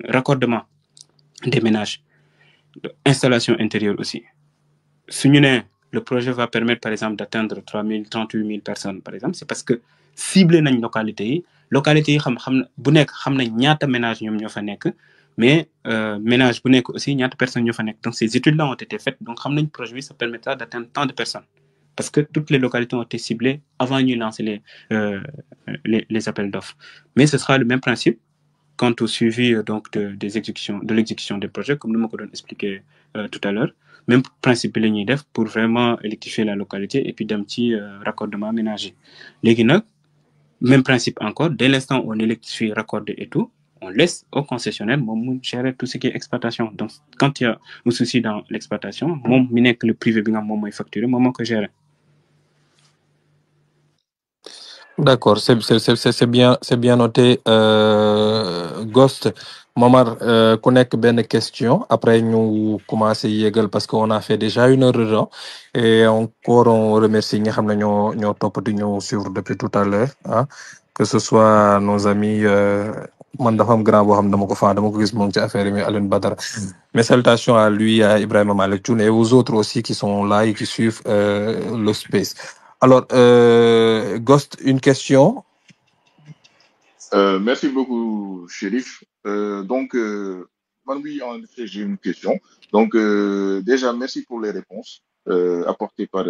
raccordement des ménages, installation intérieure aussi. Si le projet va permettre, par exemple, d'atteindre 38 000 personnes, par exemple, c'est parce que ciblé nañ localité yi bu nek xam nañ ñaata ménage ñom ñofa nek, mais ménage bu nek aussi ñaata personnes ñofa nek. Donc ces études là ont été faites, donc xam nañ projet ça permettra d'atteindre tant de personnes parce que toutes les localités ont été ciblées avant de lancer les appels d'offres. Mais ce sera le même principe quant au suivi donc de l'exécution des projets, comme nous m'avons expliqué tout à l'heure. Même principe la ñuy def pour vraiment électrifier la localité et puis d'un petit raccordement ménager. Même principe encore, dès l'instant où on électrifie, raccorde et tout, on laisse au concessionnaire gérer tout ce qui est exploitation. Donc, quand il y a un souci dans l'exploitation, le privé est facturé, que gérer. D'accord, c'est bien noté. Ghost, Momar, connecte bien une question. Après, nous commençons Yegel parce qu'on a fait déjà une heure et encore on remercie nous top de nous suivre depuis tout à l'heure. Hein? Que ce soit nos amis, man dafa am grand boo xam dama ko faa dama ko gis moom ci affaire yi Alioune Badara. Mes salutations à lui, à Ibrahima Malick Thioune et aux autres aussi qui sont là et qui suivent le space. Alors, Ghost, une question. Merci beaucoup, Chérif. Donc, oui, en effet, j'ai une question. Donc, déjà, merci pour les réponses apportées par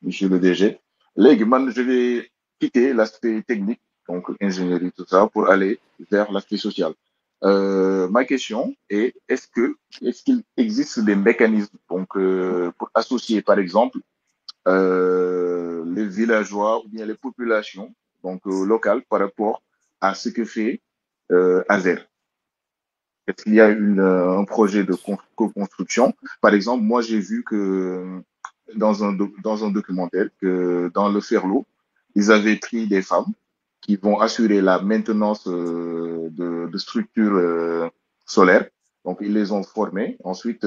Monsieur le DG. Légui, je vais quitter l'aspect technique, donc ingénierie, tout ça, pour aller vers l'aspect social. Ma question est, est-ce qu'il existe des mécanismes donc, pour associer, par exemple, les villageois ou bien les populations donc, locales par rapport à ce que fait Azer? Est-ce qu'il y a un projet de co-construction? Par exemple, moi, j'ai vu que dans un documentaire que dans le Ferlo, ils avaient pris des femmes qui vont assurer la maintenance de structures solaires. Donc, ils les ont formées. Ensuite,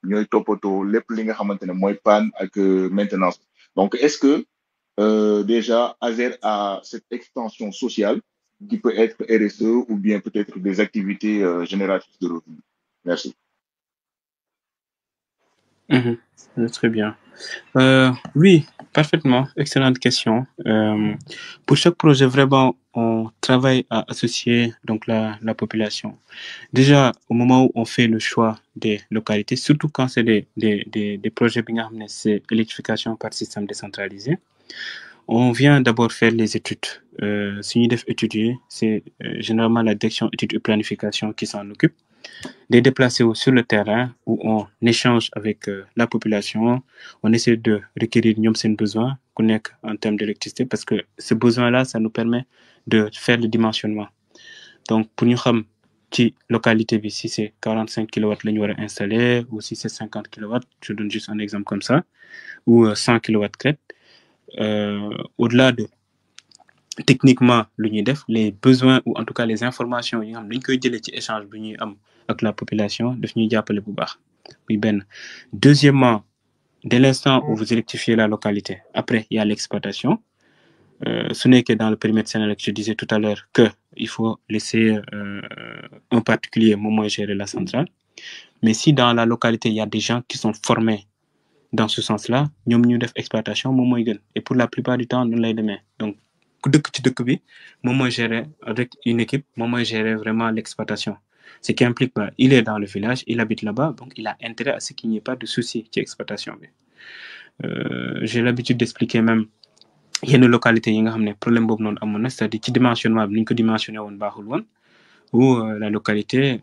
ñoy topoto lepp li nga xamantene moy panne ak maintenance. Donc, est-ce que déjà Azer a cette extension sociale qui peut être RSE ou bien peut-être des activités génératrices de revenus? Merci. Très bien. Oui, parfaitement. Excellente question. Pour chaque projet, vraiment, on travaille à associer donc la population. Déjà, au moment où on fait le choix des localités, surtout quand c'est des projets bien c'est électrification par système décentralisé, on vient d'abord faire les études. Si nous devons étudier, c'est généralement la direction études et planification qui s'en occupe. De déplacer sur le terrain où on échange avec la population, on essaie de requérir ses besoins en termes d'électricité parce que ce besoin-là, ça nous permet de faire le dimensionnement. Donc, pour nous, si localité, si c'est 45 kW installé ou si c'est 50 kW, je donne juste un exemple comme ça, ou 100 kW crête, au-delà de techniquement les besoins ou en tout cas les informations yi nga xam dañ koy jëlee ci échange bi ñuy am ak la population daf ñuy jàppale bu baax muy benn. Deuxièmement, dès l'instant où vous électrifiez la localité, après il y a l'exploitation. Ce n'est que dans le périmètre Sénélec, je disais tout à l'heure que il faut laisser un particulier moment gérer la centrale. Mais si dans la localité il y a des gens qui sont formés dans ce sens-là, ñoom ñu def exploitation moom mooy gën. Et pour la plupart du temps noonu lay demee. Donc ku dëkk ci dëkk bi moom mooy gérer avec une équipe, moom mooy gérer vraiment l'exploitation. Ce qui implique il est dans le village, il habite là-bas, donc il a intérêt à ce qu'il n'y ait pas de souci ci exploitation bi. J'ai l'habitude d'expliquer même yenn localité yi nga xam ne problème boobu noonu amoon na, c'est-à-dire ci dimensionnement bi ni ñu ko dimensionné woon baaxul woon, où la localité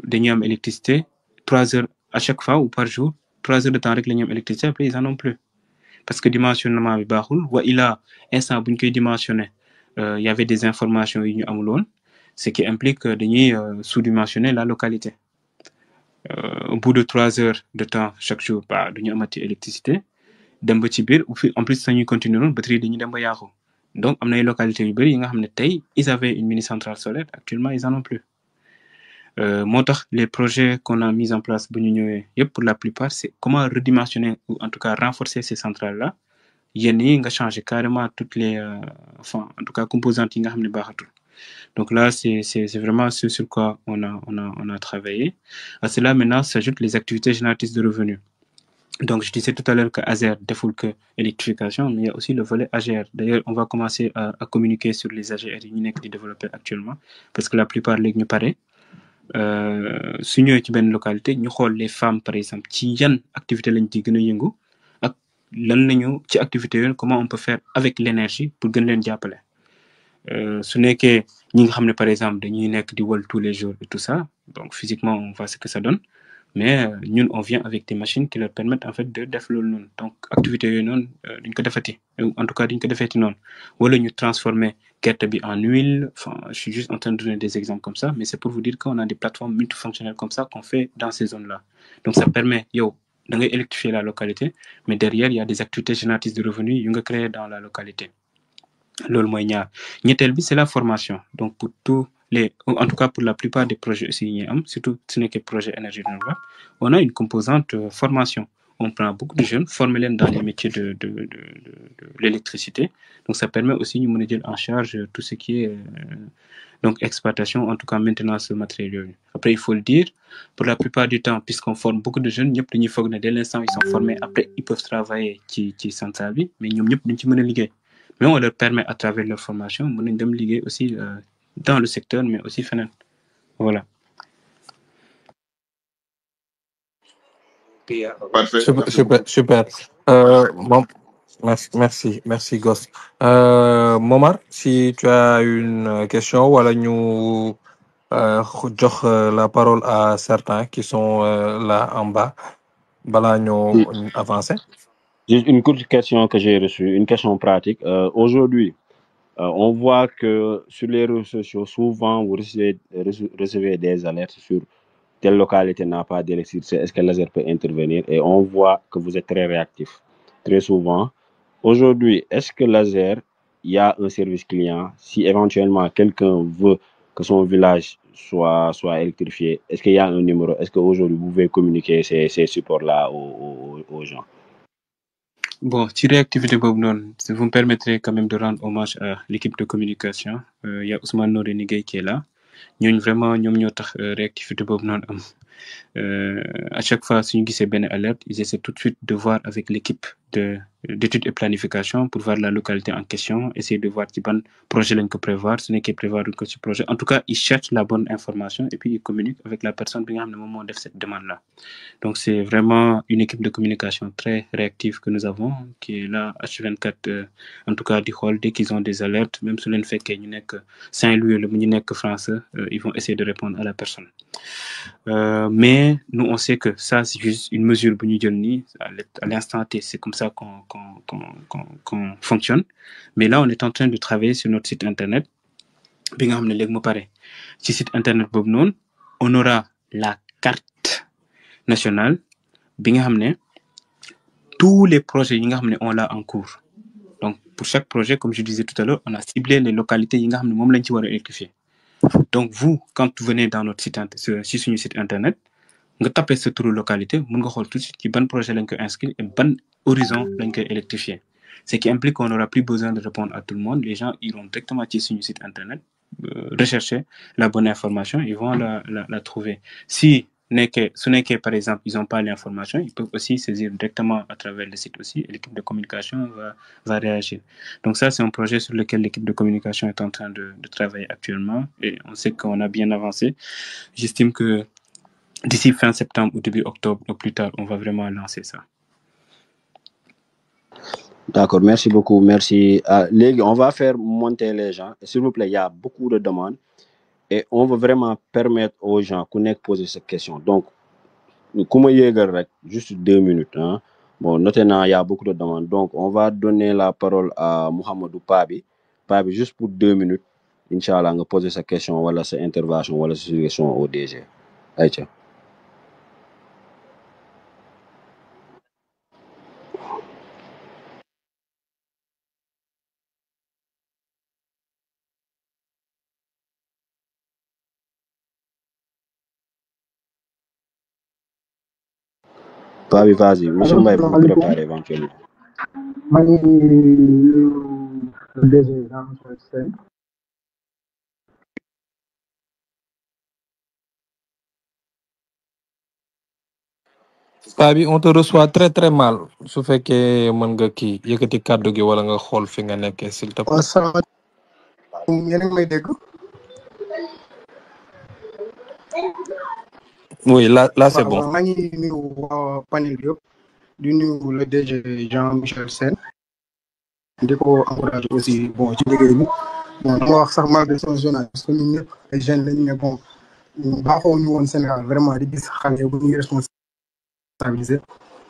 dañuy am électricité 3 heures à chaque fois ou par jour, 3 heures de temps rek la ñu am électricité, après ils en ont plus. Parce que dimensionnement bi baaxul wa il a instant bu ñu koy dimensionné il y avait des informations yi ñu amul woon, ce qui implique dañuy sous-dimensionner la localité. Au bout de 3 heures de temps chaque jour duñu amati électricité dem ba ci biir en plus sañuy continuer noonu batterie dañuy dem ba yaaxu. Donc am na ay localités yu bëri yi nga xam ne tey ils avaient une mini centrale solaire, actuellement ils en ont plus. Moo tax les projets qu'on a mis en place bu ñu ñëwee yëpp pour la plupart c'est comment redimensionner ou en tout cas renforcer ces centrales là yenn yi nga changer carrément toutes les en tout cas composantes yi nga xam ne baaxatul. Donc là, c'est vraiment ce sur quoi on a travaillé. À cela, maintenant, s'ajoutent les activités génératrices de revenus. Donc, je disais tout à l'heure que AZER défoule que électrification, mais il y a aussi le volet AGR. D'ailleurs, on va commencer à communiquer sur les AGR qui développés actuellement, parce que la plupart les ñu pare su ñëwee ci benn localité ñu xool les femmes par exemple ci yan activité lañ ci gën a yëngu ak lan lañu ci activité yooyu comment on peut faire avec l'énergie pour gën leen jàppale su nekkee ñi nga xam ne par exemple dañuy nekk di wol tous les jours et tout ça donc physiquement on voit ce que ça donne mais ñun on vient avec des machines qui leur permettent en fait de def loolu noonu donc activité yooyu noonu duñ ko defati en tout cas duñ ko defeeti noonu wala ñu transformer gerte bi en huile enfin je suis juste en train de donner des exemples comme ça mais c'est pour vous dire qu'on a des plateformes multifonctionnelles comme ça qu'on fait dans ces zones là donc ça permet yow da ngay électrifier la localité mais derrière il y a des activités génératrices de revenus yu nga créer dans la localité loolu mooy ñaar ñetteel bi c'est la formation donc pour tous les en tout cas pour la plupart des projets aussi yi ñuy am surtout ce n'est que projet énergie renouvelable on a une composante formation on prend beaucoup de jeunes former leen dans les métiers de l'électricité donc ça permet aussi ñu mën a jël en charge tout ce qui est donc exploitation en tout cas maintenance matériel yooyu après il faut le dire pour la plupart du temps puisqu'on forme beaucoup de jeunes ñëpp dañuy foog ne dès l'instant ils sont formés après ils peuvent travailler ci centrale bi mais ñoom ñëpp dañ ci mën a liggéey mais on leur permet à travers leur formation mën nañ dem liggéey aussi dans le secteur mais aussi feneen voilà. Parfait. Super. Bon, merci Goss. Momar, si tu as une question wala ñu jox la parole à certains qui sont là en bas balaa ñoo avancer. Juste une courte question que j'ai reçue, une question pratique. Aujourd'hui, on voit que sur les réseaux sociaux, souvent vous recevez des alertes sur telle localité n'a pas d'électricité, est-ce que l'ASER peut intervenir? Et on voit que vous êtes très réactif, très souvent. Aujourd'hui, est-ce que l'ASER, il y a un service client? Si éventuellement quelqu'un veut que son village soit électrifié, est-ce qu'il y a un numéro? Est-ce qu'aujourd'hui, vous pouvez communiquer ces supports-là aux gens? Bon, ci réactivité boobu noonu vous me permettrez quand même de rendre hommage à l'équipe de communication il y a Ousmane Noreyni Gueye qui est là ñooñu vraiment ñoom ñoo tax réactivité boobu noonu am à chaque fois suñu gisee benn alerte ils essaient tout de suite de voir avec l'équipe d'études et planification pour voir la localité en question essayer de voir ci ban projet lañ ko prévoir su nekkee prévoir ko ci projet en tout cas ils cherchent la bonne information et puis ils communiquent avec la personne bi nga xam ne moom moo def cette demande là donc c'est vraiment une équipe de communication très réactive que nous avons qui est là H24 en tout cas di xool dès qu'ils ont des alertes même su leen fekkee ñu nekk Saint-Louis la mu ñu nekk France ils vont essayer de répondre à la personne mais nous on sait que ça c'est juste une mesure bu ñu jël nii à l'instant T c'est comme ça qu'on fonctionne mais là on est en train de travailler sur notre site internet bi nga xam ne léegi mu pare ci site internet boobu noonu on aura la carte nationale bi nga xam ne tous les projets yi nga xam ne on l'a en cours donc pour chaque projet comme je disais tout à l'heure on a ciblé les localités yi nga xam ne moom lañ ci war a électrifier donc vous quand vous venez dans notre site si suñu site internet nga tapé sa turu localité mën nga xool tout de suite ci ban projet lañ koy inscrire et ban horizon lañ koy électrifier ce qui implique qu'on n'aura plus besoin de répondre à tout le monde les gens iront directement ci suñu site internet rechercher la bonne information ils vont la trouver si su nekkee par exemple ils n'ont pas l'information ils peuvent aussi saisir directement à travers le site aussi et l'équipe de communication va réagir donc ça c'est un projet sur lequel l'équipe de communication est en train de travailler actuellement et on sait qu'on a bien avancé j'estime que d'ici fin septembre ou début octobre au plus tard on va vraiment lancer ça. D'accord, merci beaucoup, merci. Légui, on va faire monter les gens. S'il vous plaît, il y a beaucoup de demandes et on veut vraiment permettre aux gens de poser cette question. Donc, juste 2 minutes. Hein? Bon, maintenant, il y a beaucoup de demandes. Donc, on va donner la parole à Mohamedou Pabi. Pabi, juste pour 2 minutes. Inch'Allah, on va poser sa question, voilà sa intervention, voilà sa suggestion au DG. Aïcha. Pabi, vas-y. Monsieur Mbaye, vous vous préparez éventuellement. Fabi, on te reçoit très très mal su fekkee mën nga kii yëkkati kàddu gi wala nga xool fi nga nekkee s'il te plaît. asalaamaaleykum yéen a ngi may dégg. Oui, là c'est bon. maa ngi nuyu waa panel bi yëpp di nuyu le DG Jean-Michel Sène di ko encouragé aussi bon ci liggéey bi bon dama wax sax malgré son journal parce que ñun ñëpp ay jeunes lañu ne bon baaxoo ñu woon Sénégal vraiment di gis xale bu ñuy responsabilisé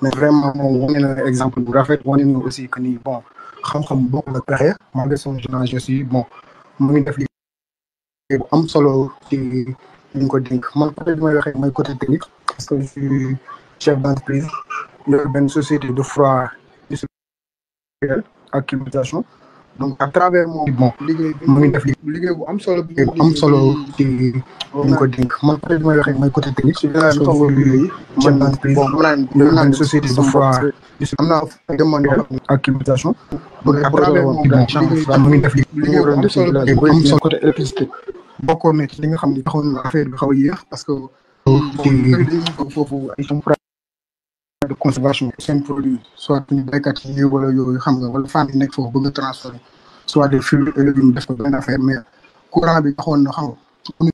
mais vraiment moom wane na exemple bu rafet wane na aussi que ni bon xam-xam bokk la pexe malgré son journal aussi bon mu ngi def liggéey bu am solo ci ñu ko dénk man côté bi may waxee mooy côté technique parce que je suis chef d'entreprise yor benn société de froid industriel ak climatisation donc à travers moom bon liggéey mu ngi def liggéey bu am solo ci ñu ko dénk man côté bi may waxee mooy côté technique chef d'entreprise bon yor benn société de froid am naa demande ak climatisation donc à travers moom bon mu ngi def liggéey bu am solo côté électricité bokkoon na ci li nga xam ne taxoon na affaire bi xaw a yéex parce que foofu ay de conservation seen produit soit ñu béykat yi wala yooyu xam nga wala femme yi nekk foofu bëgg a transformer soit des fruits et légumes def ko benn affaire mais courant bi taxoon na xam nga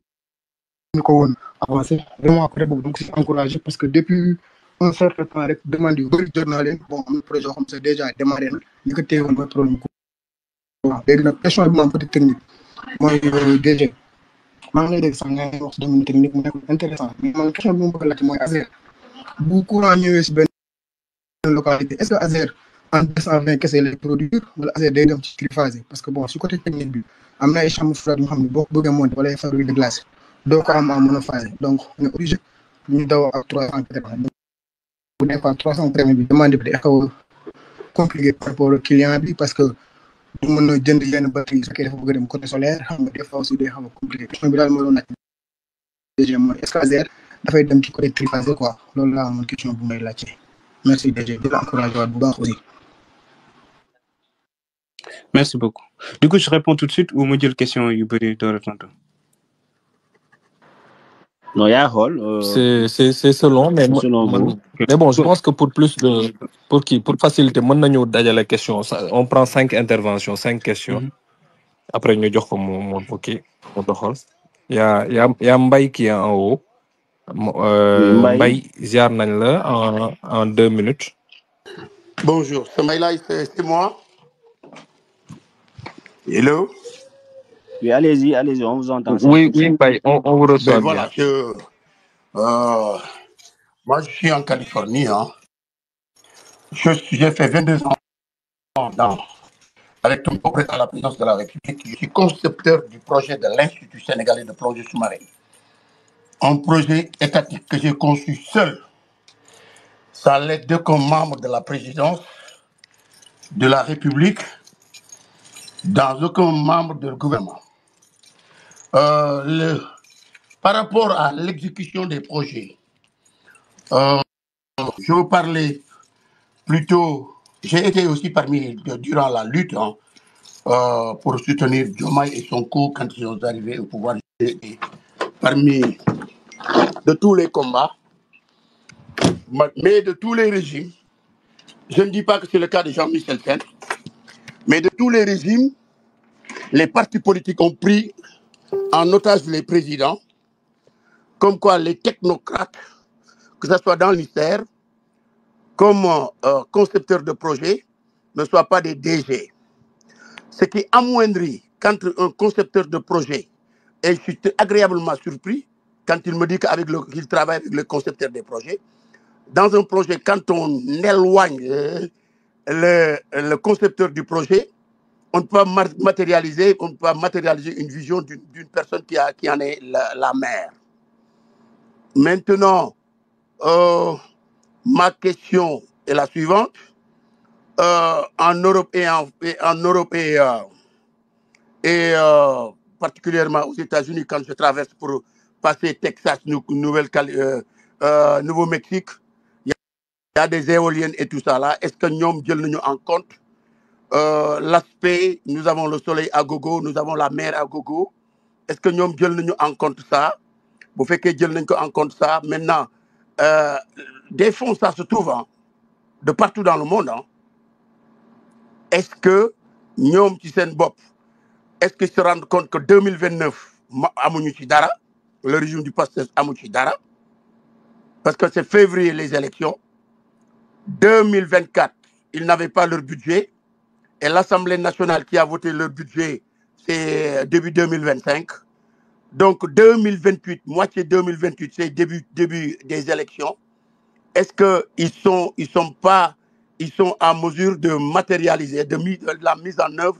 ñu ko woon avancé vraiment côté boobu donc c'est encouragé parce que depuis un certain temps rek demande yu bëri jot naa leen bon am na projet yoo xam c'est déjà démarré na li ko téewoon mooy problème courant léegi nag question bi moom peut-être technique mooy DG maa ngi lay dégg sax nga wax domaine technique mu nekk intéressant mais man question bi mu bëgg a laajte mooy ASER bu courant ñëwee si benn localité est-ce que ASER en 220 kese lay produire wala ASER day dem ci triphasé parce que bon si côté technique bi am na ay chambres froides yoo xam ne boo ko bëggee monter wala ay fabrique de glace doo ko am en monophasé donc on est obligé ñu daw ak 380 bu des fois 380 bi demande bi day xaw a compliqué par rapport au client bi parce que du mën a jënd yenn batterie su fekkee dafa bëgg a dem côté solaire xam nga des fois aussi day xaw a compliqué question bi daal moo doon laaj DG mooy est-ce que ASER dafay dem ci côté triphasé quoi loolu laa amoon question bu may laajte merci DG di la encouragé waat bu baax aussi. Merci beaucoup. Du coup, je réponds tout de suite ou ma jël question yu bëri door tontu. Non, yaa xool. C'est selon mais mais bon je pense que pour plus de pour faciliter mën nañu dajale question on prend 5 interventions 5 questions après ñu jox ko mu ok mu doxal y a Mbaye qui est en haut Mbaye ziar nañ la en 2 minutes. Bonjour, ce mail-là, c'est moi. Hello. Oui, allez-y, on vous entend. Oui, Mbaye, on vous reçoit voilà, moi, je suis en Californie. Hein. J'ai fait 22 ans avec ton propre à la présidence de la République. Je suis concepteur du projet de l'Institut sénégalais de plongée sous-marine. Un projet étatique que j'ai conçu seul, sans l'aide d'aucun membre de la présidence de la République, dans aucun membre du gouvernement. Par rapport à l'exécution des projets, je veux parler plutôt. J'ai été aussi durant la lutte pour soutenir Diomaye et Sonko quand ils sont arrivés au pouvoir. J'ai été parmi de tous les combats, mais de tous les régimes. Je ne dis pas que c'est le cas de Jean-Michel Sène, mais de tous les régimes, les partis politiques ont pris en otage les présidents, comme quoi les technocrates, que ce soit dans l'ISER, comme concepteurs de projets, ne soient pas des DG. Ce qui amoindrit quand un concepteur de projet, et je suis agréablement surpris quand il me dit qu'il travaille avec le concepteur des projets. Dans un projet, quand on éloigne le concepteur du projet, on ne peut pas matérialiser une vision d'une personne qui en est la mère. Maintenant, ma question est la suivante. En Europe et particulièrement aux États-Unis, quand je traverse pour passer Texas, Nouveau-Mexique, il y a des éoliennes et tout ça là. Est-ce que nous avons en compte l'aspect, nous avons le soleil à gogo, nous avons la mer à gogo. Est-ce que nous avons en compte ça? Vous faites que nous en compte ça. Maintenant, des fonds, ça se trouve de partout dans le monde. Est-ce que ñoom ci seen bopp est-ce qu'ils se rendent compte que 2029 amuñu ci dara le régime du Pastef amu ci dara parce que c'est février les élections 2024 ils n'avaient pas leur budget et l'Assemblée nationale qui a voté leur budget c'est début 2025 donc 2028 moitié 2028 c'est début des élections. Est-ce qu'ils sont en mesure de matérialiser, de la mise en œuvre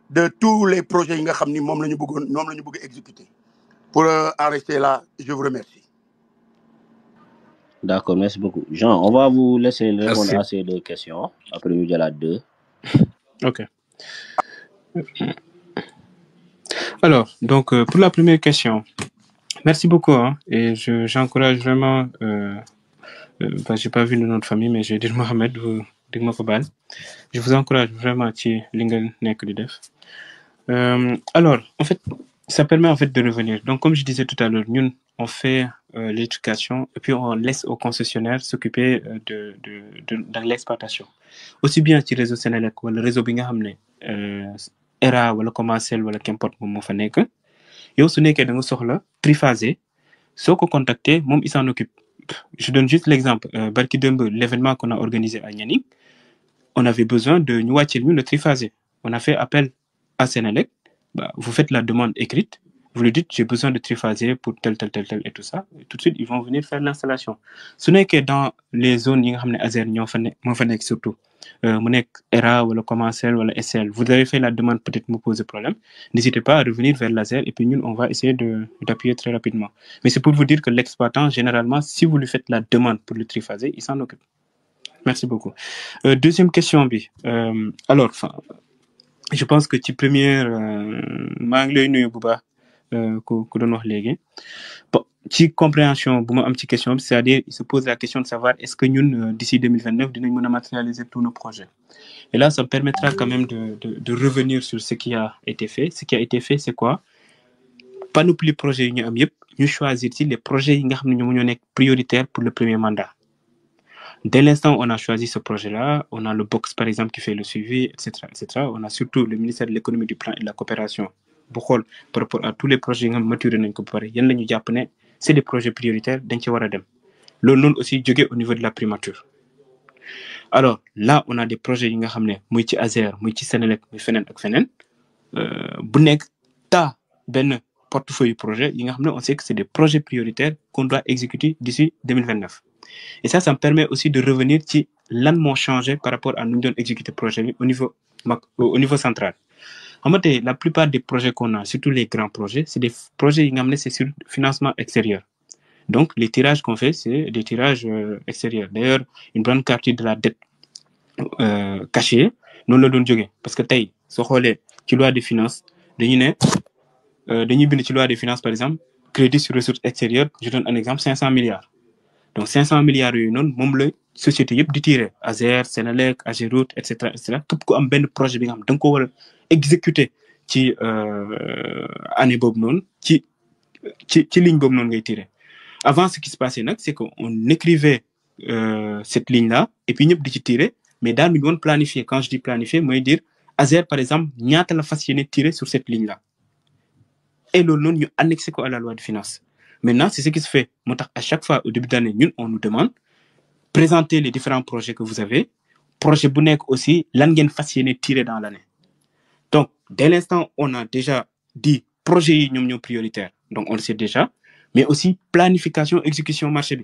de tous les projets que nous avons exécuter. Pour en rester là, je vous remercie. D'accord, merci beaucoup. Jean, on va vous laisser répondre Merci. à ces deux questions. Après, nous allons à deux. Ok. Alors, donc, pour la première question, merci beaucoup. Et j'encourage vraiment... j'ai pas vu le nom de famille, mais je vais dire Mohamed ou Digma Kobal. Je vous encourage vraiment à Lingen Nek du Def. Alors, en fait, ça permet en fait de revenir. Donc, comme je disais tout à l'heure, nous, on fait l'éducation et puis on laisse aux concessionnaires s'occuper de l'exploitation. Aussi bien sur le réseau Sénélec ou le réseau Bingahamne, ERA ou le commercial ou le qu'importe mon fanek. Et aussi, n'est que dans le triphasé, ceux qu'on contacté, ils s'en occupent. Je donne juste l'exemple. Barki Dembe, l'événement qu'on a organisé à Niani, on avait besoin de nous le triphasé. On a fait appel à Sénélec. Vous faites la demande écrite. Vous lui dites, j'ai besoin de triphasé pour tel et tout ça. Et tout de suite, ils vont venir faire l'installation. Ce n'est que dans les zones où Azer surtout, ERA ou le commercial ou le SL, vous avez fait la demande, peut-être me poser problème. N'hésitez pas à revenir vers l'Azer et puis nous, on va essayer d'appuyer très rapidement. Mais c'est pour vous dire que l'exploitant, généralement, si vous lui faites la demande pour le triphasé, il s'en occupe. Merci beaucoup. Deuxième question, alors, je pense que tu première manglé nuyu bu baax ku doon wax légui bon ci compréhension bu ma am ci question c'est-à-dire il se pose la question de savoir est-ce que ñun d'ici 2029 dinañ mëna matérialiser tous nos projets et là ça me permettra quand même de revenir sur ce qui a été fait. Ce qui a été fait c'est quoi? Panoplie projet yi ñu am yépp ñu choisir ci les projets yi nga xamni ñoo nekk prioritaires pour le premier mandat. Dès l'instant où on a choisi ce projet-là, on a le box par exemple qui fait le suivi, etc., etc. On a surtout le ministère de l'économie, du plan et de la coopération. Par rapport à tous les projets qui sont maturés, c'est des projets prioritaires. Le nom aussi au niveau de la primature. Alors là, on a des projets qui sont Mouiti Azer, Mouiti Sénélec, Fenen et Fenen. Bounek, ta ben portefeuille projet, on sait que c'est des projets prioritaires qu'on doit exécuter d'ici 2029. Et ça me permet aussi de revenir sur l'an mon changé par rapport à nous exécuter projet au niveau central. En fait, la plupart des projets qu'on a, surtout les grands projets, c'est des projets qui sont sur financement extérieur. Donc, les tirages qu'on fait, c'est des tirages extérieurs. D'ailleurs, une grande partie de la dette cachée, nous le donnons. Parce que taille, sur les loi des finances, loi des finances, par exemple, crédit sur ressources extérieures, je donne un exemple, 500 milliards. Donc 500 milliards non mom la société yépp di tirer Azer Sénélec Ageroute etc. Képp ku am benn projet bi nga xam da nga ko war a exécuter ci année boobu noonu ci ligne boobu noonu ngay tirer. Avant ce qui se passait nag c'est qu'on écrivait cette ligne là et puis ñëpp di ci tirer mais daal ñu woon planifier. Quand je dis planifier mooy dire Azer par exemple ñaata la fas yéene tirer sur cette ligne là et loolu noonu ñu annexé ko à la loi de finances. Maintenant, c'est ce qui se fait. À chaque fois, au début d'année, on nous demande présenter les différents projets que vous avez. Projet Bounek aussi, l'angen fasciné tiré dans l'année. Donc, dès l'instant, on a déjà dit projet prioritaire. Donc, on le sait déjà. Mais aussi planification, exécution, marché.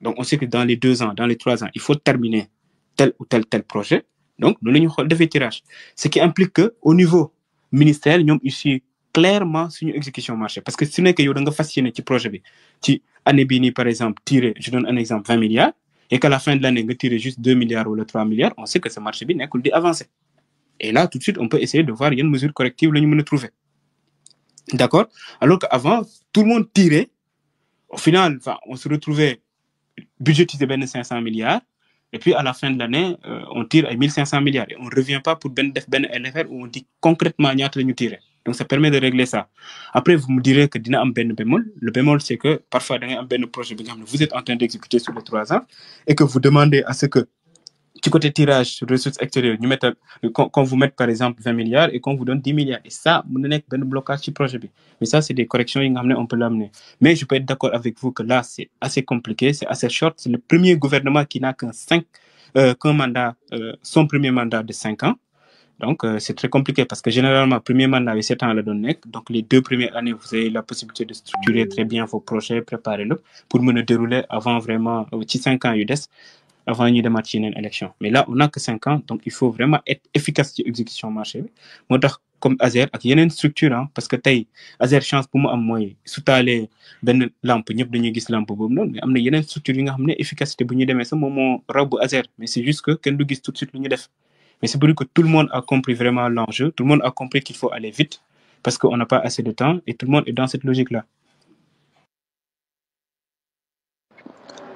Donc, on sait que dans les 2 ans, dans les 3 ans, il faut terminer tel ou tel projet. Donc, nous avons fait tirage. Ce qui implique qu'au niveau ministère, nous avons ici clairement sur une exécution marché. Parce que si vous avez fasciné ce projet, si année bini par exemple, tirer, je donne un exemple, 20 milliards, et qu'à la fin de l'année, vous tirez juste 2 milliards ou 3 milliards, on sait que ce marché n'est qu'un avancé. Et là, tout de suite, on peut essayer de voir une mesure corrective que nous trouver. D'accord? Alors qu'avant, tout le monde tirait. Au final, on se retrouvait budgétisé 500 milliards. Et puis, à la fin de l'année, on tire à 1500 milliards. Et on ne revient pas pour ben LFR où on dit concrètement, nous tirons. Donc, ça permet de régler ça. Après, vous me direz que dina am ben bémol. Le bémol, c'est que parfois, dans un projet, vous êtes en train d'exécuter sur les 3 ans et que vous demandez à ce que, du côté tirage sur ressources extérieures, qu'on vous mette par exemple 20 milliards et qu'on vous donne 10 milliards. Et ça, vous n'avez pas de blocage sur le projet. Mais ça, c'est des corrections, on peut l'amener. Mais je peux être d'accord avec vous que là, c'est assez compliqué, c'est assez short. C'est le premier gouvernement qui n'a qu'un mandat, son premier mandat de 5 ans. Donc, c'est très compliqué parce que généralement, premier mandat avait 7 ans à la donne. Donc, les 2 premières années, vous avez la possibilité de structurer très bien vos projets, préparer-le pour me dérouler avant vraiment, 5 ans UDES, avant de matcher une élection. Mais là, on n'a que 5 ans, donc il faut vraiment être efficace sur l'exécution marché. Moi, comme Azer, il y a une structure, hein, parce que Azer chance pour moi am moy su talé ben lampe ñep dañuy gis lampe bobu non mais amna yeneen structure yi nga xamné efficacité bu ñu démé sa momo raw bu Azer mais c'est juste que kenn du gis tout de suite lu ñu def. Mais c'est pour dire que tout le monde a compris vraiment l'enjeu, tout le monde a compris qu'il faut aller vite parce qu'on n'a pas assez de temps et tout le monde est dans cette logique-là.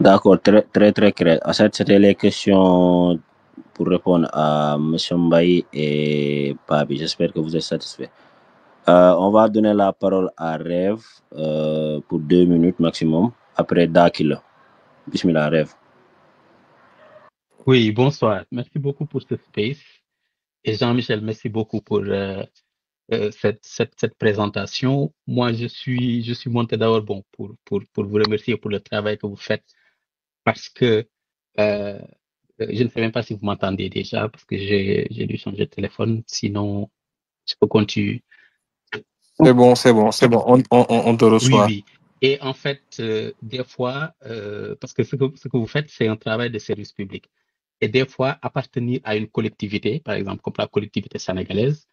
D'accord, très clair. En fait, c'était les questions pour répondre à M. Mbaye et Pabi. J'espère que vous êtes satisfaits. On va donner la parole à Rêve pour 2 minutes maximum. Après Dakila. Bismillah, Rêve. Oui, bonsoir. Merci beaucoup pour ce space. Et Jean-Michel, merci beaucoup pour cette présentation. Moi, je suis monté d'abord pour vous remercier pour le travail que vous faites parce que je ne sais même pas si vous m'entendez déjà parce que j'ai dû changer de téléphone. Sinon, je peux continuer. C'est bon. On te reçoit. Oui. Et en fait, des fois, parce que ce que vous faites, c'est un travail de service public. Et des fois, appartenir à une collectivité, par exemple, comme la collectivité sénégalaise,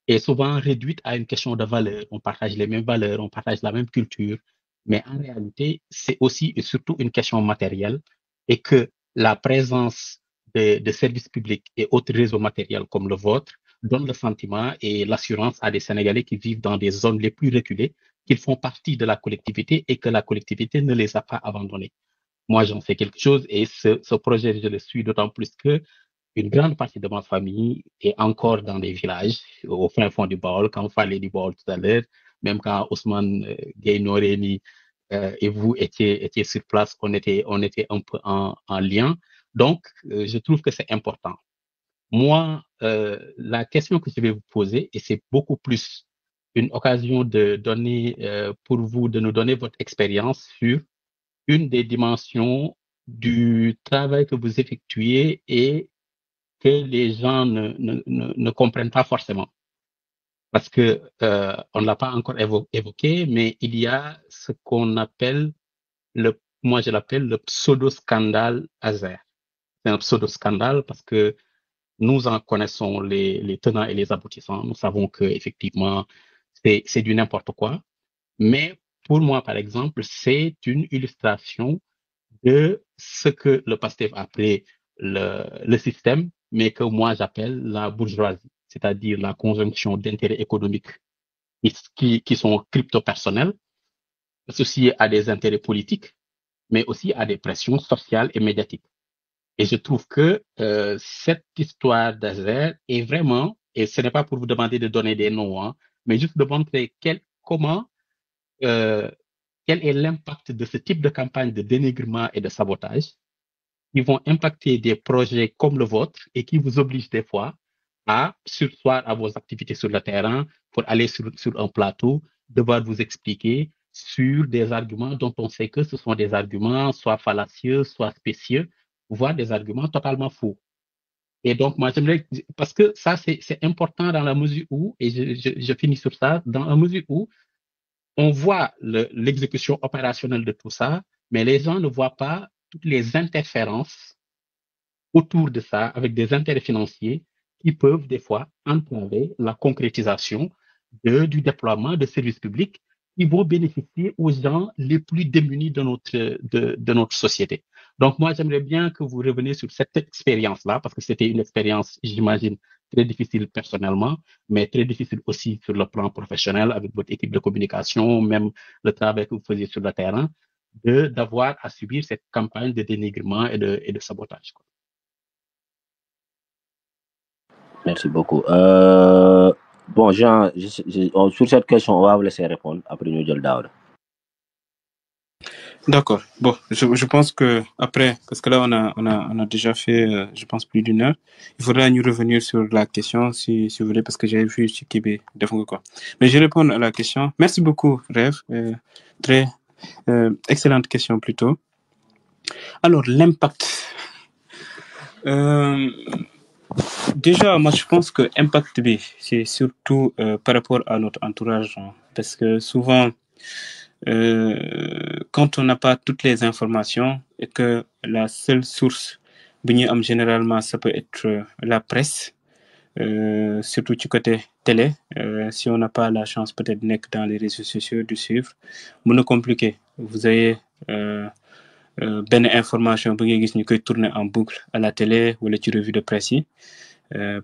est souvent réduite à une question de valeur. On partage les mêmes valeurs, on partage la même culture. Mais en réalité, c'est aussi et surtout une question matérielle et que la présence de services publics et autres réseaux matériels comme le vôtre donne le sentiment et l'assurance à des Sénégalais qui vivent dans des zones les plus reculées qu'ils font partie de la collectivité et que la collectivité ne les a pas abandonnés. Moi, j'en sais quelque chose et ce projet, je le suis d'autant plus que une grande partie de ma famille est encore dans des villages au fin fond du Baol, quand on parlait du Baol tout à l'heure, même quand Ousmane Gueye-Noreni et vous étiez sur place, on était un peu en lien. Donc, je trouve que c'est important. Moi, la question que je vais vous poser, et c'est beaucoup plus une occasion de donner, pour vous, de nous donner votre expérience sur une des dimensions du travail que vous effectuez et que les gens ne comprennent pas forcément. Parce que on ne l'a pas encore évoqué, mais il y a ce qu'on appelle moi je l'appelle le pseudo-scandale Azer. C'est un pseudo-scandale parce que nous en connaissons les tenants et les aboutissants. Nous savons que effectivement c'est du n'importe quoi. Mais pour moi, par exemple, c'est une illustration de ce que le PASTEF appelait le système, mais que moi j'appelle la bourgeoisie, c'est-à-dire la conjonction d'intérêts économiques qui sont crypto-personnels, associés à des intérêts politiques, mais aussi à des pressions sociales et médiatiques. Et je trouve que cette histoire d'Azer est vraiment, et ce n'est pas pour vous demander de donner des noms, hein, mais juste de montrer quel est l'impact de ce type de campagne de dénigrement et de sabotage qui vont impacter des projets comme le vôtre et qui vous obligent des fois à sursoir à vos activités sur le terrain pour aller sur un plateau, devoir vous expliquer sur des arguments dont on sait que ce sont des arguments soit fallacieux, soit spécieux, voire des arguments totalement faux. Et donc, moi, j'aimerais, parce que ça, c'est important dans la mesure où, et je finis sur ça, dans la mesure où on voit l'exécution opérationnelle de tout ça, mais les gens ne voient pas toutes les interférences autour de ça avec des intérêts financiers qui peuvent des fois entraver la concrétisation du déploiement de services publics qui vont bénéficier aux gens les plus démunis de notre société. Donc moi, j'aimerais bien que vous reveniez sur cette expérience-là, parce que c'était une expérience, j'imagine, très difficile personnellement, mais très difficile aussi sur le plan professionnel avec votre équipe de communication, même le travail que vous faisiez sur le terrain, d'avoir à subir cette campagne de dénigrement et de sabotage. Merci beaucoup. Bon, Jean, sur cette question, on va vous laisser répondre. Après, nous allons Daouda. D'accord. Bon, je pense que après, parce que là, on a déjà fait, je pense, plus d'une heure. Il faudra nous revenir sur la question, si vous voulez, parce que j'avais vu ce qui est quoi. Mais je réponds à la question. Merci beaucoup, Rêve. Très excellente question, plutôt. Alors, l'impact. Déjà, moi, je pense que l'impact, c'est surtout par rapport à notre entourage. Hein, parce que souvent, quand on n'a pas toutes les informations et que la seule source, généralement, ça peut être la presse, surtout du côté télé. Si on n'a pas la chance peut-être d'être dans les réseaux sociaux, de suivre, c'est compliqué. Vous avez ben information bu ngay gis ñu koy tourner en boucle à la télé ou les revues de presse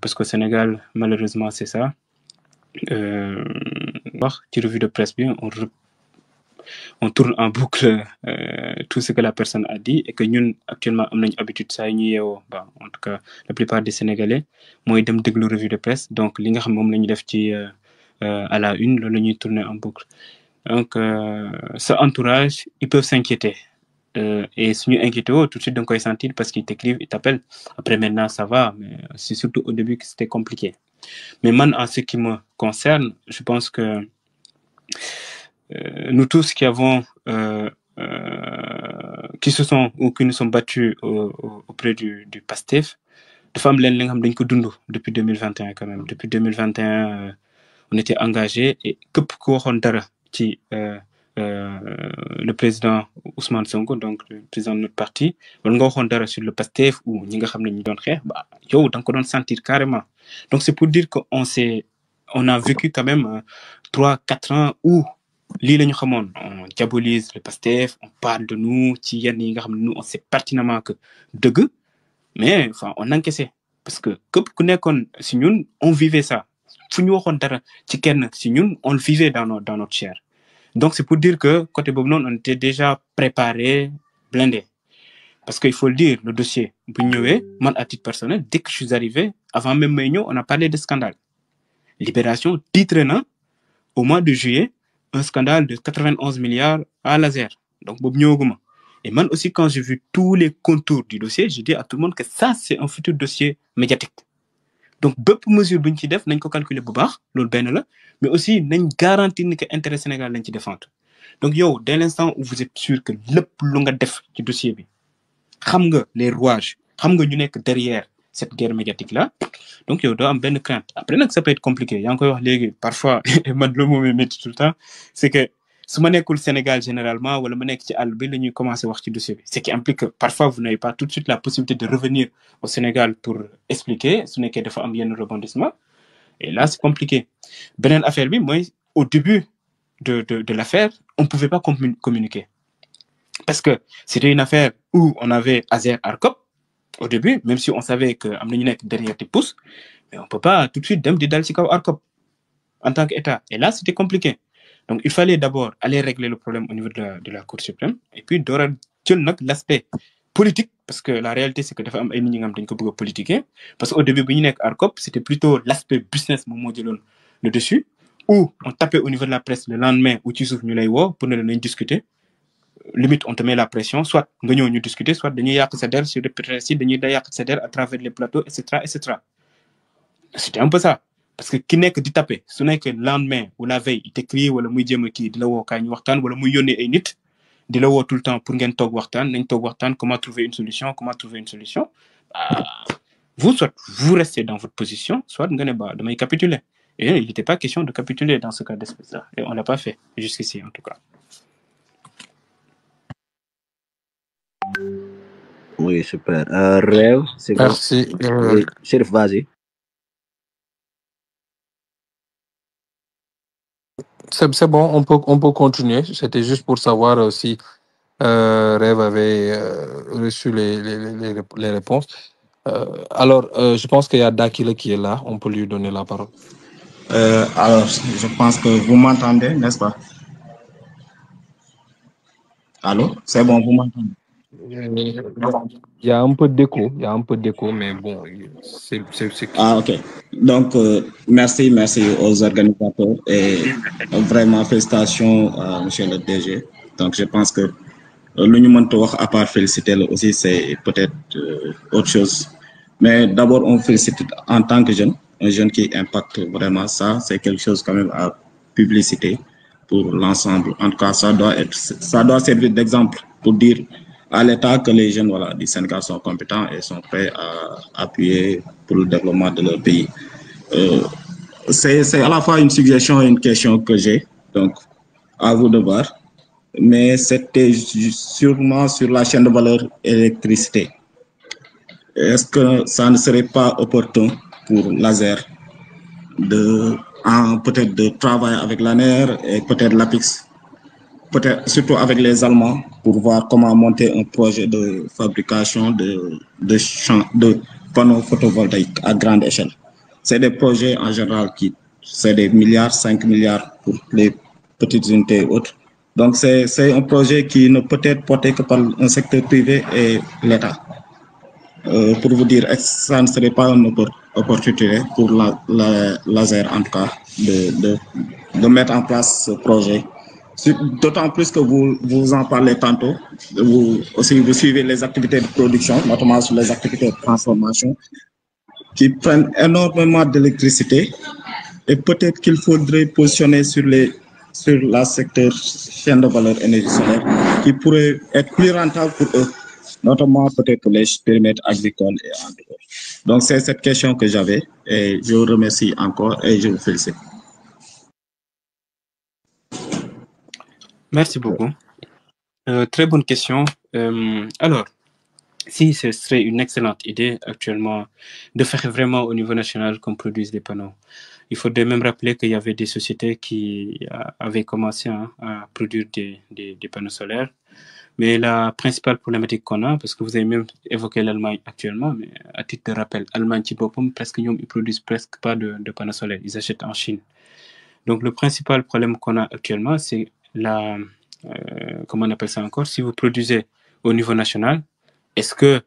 parce qu'au Sénégal malheureusement c'est ça wax ci revue de presse bi on tourne en boucle tout ce que la personne a dit et que ñun actuellement am nañ habitude saa ñu yeewoo en tout cas la plupart des Sénégalais mooy dem déglu revue de presse donc li nga xam moom la ñu def ci à la une loolu la ñuy tourner en boucle donc ce entourage ils peuvent s'inquiéter et suñu inquiété tout de suite da nga koy sentir parce qu'ils t'écrivent ils t'appellent après maintenant ça va mais c'est surtout au début que c'était compliqué mais man en ce qui me concerne je pense que nous tous qui avons qui se sont ou qui nous sont battus auprès du PASTEF de femmes leen li nga xam dañ ko dund depuis 2021 quand même depuis 2021 on était engagés et képp ku waxoon dara ci le président Ousmane Sonko donc le président de notre parti wala nga waxoon dara sur le PASTEF ou ñi nga xam ne ñu doon xeex yow da nga ko doon sentir carrément donc c'est pour dire que on a vécu quand même 3-4 ans où lii la ñu xamoon on diabolise le PASTEF on parle de nous ci yenn yi nga xam ne nous on sait pertinemment que dëgg mais enfin on encaissait parce que képp ku nekkoon si ñun on vivait ça fu ñu waxoon dara ci kenn si ñun on le vivait dans notre chair donc c'est pour dire que côté boobu noonu on était déjà préparé blindé parce qu'il faut le dire le dossier bu ñëwee man à titre personnel dès que je suis arrivé avant même may ñëw on a parlé de scandale Libération titre na au mois de juillet un scandale de 91 milliards à laser donc boobu ñëwaguma et man aussi quand j'ai vu tous les contours du dossier j'ai dit à tout le monde que ça c'est un futur dossier médiatique donc bépp mesure bu ñu ci def nañ ko calculer bu baax loolu benn la mais aussi nañ garantir ni que intérêt Sénégal lañ ci défendre donc yow dès l'instant où vous êtes sûr que lépp lu nga def ci dossier bi xam nga les rouages xam nga ñu nekk derrière cette guerre médiatique là donc yow doo am benn crainte après nag ça peut être compliqué yaa ngi koy wax léegi parfois man le mot métti tout le temps c'est que su ma nekkul Sénégal généralement wala ma nekk ci àll bi la ñuy commencer wax ci dossier bi ce qui implique que parfois vous n'avez pas tout de suite la possibilité de revenir au Sénégal pour expliquer su nekkee dafa am yenn rebondissement et là c'est compliqué beneen affaire bi mooy au début de l'affaire on pouvait pas communiquer parce que c'était une affaire où on avait Azer Arcop au début même si on savait que am na ñu nekk derrière tes pouces mais on peut pas tout de suite dem di dal ci kaw Arcop en tant qu'État et là c'était compliqué donc il fallait d'abord aller régler le problème au niveau de la Cour suprême et puis door jël nag l'aspect politique parce que la réalité c'est que dafa am ay nit ñi nga xam dañ ko bëgg a politiquer parce que au début bu ñu nekk Arcop c'était plutôt l'aspect business moom moo jëloon le dessus où on tapait au niveau de la presse le lendemain où ci suuf ñu lay woo pour ne la nañ discuter limite on te met la pression soit nga ñëw ñu discuter soit dañuy yàq sa der sur le presse dañuy yàq sa der à travers les plateaux etc c'était un peu ça parce que ki nekk di taper su nekk lendemain ou la veille il t'écrit wala muy jéem a kii di la woo kaay ñu waxtaan wala muy yónnee ay nit di la woo tout le temps pour ngeen toog waxtaan nañ toog waxtaan comment trouver une solution vous soit vous restez dans votre position soit nga ne damay capituler et il n'était pas question de capituler dans ce cas d'espèce là et on l'a pas fait jusqu'ici en tout cas. Oui, super. Rêve, c'est bon. Merci. Oui, Chérif, vas-y. C'est bon, on peut continuer. C'était juste pour savoir si Rêve avait reçu les réponses. Alors, je pense qu'il y a Dakila qui est là. On peut lui donner la parole. Alors, je pense que vous m'entendez, n'est-ce pas? Allô? C'est bon, vous m'entendez? Il y a un peu d'écho, mais bon, c'est Ah, ok. Donc, merci aux organisateurs et vraiment félicitations à monsieur le DG. Donc, je pense que l'Union à part féliciter aussi, c'est peut-être autre chose. Mais d'abord, on félicite en tant que jeune, un jeune qui impacte vraiment ça, c'est quelque chose quand même à publicité pour l'ensemble. En tout cas, ça doit servir d'exemple pour dire à l'État que les jeunes du Sénégal sont compétents et sont prêts à appuyer pour le développement de leur pays. C'est à la fois une suggestion et une question que j'ai, donc à vous de voir. Mais c'était sûrement sur la chaîne de valeur électricité. Est-ce que ça ne serait pas opportun pour l'ASER peut-être de travailler avec l'ANER et peut-être l'APIX, peut-être surtout avec les Allemands, pour voir comment monter un projet de fabrication de panneaux photovoltaïques à grande échelle. C'est des projets en général c'est des milliards, 5 milliards pour les petites unités et autres. Donc, c'est un projet qui ne peut être porté que par un secteur privé et l'État. Pour vous dire, ça ne serait pas une opportunité pour l'ASER, en tout cas, de mettre en place ce projet. D'autant plus que vous en parlez tantôt, vous suivez les activités de production, notamment sur les activités de transformation, qui prennent énormément d'électricité. Et peut-être qu'il faudrait positionner sur la secteur chaîne de valeur énergie solaire qui pourrait être plus rentable pour eux, notamment peut-être pour les périmètres agricoles et agricoles. Donc c'est cette question que j'avais et je vous remercie encore et je vous félicite. Merci beaucoup. Très bonne question. Alors, si ce serait une excellente idée actuellement de faire vraiment au niveau national qu'on produise des panneaux. Il faudrait même rappeler qu'il y avait des sociétés qui avaient commencé à produire des panneaux solaires. Mais la principale problématique qu'on a, parce que vous avez même évoqué l'Allemagne actuellement, mais à titre de rappel, l'Allemagne, presque ils produisent presque pas de panneaux solaires, ils achètent en Chine. Donc le principal problème qu'on a actuellement, c'est comment on appelle ça encore, si vous produisez au niveau national, est-ce que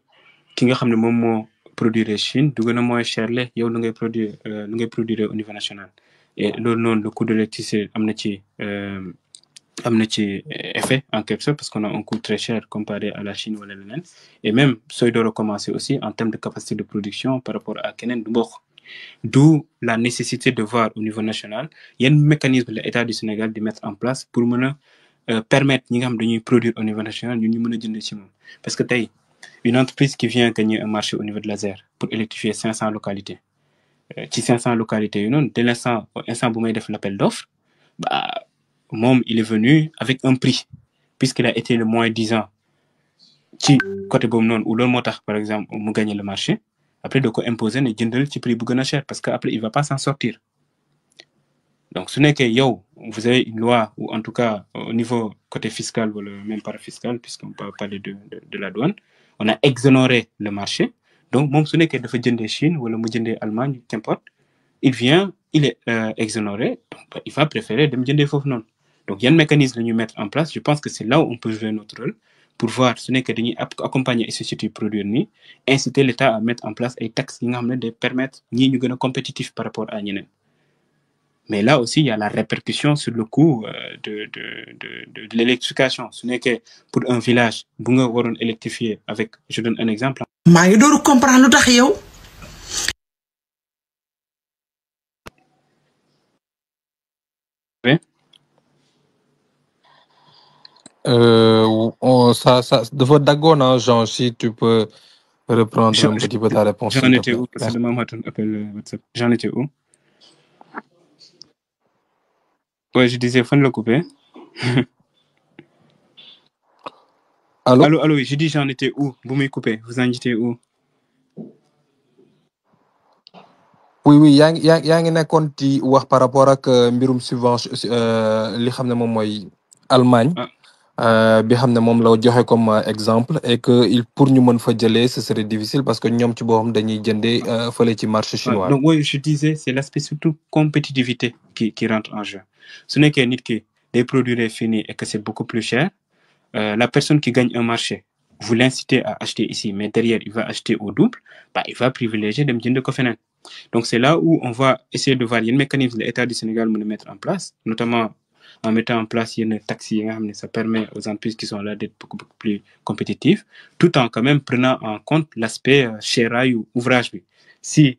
ki nga xam ne moom moo produire Chine du gën a moins cher la yow lu ngay produire au niveau national et loolu noonu le coût de l'électricité am na ci effet en quelque sorte parce qu'on a un coût très cher comparé à la Chine wala leneen et même sooy door a commencer aussi en termes de capacité de production par rapport à keneen du mbokk d'où la nécessité de voir au niveau national yan mécanisme l'État du Sénégal de mettre en place pour mën a permettre ñi nga xam dañuy produire au niveau national ñun ñu mën a jënd ci moom parce que tey une entreprise qui vient gagner un marché au niveau de l'ASER pour électrifier 500 localités. 500 localités, dès l'instant où il a fait l'appel d'offres, il est venu avec un prix, puisqu'il a été le moins 10 ans. Côté ou l'autre par exemple, on gagne le marché. Après, de imposer un prix plus cher, parce qu'après, il ne va pas s'en sortir. Donc, ce n'est que vous avez une loi, ou en tout cas, au niveau côté fiscal, ou même parafiscal, puisqu'on peut parler de la douane, on a exonéré le marché. Donc, même ce n'est que de Chine ou de Allemagne, qu'importe, il est exonéré, donc il va préférer de me foofu non. Donc, il y a un mécanisme de mettre en place. Je pense que c'est là où on peut jouer notre rôle pour voir ce n'est que de accompagner les sociétés produire inciter l'État à mettre en place des taxes qui nous permettent de compétitifs par rapport à nous. Mais là aussi, il y a la répercussion sur le coût de l'électrification. Ce n'est que pour un village, vous pouvez électrifier avec, je donne un exemple. Je dois comprendre ce Ça de votre d'accord, Jean, si tu peux reprendre un petit peu ta réponse. J'en étais où? Parce que demain, on appelle WhatsApp. J'en étais où? Ouais, je disais, faut le couper. Allô, j'ai dit j'en étais où? Vous me coupez, vous en étiez où? Oui, yaa ngi nekkoon ci wax par rapport ak mbirum subvention li xam ne moom mooy Allemagne bi xam ne moom la joxe comme exemple et que pour ñu mën fa jëlee ce serait difficile parce que ñoom ci boppam dañuy jëndee fële ci marché chinois. Donc oui, je disais c'est l'aspect surtout compétitivité qui rentre en jeu. Ce n'est que nit ki des produits finis et que c'est beaucoup plus cher. La personne qui gagne un marché, vous l'incitez à acheter ici, mais derrière il va acheter au double, il va privilégier de me jënd ko feneen. Donc c'est là où on va essayer de voir les mécanismes que l'État du Sénégal peut mettre en place, notamment en mettant en place une taxi, ça permet aux entreprises qui sont là d'être beaucoup plus compétitives, tout en quand même prenant en compte l'aspect chérail ou ouvrage. Si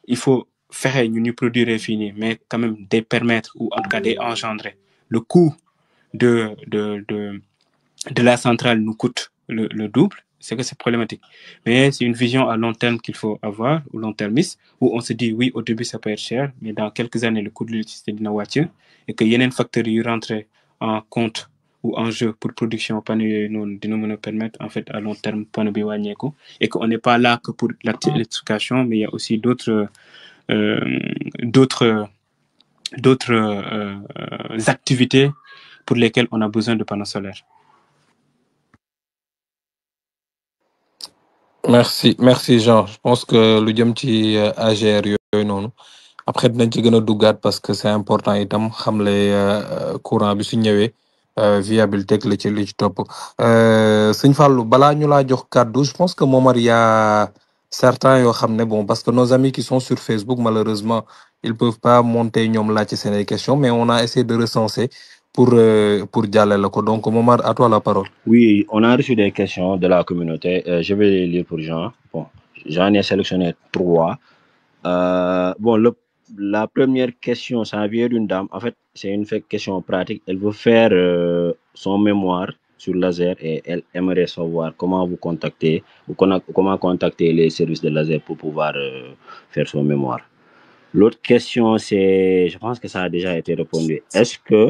il faut faire une produit fini, mais quand même de permettre ou en tout cas d'engendrer le coût de la centrale nous coûte le double, c'est que c'est problématique. Mais c'est une vision à long terme qu'il faut avoir, ou long termiste, où on se dit, oui, au début, ça peut être cher, mais dans quelques années, le coût de l'électricité d'une voiture, et qu'il y a un facteur qui rentre en compte ou en jeu pour production panneau nous permettre, en fait, à long terme, panneau et qu'on n'est pas là que pour l'électrification, mais il y a aussi d'autres activités pour lesquelles on a besoin de panneaux solaires. Merci Jean. Je pense que le jëm ci AGR yooyu noonu après dinañ ci gën a duggaat parce que c'est important itam xamle courant bi su ñëwee viabilité ak li ci topp Sëñ Fallou balaa ñu laa jox kàddu je pense que Momar y a certains yoo xam ne bon parce que nos amis qui sont sur Facebook malheureusement ils peuvent pas monter ñoom laaj ci seen ay questions mais on a essayé de recenser pour jàllale ko donc Momar à toi la parole. Oui, on a reçu des questions de la communauté. Je vais les lire pour Jean. Bon, j'en ai sélectionné 3. Bon, la première question, ça vient d'une dame. En fait, c'est une question pratique. Elle veut faire son mémoire sur laser et elle aimerait savoir comment vous contacter, ou comment contacter les services de laser pour pouvoir faire son mémoire. L'autre question, c'est, je pense que ça a déjà été répondu. Est-ce que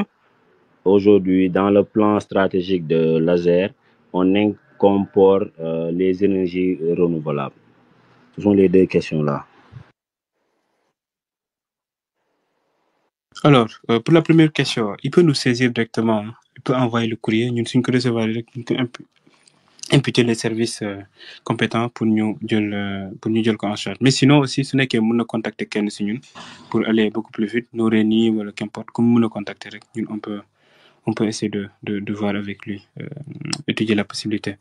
aujourd'hui, dans le plan stratégique de laser, on incorpore les énergies renouvelables? Ce sont les deux questions-là. Alors, pour la première question, il peut nous saisir directement. Il peut envoyer le courrier. Nous sommes recevoir imputer les services compétents pour nous en charge. Mais sinon aussi, ce n'est que nous contacter quelqu'un pour aller beaucoup plus vite, nous réunir ou qu'importe, comme nous contacter, on peut essayer de voir avec lui, étudier la possibilité.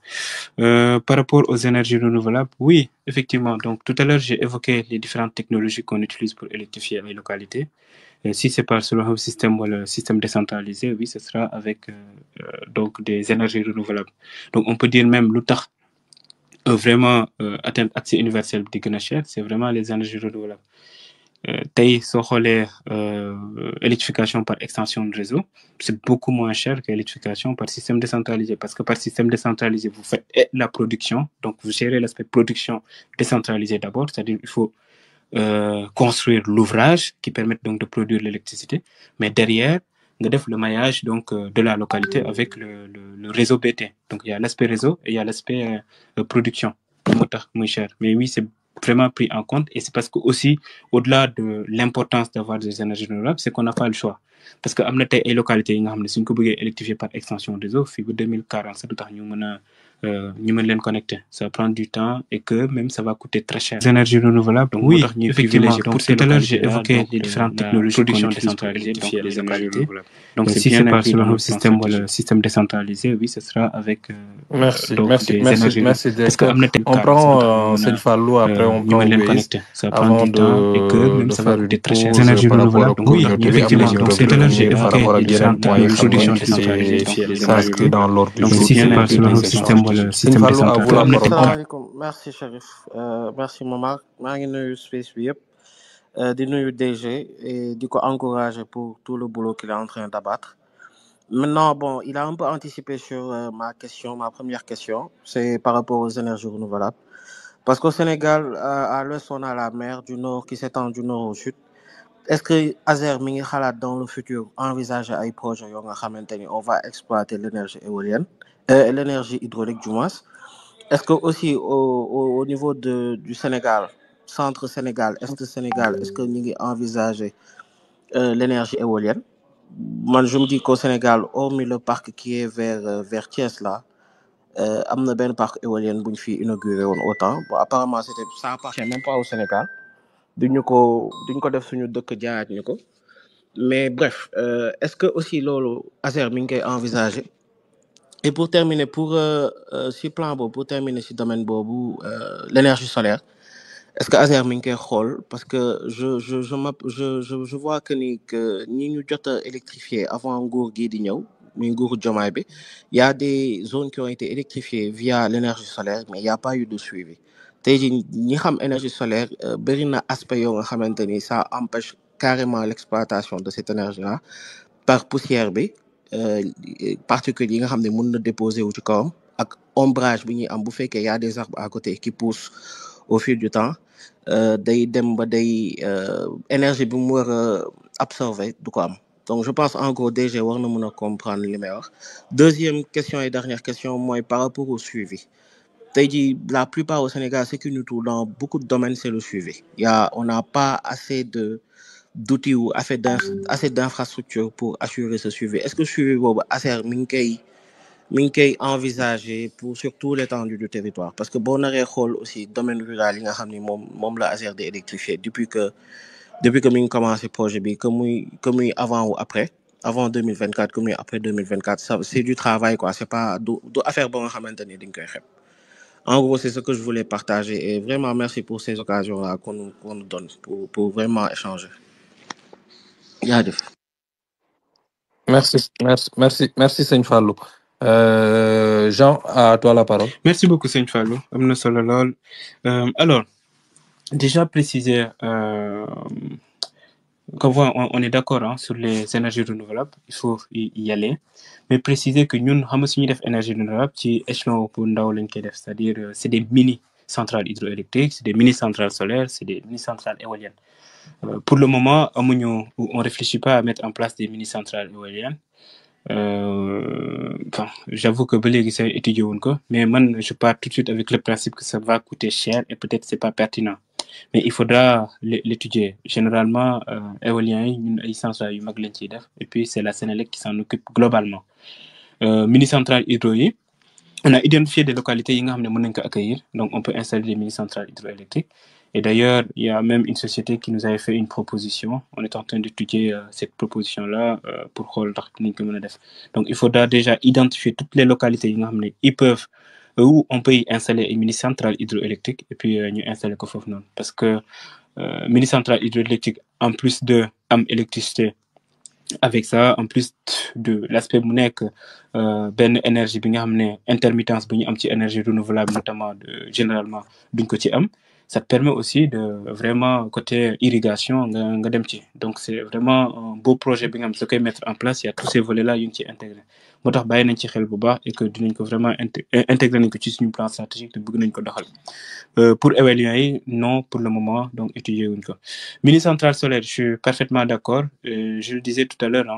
Par rapport aux énergies renouvelables, oui, effectivement. Donc, tout à l'heure, j'ai évoqué les différentes technologies qu'on utilise pour électrifier les localités. Si c'est par le système ou le système décentralisé, oui, ce sera avec donc des énergies renouvelables. Donc, on peut dire même l'outar vraiment atteindre accès universel de cher, c'est vraiment les énergies renouvelables. Électrification par extension de réseau, c'est beaucoup moins cher que l'électrification par système décentralisé, parce que par système décentralisé, vous faites la production, donc vous gérez l'aspect production décentralisé d'abord, c'est-à-dire il faut construire l'ouvrage qui permet donc de produire l'électricité, mais derrière, on a le maillage donc de la localité avec le réseau BT. Donc il y a l'aspect réseau et il y a l'aspect production, moins cher. Mais oui, c'est vraiment pris en compte, et c'est parce que aussi au-delà de l'importance d'avoir des énergies renouvelables, c'est qu'on n'a pas le choix, parce que amna tay ay localités yi nga xamné suñ ko bëggé électrifier par extension des réseaux fi 2040 ça tax ñu mëna leen connecter, ça prend du temps et que même ça va coûter très cher. Les énergies renouvelables, donc oui, effectivement. Pour tout à l'heure, j'ai évoqué les différentes technologies production décentralisée, donc les localités. Donc si c'est par le système ou le système décentralisé, oui, ce sera avec merci. Parce que on prend Sëñ Fallou, après on prend Waze avant de faire une pause énergies par rapport renouvelables. Oui, effectivement. Donc c'est tout à l'heure, j'ai évoqué les différentes technologies production décentralisée, ça inscrit dans l'ordre du donc jour. si c'est par le système ou le système décentralisé. Asalaamaaleykum, merci Chérif, merci Momar, maa ngi nuyu space bi yëpp, di nuyu DG et di ko encourager pour tout le boulot qu'il est en train d'abattre. Maintenant, bon, il a un peu anticipé sur ma première question, c'est par rapport aux énergies renouvelables. Parce qu'au Sénégal, à l'ouest, on a la mer du nord qui s'étend du nord au sud. Est-ce que Azer mi ngi xalaat dans le futur envisager ay projets yoo nga xamante ni on va exploiter l'énergie éolienne, l'énergie hydraulique du moins? Est-ce que aussi au niveau du Sénégal, centre Sénégal, est Sénégal, est-ce que ñu ngi envisager l'énergie éolienne? Moi, je me dis qu'au Sénégal, hormis le parc qui est vers Thiès là, am na benn parc éolien bu ñu fi inauguré woon autant. Bon, apparemment ça appartient même pas au Sénégal. duñ ko def suñu dëkk jaayaat ñu ko. Mais bref, est-ce que aussi loolu Azer mi ngi koy envisager? Et pour terminer, si plan boobu, pour terminer si domaine boobu, l'énergie solaire, est-ce que ASER mi ngi koy xool parce que je vois que ni que ñi ñu jot a électrifié avant nguur gii di ñëw muy nguuru Diomaye bi y a des zones qui ont été électrifiées via l'énergie solaire mais il y a pas eu de suivi tey jii ñi xam énergie solaire bëri na aspect yoo nga xamante ni ça empêche carrément l'exploitation de cette énergie-là par poussière bi particules yi nga xam ne mën na déposer wu ci kawam ak ombrage bi ñuy am bu fekkee y a des arbres à côté qui poussent au fil du temps day dem ba day énergie bi mu war a absorber du ko am donc je pense en gros DG war na mën a comprendre li may wax. Deuxième question et dernière question mooy par rapport au suivi tey jii la plupart au Sénégal ce qui nous touche dans beaucoup de domaines c'est le suivi on n'a pas assez d'outils ou assez d'infrastructures pour assurer ce suivi est-ce que suivi boobu ASER mi ngi koy envisager pour sur tout l'étendue du territoire parce que boo naree xool aussi domaine rural yi nga xam ni moom la ASER di électrifier depuis que mi ngi commencé projet bi que muy avant ou après avant 2024 que muy après 2024 ça c'est du travail quoi c'est pas du affaire ba nga xamante ni dañ koy xeeb en gros c'est ce que je voulais partager et vraiment merci pour ces occasions-là qu'on nous donne pour vraiment échanger jaajëf. Merci Seigne Fallou. Jean, à toi la parole. Merci beaucoup Seigne Fallou am na solo lool alors déjà préciser comme on est d'accord sur les énergies renouvelables il faut y aller mais préciser que ñun xam nga suñuy def énergie renouvelable ci échelon bu ndaw lañ koy def c'est-à-dire c'est des mini centrales hydroélectriques c'est des mini centrales solaires c'est des mini centrales éoliennes pour le moment on réfléchit pas à mettre en place des mini centrales éoliennes enfin j'avoue que ba léegi ça étudié wuñ ko mais man je pars tout de suite avec le principe que ça va coûter cher et peut-être c'est pas pertinent mais il faudra l'étudier généralement éoliens yi ñun ay centrales yu mag lañ ciy def et puis c'est la Sénélec qui s'en occupe globalement mini centrales hydro yi on a identifié des localités yi nga xam ne mën nañ ko accueillir donc on peut installer des mini centrales hydroélectriques et d'ailleurs il y a même une société qui nous avait fait une proposition on est en train d'étudier cette proposition-là pour xool ndax nañ ko mën a def donc il faudra déjà identifier toutes les localités yi nga xam ne ils peuvent où on peut y installer une mini centrale hydroélectrique et puis ñu installer ko foofu noonu parce que mini centrale hydroélectrique en plus de am électricité avec ça en plus de l'aspect mu nekk benn énergie bi nga xam ne intermittence bu ñu am ci énergie renouvelable notamment généralement duñ ko ci am ça te permet aussi de vraiment côté irrigation nga dem ci donc c'est vraiment un beau projet bi nga xam ne da koy mettre en place il y a tous ces volets là yu ñu ci intégré moo tax bàyyi nañ ci xel bu baax et que dinañ ko vraiment intégrer nañ ko ci suñu plan stratégique te bëgg nañ ko doxal pour éoliens yi non pour le moment donc étudier wuñ ko mini centrale solaire je suis parfaitement d'accord je le disais tout à l'heure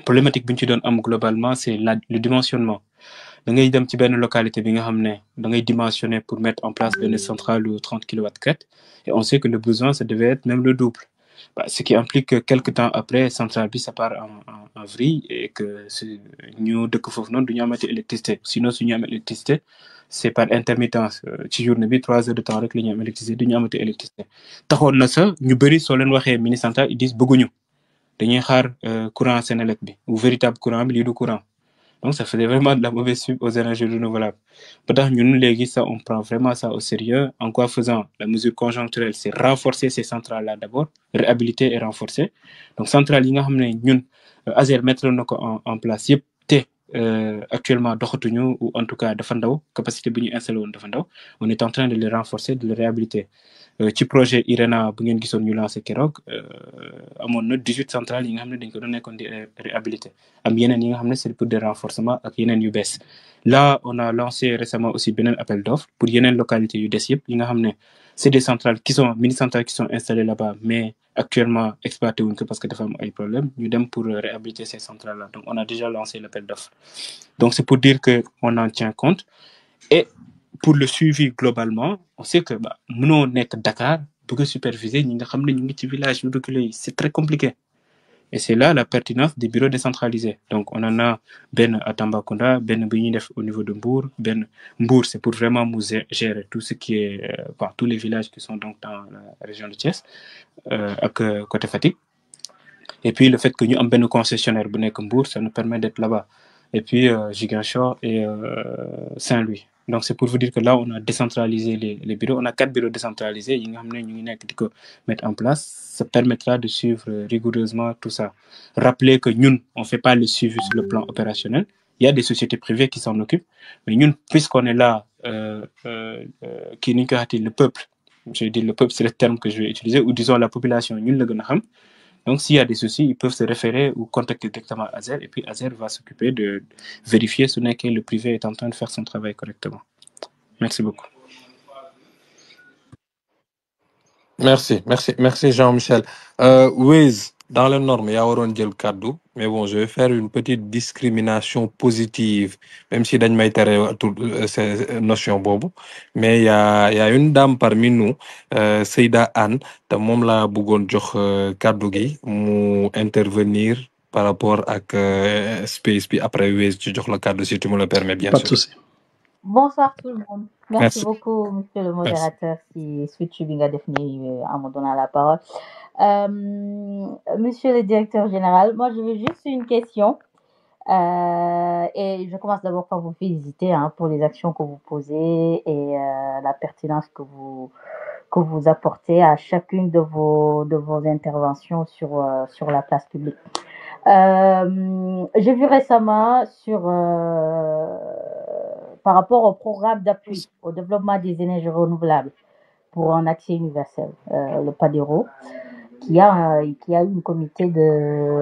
problématique bi ñu ci doon am globalement c'est le dimensionnement da ngay dem ci benn localité bi nga xam ne da ngay dimensionner pour mettre en place benn centrale de 30 kW et on sait que le besoin ça devait être même le double ce qui implique que quelque temps après centrale bi ça part en vrille et que ñu dëkk foofu noonu du ñu amati électricité sinon su ñu am électricité c'est par intermittence ci journée bi 3 heures de temps rek la ñu am électricité du ñu amati électricité taxoon na sa ñu bëri soo leen waxee mini centrale ils disent bëgguñu dañuy xaar courant Sénélec bi ou véritable courant bi lii du courant donc ça faisait vraiment de la mauvaise pub aux énergies renouvelables ba tax ñun léegi ça on prend vraiment ça au sérieux en quoi faisant la mesure conjoncturelle c'est renforcer ces centrales là d'abord réhabiliter et renforcer donc centrales yi nga xam ne ñun ASER mettre na ko en place yëpp te actuellement doxatuñu ou en tout cas dafa ndaw capacité bi ñu installé woon dafa ndaw on est en train de les renforcer de les réhabiliter ci projet IRENA bu ngeen gisoon ñu lancé keroog amoon na 18 centrales yi nga xam ne dañ ko doon nekkoon di réhabiliter am yeneen yi nga xam ne c'est pour des renforcements ak yeneen yu bees là on a lancé récemment aussi beneen appel d'offres pour yeneen localités yu des yëpp yi nga xam ne c'est des centrales qui sont mini centrales qui sont installées là-bas mais actuellement exploité wuñ ko parce que dafa am ay problèmes ñu dem pour réhabiliter ces centrales là donc on a déjà lancé l'appel d'offres donc c'est pour dire que on en tient compte et pour le suivi globalement on sait que mënoo nekk Dakar bëgg a superviser ñi nga xam ne ñu ngi ci village yu reculé yi c'est très compliqué et c'est là la pertinence des bureaux décentralisés donc on en a benn à Tambacounda benn bi ñuy def au niveau de Mbour benn Mbour c'est pour vraiment mu gérer tout ce qui est tous les villages qui sont donc dans la région de Thiès ak côté Fatick et puis le fait que ñu am benn concessionnaire bu nekk Mbour ça nous permet d'être là-bas et puis Ziguinchor et Saint-Louis Donc, c'est pour vous dire que là, on a décentralisé les bureaux. On a 4 bureaux décentralisés. Ils vont mettre en place. Ça permettra de suivre rigoureusement tout ça. Rappelez que nous, on ne fait pas le suivi sur le plan opérationnel. Il y a des sociétés privées qui s'en occupent. Mais nous, puisqu'on est là, qui le peuple, je vais dire le peuple, c'est le terme que je vais utiliser, ou disons la population, nous le gagnons. Donc, s'il y a des soucis, ils peuvent se référer ou contacter directement Azer, et puis Azer va s'occuper de vérifier ce que le privé est en train de faire son travail correctement. Merci beaucoup. Merci Jean-Michel. Wiz, dans les normes, il y a un cadeau, mais bon, je vais faire une petite discrimination positive, même si je n'ai toute ces notions bobo. Mais il y a une dame parmi nous, Seyda Anne, de mom la bougon jox cadeau gi, mu intervenir par rapport à Space, puis après Wiz, tu jox le cadeau si tu me le permets, bien Pas sûr. de souci. Bonsoir tout le monde. Merci Merci. beaucoup, monsieur le modérateur, si Switch Binga défini en me donnant la parole. Monsieur le directeur général, moi je veux juste une question. Et je commence d'abord par vous féliciter pour les actions que vous posez et la pertinence que vous apportez à chacune de vos interventions sur la place publique. J'ai vu récemment par rapport au programme d'appui au développement des énergies renouvelables pour un accès universel, le PADERO, qui a une comité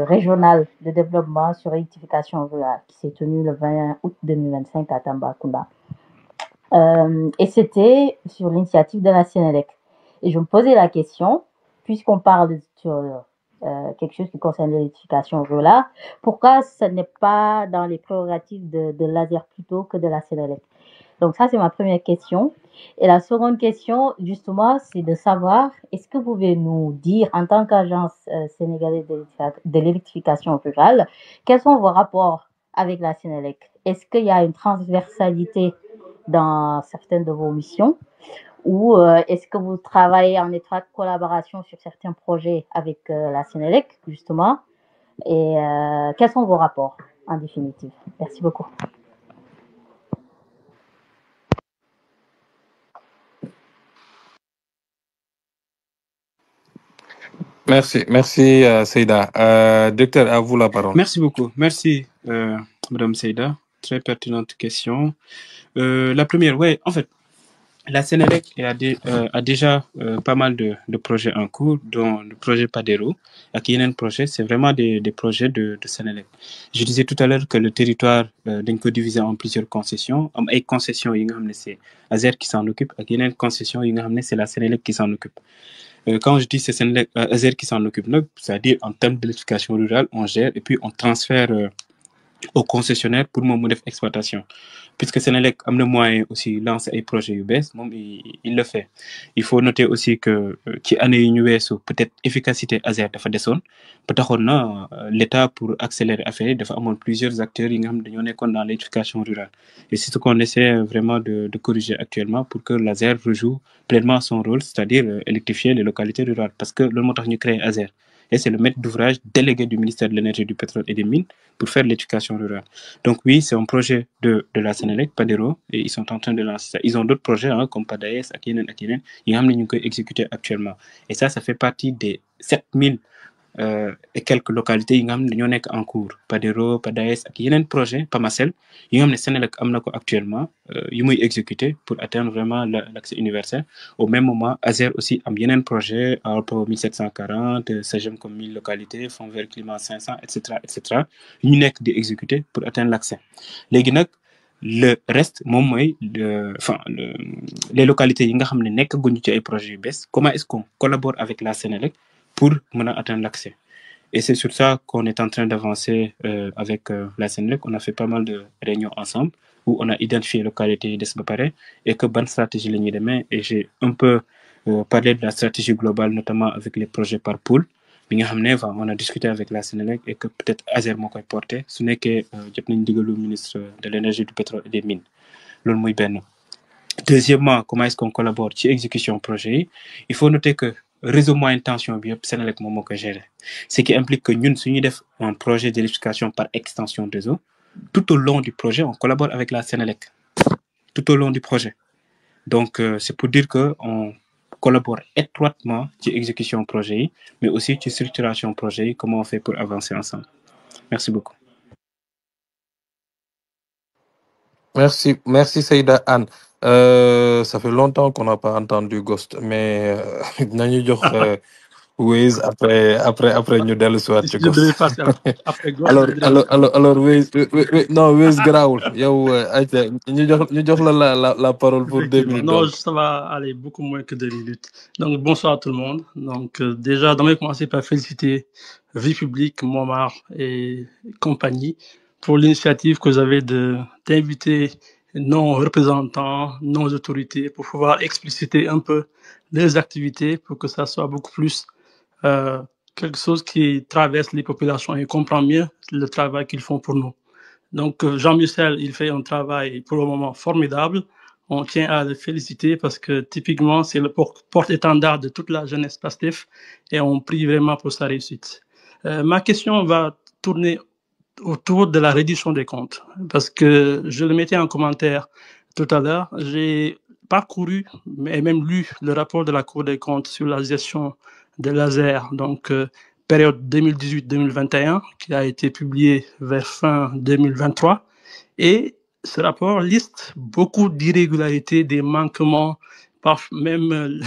régional de développement sur l'électrification rurale qui s'est tenu le 20 août 2025 à Tambacounda. Et c'était sur l'initiative de la Sénélec. Et je me posais la question, puisqu'on parle sur quelque chose qui concerne l'électrification rurale, pourquoi ce n'est pas dans les prérogatives de l'ASER plutôt que de la Sénélec? Donc ça, c'est ma première question. Et la seconde question, justement, c'est de savoir, est-ce que vous pouvez nous dire, en tant qu'agence sénégalaise de l'électrification rurale, quels sont vos rapports avec la Sénélec? Est-ce qu'il y a une transversalité dans certaines de vos missions? Ou est-ce que vous travaillez en étroite collaboration sur certains projets avec la Sénélec, justement? Et quels sont vos rapports, en définitive? Merci beaucoup. Merci Seyda. Docteur, à vous la parole. Merci beaucoup. Merci, Madame Seyda. Très pertinente question. La première, ouais, en fait, la Sénélec a déjà pas mal de projets en cours, dont le projet Padero. Et un projet, c'est vraiment des projets de Sénélec. Je disais tout à l'heure que le territoire est divisé en plusieurs concessions. Et concessions, c'est Azer qui s'en occupe. Et une concession, c'est la Sénélec qui s'en occupe. Quand je dis c'est Azer qui s'en occupe, c'est-à-dire en termes d'électrification rurale, on gère et puis on transfère au concessionnaire pour mon mode d'exploitation. Puisque Sénélec a le moyen aussi de lancer un projet UBS, il le fait. Il faut noter aussi que qui année UBS peut-être efficacité Azer dafa desone peut-être l'État pour accélérer affaire dafa amone plusieurs acteurs qui sont dans l'électrification rurale. Et c'est ce qu'on essaie vraiment de corriger actuellement pour que l'Azer rejoue pleinement son rôle, c'est-à-dire électrifier les localités rurales. Parce que le moteur nous crée Azer. Et c'est le maître d'ouvrage délégué du ministère de l'Énergie, du Pétrole et des Mines pour faire l'éducation rurale. Donc oui, c'est un projet de la Sénélec, Padero, et ils sont en train de lancer ça. Ils ont d'autres projets comme Padaes, Akinen, ils ont exécuté actuellement. Et ça fait partie des 7000 et quelques localités qui sont en cours. Padero, Padaes, Akinen projet, Pamasel, ils ont Sénélec actuellement, ils ont exécuté pour atteindre vraiment l'accès universel. Au même moment, Azer aussi a un projet, Alpo 1740, Sagem comme 1000 localités, Fonds vert climat 500, etc. Ils ont exécuté pour atteindre l'accès. Le reste, les localités qui ont projet UBS, comment est-ce qu'on collabore avec la Sénélec pour atteindre l'accès? Et c'est sur ça qu'on est en train d'avancer avec la Sénélec. On a fait pas mal de réunions ensemble où on a identifié les localités de Sbapare et que bonne stratégie les demain. Et j'ai un peu parlé de la stratégie globale, notamment avec les projets par pool. On a discuté avec la Sénélec et que peut-être Azer m'a porté. Ce n'est que le ministre de l'Énergie, du Pétrole et des Mines. Deuxièmement, comment est-ce qu'on collabore sur l'exécution projet? Il faut noter que réseau moyenne tension bi Sénélec moom moo ko gérer, ce qui implique que ñun suñu def un projet d'électrification par extension de réseau, tout au long du projet on collabore avec la Sénélec. tout au long du projet. Donc, c'est pour dire qu'on collabore étroitement sur l'exécution projet, mais aussi sur structuration projet, comment on fait pour avancer ensemble. Merci beaucoup. Merci Seyda Anne. Ça fait longtemps qu'on n'a pas entendu Ghost, mais nañu jox Waze après ñu dellu si waat ci Je Ghost. devais passer après Ghost. alors Waze non Waze garaawul yow ayca ñu jox la parole pour 2 minutes. Non, donc. ça va aller beaucoup moins que 2 minutes. Donc, bonsoir à tout le monde. Donc, déjà, j'aimerais commencer par féliciter Vie Publique, Momar et compagnie pour l'initiative que vous avez d'inviter nos représentants, nos autorités pour pouvoir expliciter un peu les activités pour que ça soit beaucoup plus quelque chose qui traverse les populations et comprend mieux le travail qu'ils font pour nous. Donc, Jean-Michel, il fait un travail pour le moment formidable. On tient à le féliciter parce que typiquement, c'est le porte-étendard de toute la jeunesse PASTEF et on prie vraiment pour sa réussite. Ma question va tourner autour de la reddition des comptes parce que je le mettais en commentaire tout à l'heure. J'ai parcouru et même lu le rapport de la Cour des comptes sur la gestion des lasers, donc période 2018-2021, qui a été publié vers fin 2023. Et ce rapport liste beaucoup d'irrégularités, des manquements. Il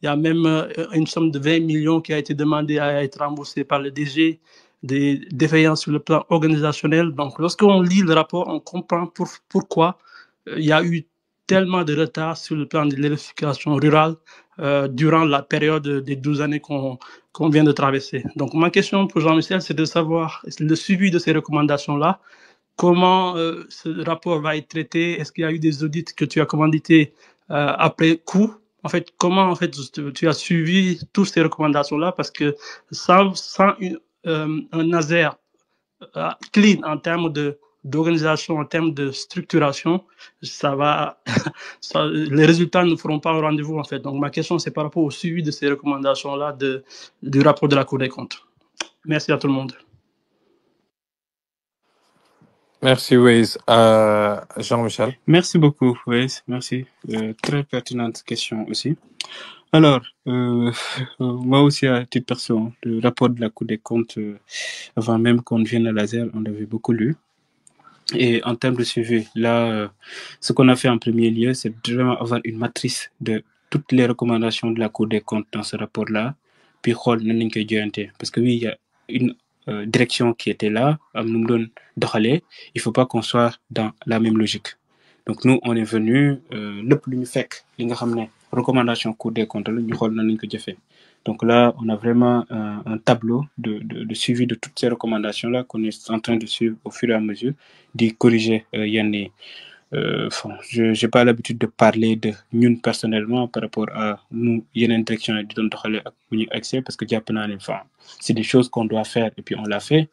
y a même une somme de 20 millions qui a été demandée à être remboursée par le DG, des défaillances sur le plan organisationnel. Donc, lorsqu'on lit le rapport, on comprend pourquoi il y a eu tellement de retard sur le plan de l'électrification rurale durant la période des 12 années qu'on vient de traverser. Donc, ma question pour Jean-Michel, c'est de savoir le suivi de ces recommandations-là. Comment ce rapport va être traité? Est-ce qu'il y a eu des audits que tu as commandités après coup? En fait, comment en fait tu as suivi toutes ces recommandations-là? Parce que sans un Naser clean en termes d'organisation, en termes de structuration, les résultats ne feront pas au rendez-vous en fait. Donc ma question c'est par rapport au suivi de ces recommandations-là du rapport de la Cour des comptes. Merci à tout le monde. Merci Waze. Jean-Michel. Merci beaucoup Waze, merci. Très pertinente question aussi. Alors, moi aussi à titre perso, le rapport de la Cour des comptes, avant même qu'on vienne à Laser, on l'avait beaucoup lu. Et en termes de suivi, là, ce qu'on a fait en premier lieu, c'est vraiment avoir une matrice de toutes les recommandations de la Cour des comptes dans ce rapport-là, puis parce que oui, il y a une direction qui était là, il ne faut pas qu'on soit dans la même logique. Donc nous, on est venu, le plus fait, les recommandations Cour des comptes, donc là, on a vraiment un tableau de suivi de toutes ces recommandations-là qu'on est en train de suivre au fur et à mesure, d'y corriger. Je n'ai pas l'habitude de parler de nous personnellement par rapport à nous, il y a une direction parce que c'est des choses qu'on doit faire et puis on l'a fait.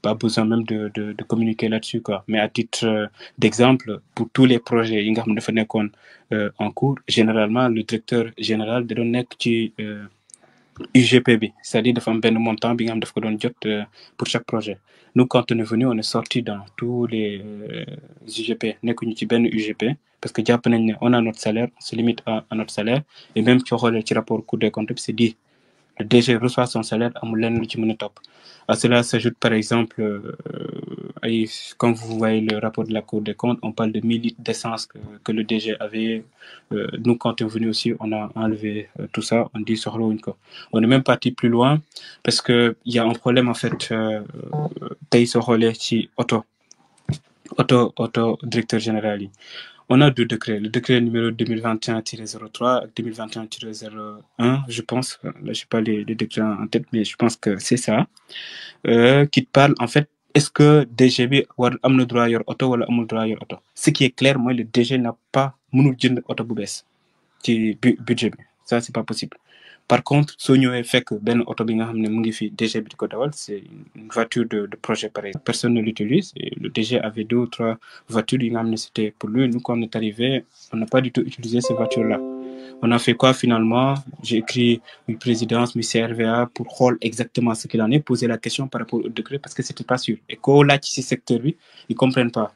Pas besoin même de communiquer là-dessus, quoi. Mais à titre d'exemple, pour tous les projets en cours, généralement, le directeur général de UGPB, c'est-à-dire de faire un montant pour chaque projet. Nous, quand on est venu, on est sorti dans tous les UGP, UGP, parce que on a notre salaire, on se limite à notre salaire, et même si on a le rapport Cour des comptes, c'est dit, le DG reçoit son salaire à à cela s'ajoute par exemple, quand vous voyez le rapport de la Cour des comptes, on parle de 1000 litres d'essence que le DG avait. Nous, quand on est venu aussi, on a enlevé tout ça, on dit sur l'eau. On est même parti plus loin parce qu'il y a un problème en fait, auto directeur général. On a 2 décrets, le décret numéro 2021-03 et 2021-01, je pense, là je n'ai pas les décrets en tête, mais je pense que c'est ça, qui parle en fait, est-ce que DGB a le droit à auto ou a le droit à auto? Ce qui est clair, moi, le DG n'a pas de auto boubès, qui budget, ça c'est pas possible. Par contre, si on fait que ben auto bi nga xamné mu ngi fi DG bi ko dawal, c'est une voiture de projet pareil. Personne ne l'utilise et le DG avait 2 ou 3 voitures yi nga xamné c'était pour lui. Nous quand on est arrivé, on n'a pas du tout utilisé ces voitures-là. On a fait quoi finalement? J'ai écrit une présidence, ministère RVA pour voir exactement ce qu'il en est, poser la question par rapport au décret parce que c'était pas sûr. Et quand là ci secteur bi, ils comprennent pas.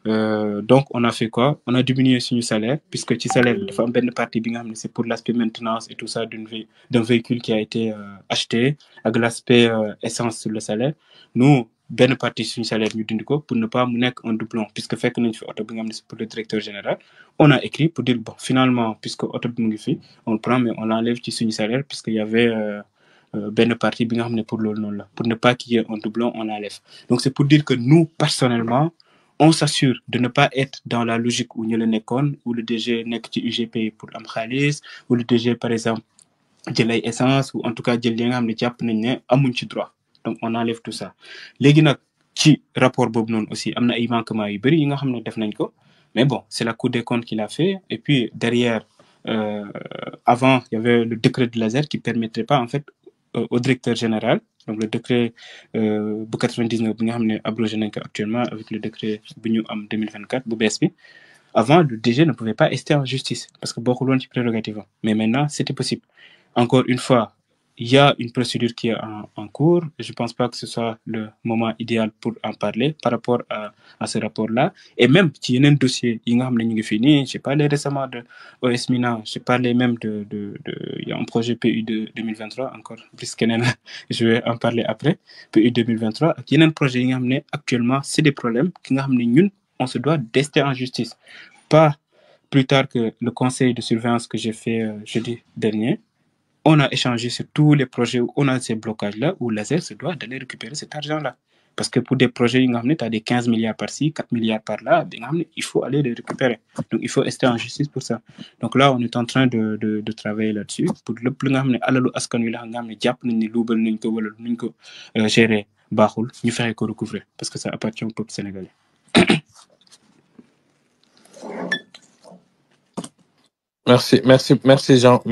Donc on a fait quoi? On a diminué son salaire, puisque le salaire dafa am benn partie bi nga xam ne c'est pour l'aspect maintenance et tout ça d'un véhicule qui a été acheté, avec l'aspect essence sur le salaire. Nous benn partie suñu salaire ñu dindi ko pour ne pas mu nekk un doublon, puisque fekk nañ fi oto bi nga xam ne c'est pour le directeur général. On a écrit pour dire bon finalement puisque oto bi mu ngi fi on le prend mais on l'enlève ci suñu salaire, puisqu'il y avait benn partie bi nga xam ne pour loolu noonu la, pour ne pas qu'il y ait un doublon on l'enlève. Donc c'est pour dire que nous personnellement on s'assure de ne pas être dans la logique où ñu la nekkoon, où le DG nekk ci UGP pour am xaalis, où le DG par exemple jël ay essence, ou en tout cas jël li nga xam ne jàpp nañ ne amuñ ci droit. Donc on enlève tout ça. Léegi nag ci rapport boobu noonu aussi am na ay manquements yu bëri yi nga xam ne def nañ ko, mais bon c'est la Cour des comptes qui l'a fait. Et puis derrière avant il y avait le décret de l'ASER qui permettrait pas en fait au directeur général, donc le décret bu 99 bi nga xam ne abrogé nañ ko actuellement avec le décret bu ñu am 2024 bu bees bi. Avant le DG ne pouvait pas rester en justice parce que bokkul woon ci prérogative am, mais maintenant c'était possible. Encore une fois, il y a une procédure qui est en cours. Je pense pas que ce soit le moment idéal pour en parler par rapport à ce rapport-là. Et même ci yeneen dossier yi nga xam ne ñu ngi fii nii, j'ai parlé récemment de OS Mina, j'ai parlé même il y a un projet PU de 2023 encore plus keneen je vais en parler après, PU 2023 ak yeneen projet yi nga xam ne actuellement c'est des problèmes ki nga xam ne ñun on se doit d'ester en justice. Pas plus tard que le conseil de surveillance que j'ai fait jeudi dernier, on a échangé sur tous les projets où on a ces blocages-là, où l'ASER se doit d'aller récupérer cet argent-là. Parce que pour des projets, tu as des 15 milliards par-ci, 4 milliards par-là, il faut aller les récupérer. Donc il faut rester en justice pour ça. Donc là, on est en train de travailler là-dessus. Pour le plus gérer, nous faire recouvrer. Parce que ça appartient au peuple sénégalais. Merci Jean.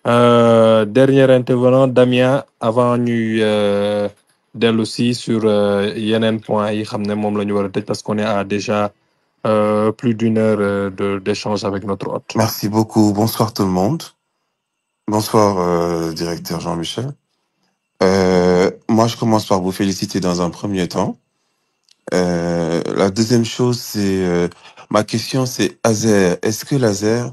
Dernier intervenant, Damien, avant ñu dellu si sur yeneen point yi xam ne moom la ñu war a tëj parce qu'on est à déjà plus d'une heure d'échange avec notre hôte. Merci beaucoup. Bonsoir tout le monde. Bonsoir directeur Jean-Michel. Moi, je commence par vous féliciter dans un premier temps. La deuxième chose, c'est ma question, c'est ASER. Est-ce que l'ASER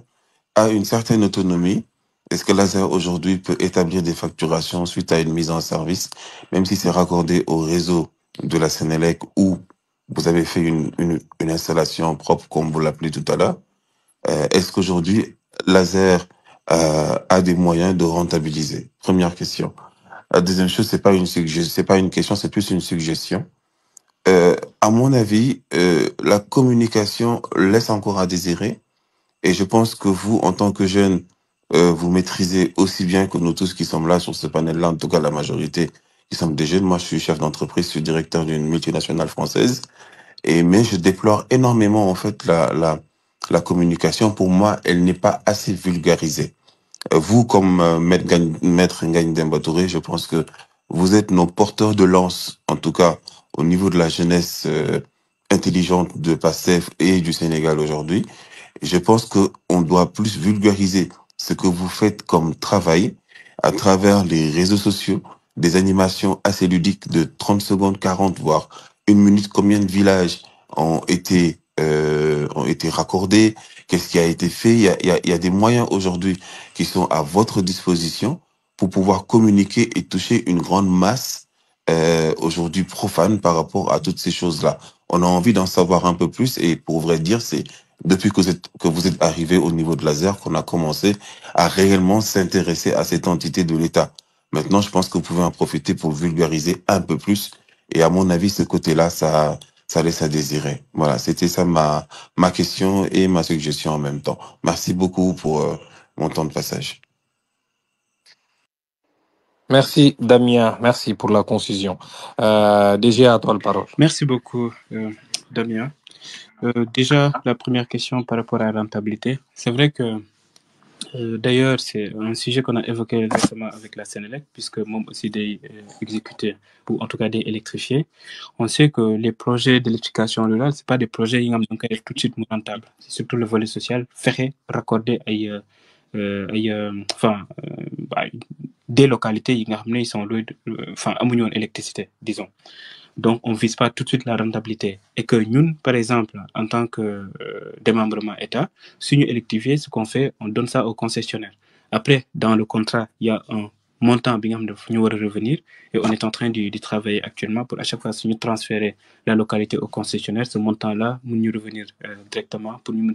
a une certaine autonomie? Est-ce que l'ASER aujourd'hui peut établir des facturations suite à une mise en service, même si c'est raccordé au réseau de la Sénélec ou vous avez fait une installation propre, comme vous l'appelez tout à l'heure? Est-ce qu'aujourd'hui, l'ASER a des moyens de rentabiliser? Première question. La deuxième chose, c'est pas une question, c'est plus une suggestion. À mon avis, la communication laisse encore à désirer. Et je pense que vous, en tant que jeune, vous maîtrisez aussi bien que nous tous qui sommes là sur ce panel-là, en tout cas la majorité qui sommes des jeunes. Moi, je suis chef d'entreprise, je suis directeur d'une multinationale française. Mais je déplore énormément, en fait, la communication. Pour moi, elle n'est pas assez vulgarisée. Vous, comme Maître Ngagne Demba Touré, je pense que vous êtes nos porteurs de lance, en tout cas au niveau de la jeunesse intelligente de PASTEF et du Sénégal aujourd'hui. Je pense qu'on doit plus vulgariser ce que vous faites comme travail à travers les réseaux sociaux, des animations assez ludiques de 30 secondes, 40, voire 1 minute. Combien de villages ont été raccordés? Qu'est-ce qui a été fait? Il y a des moyens aujourd'hui qui sont à votre disposition pour pouvoir communiquer et toucher une grande masse aujourd'hui profane par rapport à toutes ces choses-là. On a envie d'en savoir un peu plus et pour vrai dire, c'est depuis que vous êtes arrivé au niveau de l'ASER qu'on a commencé à réellement s'intéresser à cette entité de l'État. Maintenant, je pense que vous pouvez en profiter pour vulgariser un peu plus. Et à mon avis, ce côté-là, ça laisse à désirer. Voilà, c'était ça ma question et ma suggestion en même temps. Merci beaucoup pour mon temps de passage. Merci Damien, merci pour la concision. DG, à toi la parole. Merci beaucoup Damien. Déjà, la première question par rapport à la rentabilité. C'est vrai que, d'ailleurs, c'est un sujet qu'on a évoqué récemment avec la Sénélec, puisque moi aussi des exécutés, ou en tout cas des électrifiés. On sait que les projets d'électrification rurale, c'est pas des projets qui sont tout de suite rentables. C'est surtout le volet social, faire raccorder des localités qui sont loin, amuñu woon électricité, disons. Donc, on ne vise pas tout de suite la rentabilité. Et que nous, par exemple, en tant que démembrement État, si nous électrifions, ce qu'on fait, on donne ça au concessionnaire. Après, dans le contrat, il y a un montant bien de nous revenir et on est en train de travailler actuellement pour à chaque fois si nous transférer la localité au concessionnaire, ce montant-là, nous revenir directement pour nous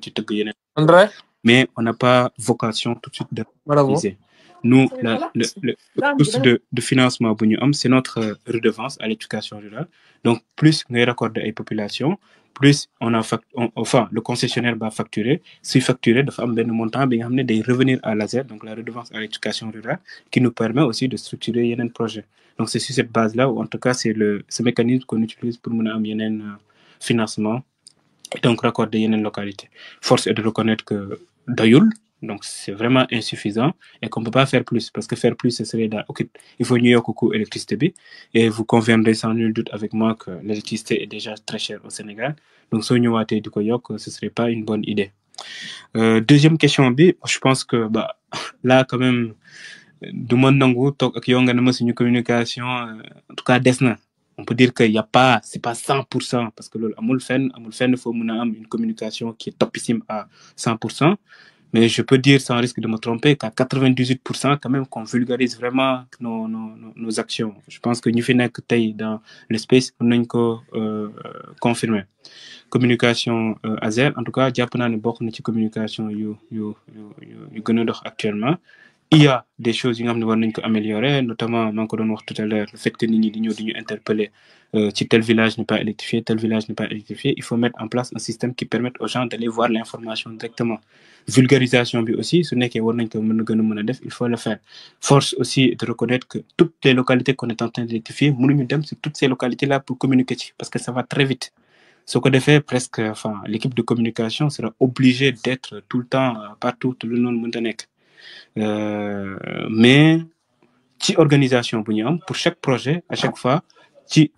André, mais on n'a pas vocation tout de suite de bravo. réaliser. Nous, le source de financement, c'est notre redevance à l'éducation rurale. Donc, plus nous raccordons à la population, plus enfin, le concessionnaire va facturer. Si facturer, de faire un montant, de revenir à l'ASER, donc la redevance à l'éducation rurale, qui nous permet aussi de structurer un projet. Donc, c'est sur cette base-là, ou en tout cas, c'est ce mécanisme qu'on utilise pour mener un financement et donc raccorder une localité. Force est de reconnaître que Dayoul, donc c'est vraiment insuffisant et qu'on ne peut pas faire plus parce que faire plus, ce serait ok, il faut mieux coût électricité et vous conviendrez sans nul doute avec moi que l'électricité est déjà très chère au Sénégal. Donc, si nous du Koyok, ce ne serait pas une bonne idée. Deuxième question, je pense que là, quand même, du monde nangu, une communication, en tout cas, desna. On peut dire qu'il n'y a pas, c'est pas 100%, parce que l'amul fen, faut une communication qui est topissime à 100%. Mais je peux dire, sans risque de me tromper, qu'à 98%, quand même, qu'on vulgarise vraiment nos actions. Je pense que nous faisons que dans l'espace, on peut confirmer. Communication ASER, en tout cas, Japan ne beaucoup de communication actuellement. Il y a des choses qui nous améliorer, notamment, tout à l'heure, le fait que nous interpeller si tel village n'est pas électrifié, tel village n'est pas électrifié. Il faut mettre en place un système qui permette aux gens d'aller voir l'information directement. Vulgarisation aussi, ce n'est qu'il il faut le faire. Force aussi de reconnaître que toutes les localités qu'on est en train d'électrifier, c'est toutes ces localités-là pour communiquer, parce que ça va très vite. Ce qu'on fait presque, enfin, l'équipe de communication sera obligée d'être tout le temps, partout, tout le monde mais qui organisation pour chaque projet à chaque fois qui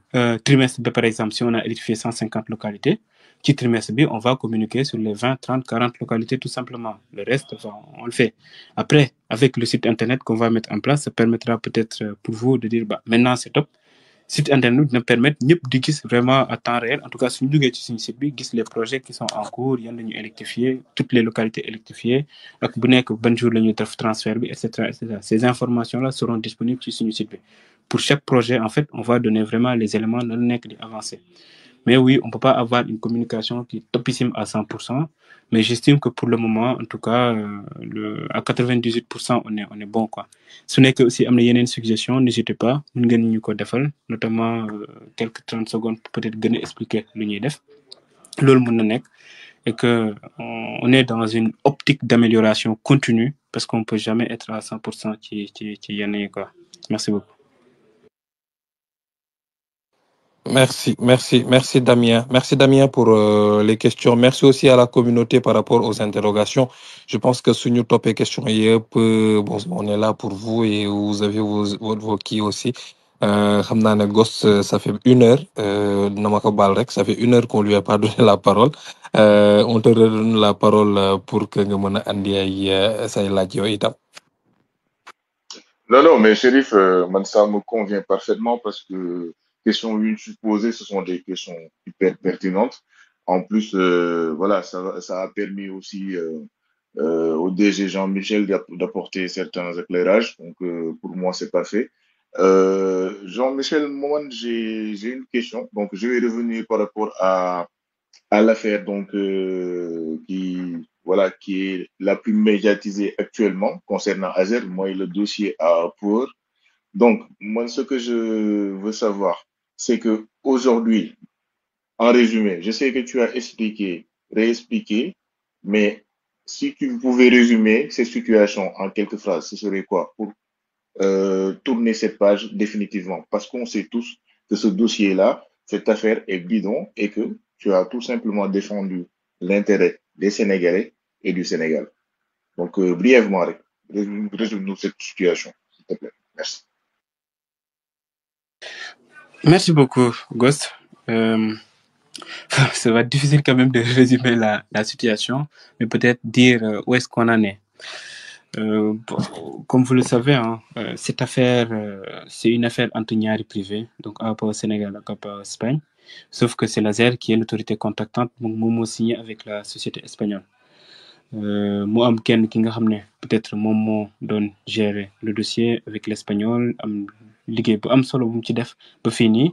trimestre par exemple si on a électrifié 150 localités qui trimestre on va communiquer sur les 20 30 40 localités tout simplement. Le reste on le fait après avec le site internet qu'on va mettre en place. Ça permettra peut-être pour vous de dire maintenant c'est top. Site internet nous permet de vraiment à temps réel, en tout cas si nous avons site les projets qui sont en cours, il y a électrifier toutes les localités électrifiées, ak bu nek ban jour lañu def transfert bi etc. Ces informations là seront disponibles sur notre site. Pour chaque projet en fait, on va donner vraiment les éléments de nek di avancer. Mais oui, on peut pas avoir une communication qui est topissime à 100%, mais j'estime que pour le moment, en tout cas, à 98%, on est bon, quoi. Ce n'est que si il y a une suggestion, n'hésitez pas, notamment quelques 30 secondes pour peut-être expliquer le et que on est dans une optique d'amélioration continue parce qu'on peut jamais être à 100% quoi. Merci beaucoup. Merci Damien. Merci Damien pour les questions. Merci aussi à la communauté par rapport aux interrogations. Je pense que sur nous top questions on est là pour vous et vous avez vos qui aussi. Ghost, ça fait 1 heure. Ça fait 1 heure qu'on lui a pas donné la parole. On te redonne la parole pour que nous andi say laaj yo itam. Non, mais Chérif, ça me convient parfaitement parce que questions supposées, ce sont des questions hyper pertinentes. En plus, voilà, ça a permis aussi au DG Jean-Michel d'apporter certains éclairages. Donc, pour moi, c'est pas fait. Jean-Michel, moi, j'ai une question. Donc, je vais revenir par rapport à l'affaire donc qui est la plus médiatisée actuellement concernant Azer, moi le dossier à pour. Donc moi ce que je veux savoir c'est que aujourd'hui en résumé, je sais que tu as expliqué, réexpliqué, mais si tu pouvais résumer ces situations en quelques phrases, ce serait quoi pour tourner cette page définitivement? Parce qu'on sait tous que ce dossier-là, cette affaire est bidon et que tu as tout simplement défendu l'intérêt des Sénégalais et du Sénégal. Donc, brièvement, résume-nous cette situation, s'il te plaît. Merci. Merci beaucoup, Ghost. Ça va être difficile quand même de résumer la situation, mais peut-être dire où est-ce qu'on en est. Comme vous le savez, hein, cette affaire, c'est une affaire entre Niari privé, donc à rapport au Sénégal, à rapport à l'Espagne. Sauf que c'est l'ASER qui est l'autorité contractante, donc Momo signé avec la société espagnole. Moi, am kenn ki nga xam ne peut-être moom moo doon gérer le dossier avec l'espagnol, am liggéey bu am solo bu mu ci def ba fii nii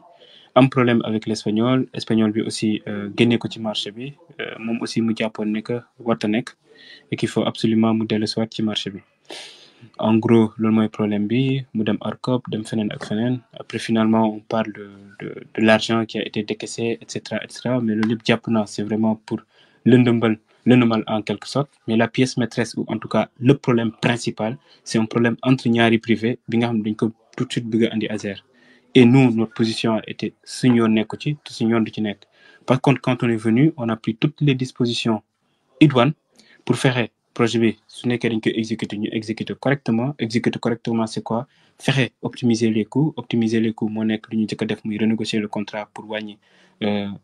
am problème avec l'espagnol, espagnol bi aussi génne ko ci marché bi, moom aussi mu jàppoon ne que warta nekk et qu'il faut absolument mu dellu soit ci marché bi. En gros, loolu mooy problème bi mu dem ARCOP dem feneen ak feneen après finalement on parle de l'argent qui a été décaissé etc mais loolu yëpp jàpp naa c'est vraiment pour lëndëmbal en quelque sorte mais la pièce maîtresse ou en tout cas le problème principal c'est un problème entre ñaari privé bi nga xam ne dañ ko tout de suite bëgg a andi ASER et nous notre position a été suñu yoon nekku ci te suñu yoon du ci nekk. Par contre quand on est venu on a pris toutes les dispositions idoines pour fexe projet bi su nekkee dañ koy exécuter correctement c'est quoi fexe optimiser les coûts moo nekk lu ñu njëkk a def muy renégocier le contrat pour wàññi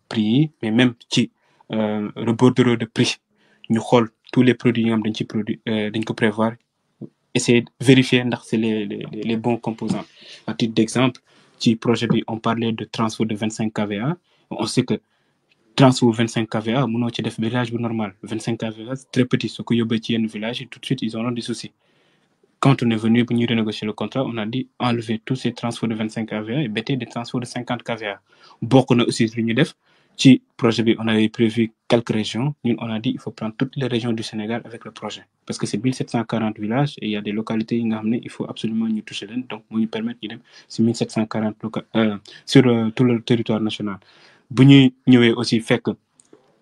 prix yi mais même ci le bordereau de prix ñu xool tous les produits yi nga xam dañ ko prévoir essayer de vérifier ndax c'est les bons composants. À titre d'exemple ci projet bi on parlait de transfert de 25 kVA on sait que transfert 25 kVA mënoo ci def village bu normal 25 kVA c'est très petit soo ko yóbbee ci yenn village yi tout de suite ils auront des soucis. Quand on est venu pour nous renégocier le contrat on a dit enlever tous ces transferts de 25 kVA et mettez des transferts de 50 kVA bokk na aussi lu ñu def ci projet bi on avait prévu quelques régions ñun on a dit il faut prendre toutes les régions du Sénégal avec le projet parce que c'est 1740 villages et il y a des localités yi nga xam ne il faut absolument ñu toucher leen donc mu ñu permettre ñu dem si 1740 sur tout le territoire national. Bu ñuy ñëwee aussi fekk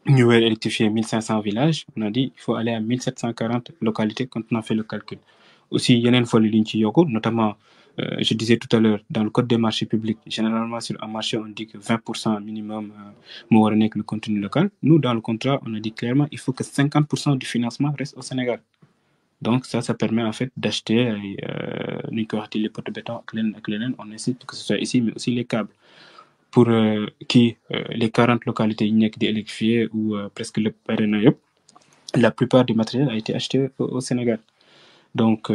ñu war électrifier 1500 villages on a dit il faut aller à 1740 localités quand on a fait le calcul. Aussi yeneen foli liñ ci yokku notamment je disais tout à l'heure dans le code des marchés publics généralement sur un marché on dit que 20% minimum moo war a nekk le contenu local. Nous dans le contrat on a dit clairement il faut que 50% du financement reste au Sénégal. Donc ça permet en fait d'acheter nu ñu koy waxati les poteaux de béton ak leneen on insiste que ce soit ici mais aussi les câbles pour les 40 localités yi nekk di électrifier ou presque le pare na yëpp la plupart du matériel a été acheté au Sénégal. Donc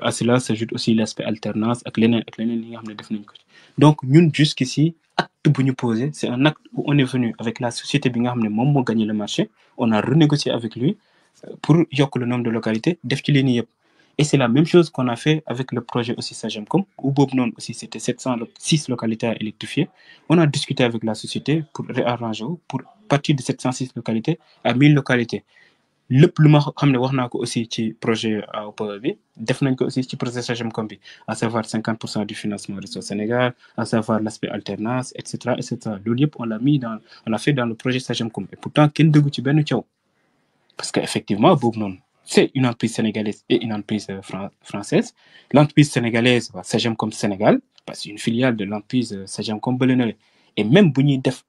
à cela s'ajoute aussi l'aspect alternance ak leneen yi nga xam ne def nañ ko. Donc ñun jusqu'ici acte bu ñu posé c'est un acte où on est venu avec la société bi nga xam ne moom moo gagné le marché on a renégocié avec lui pour yokk le nombre de localités def ci leen yëpp. Et c'est la même chose qu'on a fait avec le projet aussi Sagemcom où boobu noonu aussi c'était 706 localités à électrifier. On a discuté avec la société pour réarranger pour partir de 706 localités à 1000 localités. Lépp lu ma xam ne wax naa ko aussi ci projet AOPE bi def nañ ko aussi ci projet Sagemcom bi à savoir 50% du financement reste au Sénégal à savoir l'aspect alternance etc loolu yëpp on l'a fait dans le projet Sagemcom et pourtant kenn déggu ci benn coow parce que effectivement boobu noonu c'est une entreprise sénégalaise et une entreprise française. L'entreprise sénégalaise Sagemcom Sénégal c'est une filiale de l'entreprise Sagemcom bële na et même bu ñuy def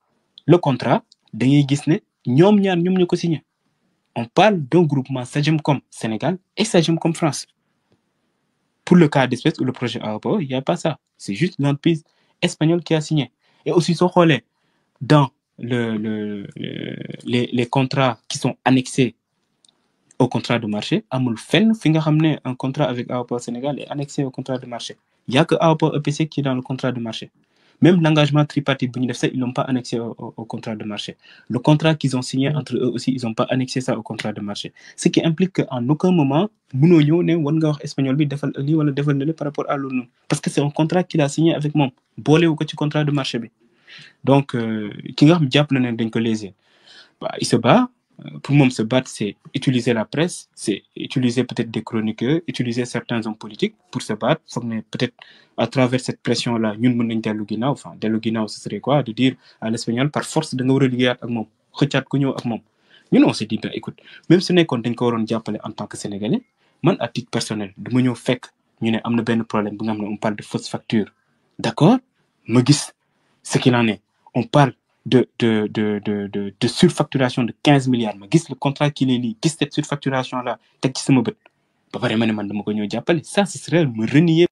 le contrat da ngay gis ne ñoom ñaar ñoom ñoo ko signé. On parle d'un groupement Sagemcom Sénégal et Sagemcom France. Pour le cas d'espèce ou le projet AOPO, il n'y a pas ça. C'est juste l'entreprise espagnole qui a signé. Et aussi, si on regarde dans les contrats qui sont annexés au contrat de marché, amul fenn fi nga xam ne un contrat avec AOPO Sénégal est annexé au contrat de marché. Il n'y a que AOPO EPC qui est dans le contrat de marché. Même l'engagement tripartite, ils n'ont pas annexé au contrat de marché. Le contrat qu'ils ont signé entre eux aussi, ils n'ont pas annexé ça au contrat de marché. Ce qui implique qu'en aucun moment, nous n'avons espagnol par rapport à l'ONU. Parce que c'est un contrat qu'il a signé avec moi. Bolé ou contrat de marché. Donc, il se bat. Pour moi, se battre, c'est utiliser la presse, c'est utiliser peut-être des chroniqueurs, utiliser certains hommes politiques pour se battre. Peut-être à travers cette pression-là, nous devons Delugina, ce serait quoi? De dire à l'espagnol, par force, de nous relier avec moi. Nous, on s'est dit, écoute, même si nous sommes en tant que Sénégalais, moi, à titre personnel, de nous faire nous avons un problème, on parle de fausse facture. D'accord? Ce qu'il en est. On parle de surfacturation de 15 milliards. Le contrat qu'il est lié, cette surfacturation-là, ça, ce serait me renier.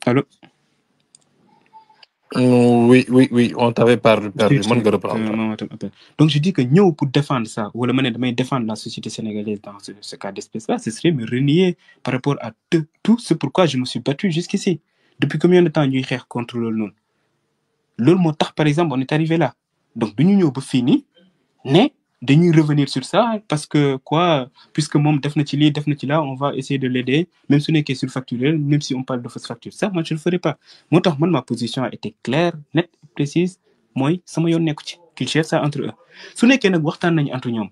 Allô? Oui, on t'avait perdu. Mon gars reprendre. Donc je dis que nous, pour défendre ça, ou le défendre la société sénégalaise dans ce cas d'espèce-là, ce serait me renier par rapport à tout ce pourquoi je me suis battu jusqu'ici. Depuis combien de temps nous avons contre le par exemple, on est arrivé là. Donc, nous avons fini, mais de nous revenir sur ça, parce que quoi, puisque mon définitivement là, on va essayer de l'aider, même si on est surfacturé, même si on parle de fausse facture. Ça, moi, je ne le ferai pas. Moi, ma position a été claire, nette, précise. Moi, ça m'a yonné qu'ils cherchent ça entre eux.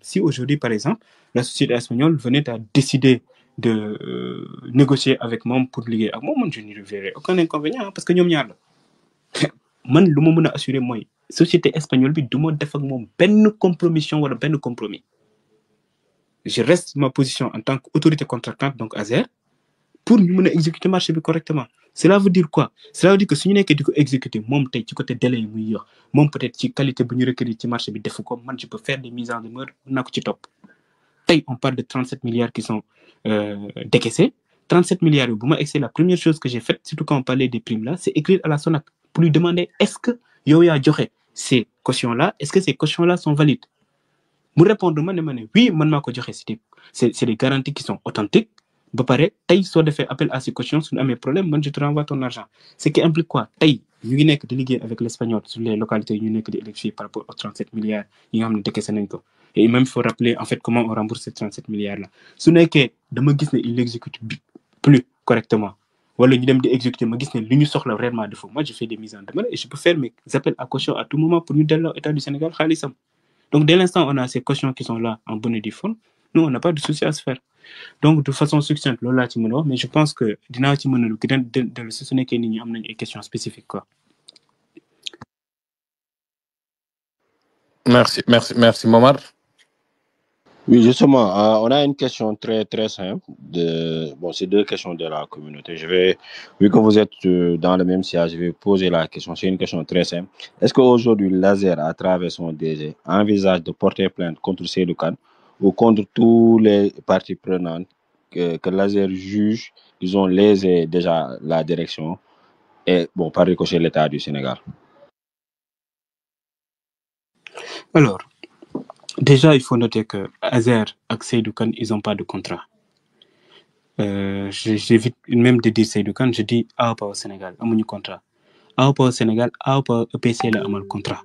Si aujourd'hui, par exemple, la société espagnole venait à décider de négocier avec moi pour lier avec moi, je n'y verrai aucun inconvénient, parce que nous sommes man lu ma mën a assurer mooy société espagnole bi du ma def ak moom benn compromission wala benn compromis je reste ma position en tant qu'autorité contractante donc ASER pour ñu mën a exécuter marché bi correctement. Cela veut dire quoi? Cela veut dire que su ñu nekkee di ko exécuter moom tey ci côté délai yi muy yor moom peut-être ci qualité bu ñu requérir ci marché bi defu ko man je peux faire des mises en demeure mën naa ko ci topp. Tey on parle de 37 milliards qui sont décaissés. 37 milliards bu ma excès la première chose que j'ai faite surtout quand on parlait des primes là c'est écrire à la SONAC pour lui demander est-ce que yow yaa joxe ces cautions là, est-ce que ces cautions là sont valides? Mu répondre ma ne oui man maa ko joxe c'est des garanties qui sont authentiques ba pare tey soo defee appel à ces cautions su ñu amee problème man je te renvoie ton argent. Ce qui implique quoi? Tey ñu ngi nekk di liggéey avec l'espagnol sur les localités ñu nekk di électrifier par rapport aux 37 milliards yi nga xam ne décaissé nañ ko. Et même il faut rappeler en fait comment on rembourse ces 37 milliards là. Su nekkee dama gis ne il l'exécute plus correctement wala ñu dem di exécuter ma gis ne li ñu soxla vraiment de moi je fais des mises en demeure et je peux faire mes appels à caution à tout moment pour ñu delloo état du Sénégal xaalisam. Donc dès l'instant on a ces cautions qui sont là en bonne et due forme, nous on n'a pas de souci à se faire. Donc de façon succincte loolu laa ci mën a wax mais je pense que dinaa ci mën a de su nekkee nit ñi am nañ ay questions spécifiques quoi. Merci Momar. Oui, justement, on a une question très très simple. C'est deux questions de la communauté. Vu que vous êtes dans le même siège, je vais poser la question. C'est une question très simple. Est-ce qu'aujourd'hui, l'ASER, à travers son DG, envisage de porter plainte contre Seydou Kane ou contre tous les parties prenantes que l'ASER juge qu'ils ont lésé déjà la direction et, par ricochet, l'État du Sénégal? Alors, déjà, il faut noter que ASER et Seydou Kane, ils n'ont pas de contrat. J'évite même de dire Seydou Kane, je dis AOPA au Sénégal, amuñu contrat. AOPA au Sénégal, AOPA EPC la amal contrat.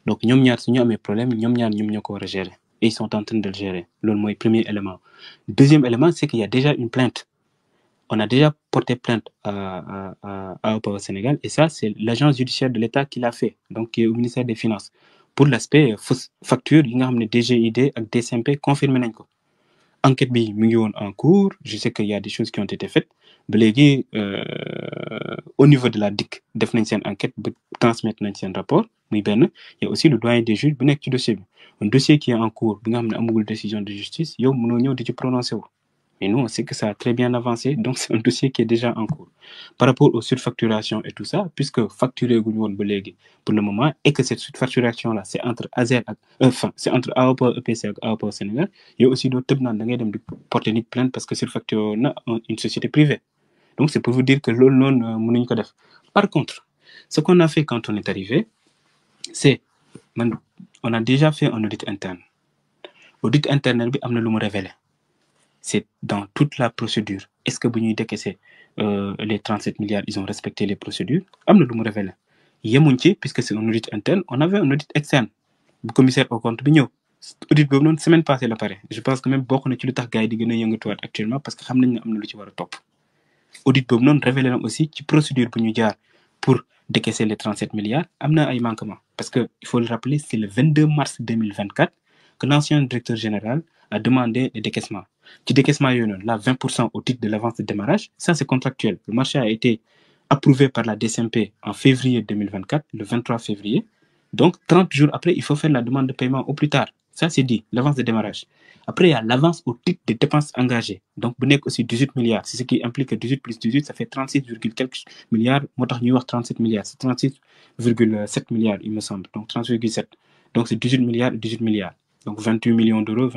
Donc, ñom ñaar suñu amé problème, ñom ñaar ñom ñoko wara gérer. Et ils sont en train de le gérer. C'est le premier élément. Deuxième élément, c'est qu'il y a déjà une plainte. On a déjà porté plainte à AOPA au Sénégal et ça, c'est l'agence judiciaire de l'État qui l'a fait, donc qui est au ministère des Finances. Pour l'aspect fausse facture, il y a DGID et DCMP confirmé nañ ko. Enquête bi mi ngi won en cours, je sais qu'il y a des choses qui ont été faites. Légui au niveau de la DIC, def nañ sen enquête ba transmettre nañ sen rapport, muy ben. Il y a aussi le doyen des juges bu nek ci dossier bi. Un dossier qui est en cours, bi nga xamné amagul décision de justice, yow mëno ñëw di ci prononcer wu. Mais nous, on sait que ça a très bien avancé, donc c'est un dossier qui est déjà en cours. Par rapport aux surfacturations et tout ça, puisque facturé pour le moment, et que cette surfacturation-là, c'est entre ASER, c'est entre AOPA, EPC et AOPA au Sénégal, il y a aussi d'autres qui porter une plainte parce que surfacture une société privée. Donc c'est pour vous dire que l'on non, Par contre, ce qu'on a fait quand on est arrivé, c'est, on a déjà fait un audit interne. Audit interne, on a le révélé. C'est dans toute la procédure. Est-ce que vous avez décaissé les 37 milliards, ils ont respecté les procédures? Amna lu mu révélé. Yemunci, puisque c'est un audit interne, on avait un audit externe. Le commissaire au compte bi ñëw. Audit boobu noonu semaine passée la pare. Je pense que même bokk na ci lu tax gars yi di gën a yëngatuwaat actuellement parce que xam nañ ne am na lu ci war a topp. Audit boobu noonu révélé na aussi ci procédure bu ñu jaar pour décaisser les 37 milliards am na ay manquements. Parce que il faut le rappeler, c'est le 22 mars 2024 que l'ancien directeur général a demandé le décaissement. Du décaissement, là, 20% au titre de l'avance de démarrage, ça c'est contractuel. Le marché a été approuvé par la DCMP en février 2024, le 23 février. Donc, 30 jours après, il faut faire la demande de paiement au plus tard. Ça c'est dit, l'avance de démarrage. Après, il y a l'avance au titre des dépenses engagées. Donc, vous n'avez aussi 18 milliards. C'est ce qui implique que 18 plus 18, ça fait 36, quelques milliards. Moi, New York, 37 milliards. C'est 36,7 milliards, il me semble. Donc, 30,7. Donc, c'est 18 milliards et 18 milliards. Donc 28 millions d'euros,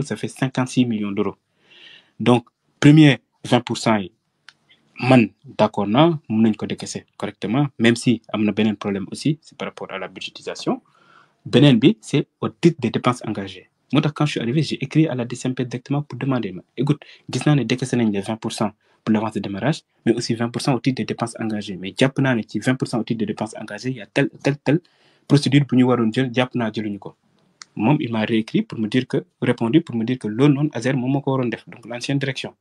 ça fait 56 millions d'euros. Donc, premier 20%, man d'accord na mën nañ ko décaisser correctement même si am na beneen problème aussi c'est par rapport à la budgétisation beneen bi c'est au titre des dépenses engagées moo tax quand je suis arrivé j'ai écrit à la DCMP directement pour demander écoute gis naa ne décaissé nañ les 20% pour l'avance de démarrage mais aussi 20% au titre des dépenses engagées mais jàpp naa ne ci 20% au titre des dépenses engagées il y a telle procédure bu ñu waroon jël jàpp naa jëluñu ko moom il m'a réécrit pour me dire que répondu pour me dire que loolu noonu ASER moom moo ko waroon def donc l'ancienne direction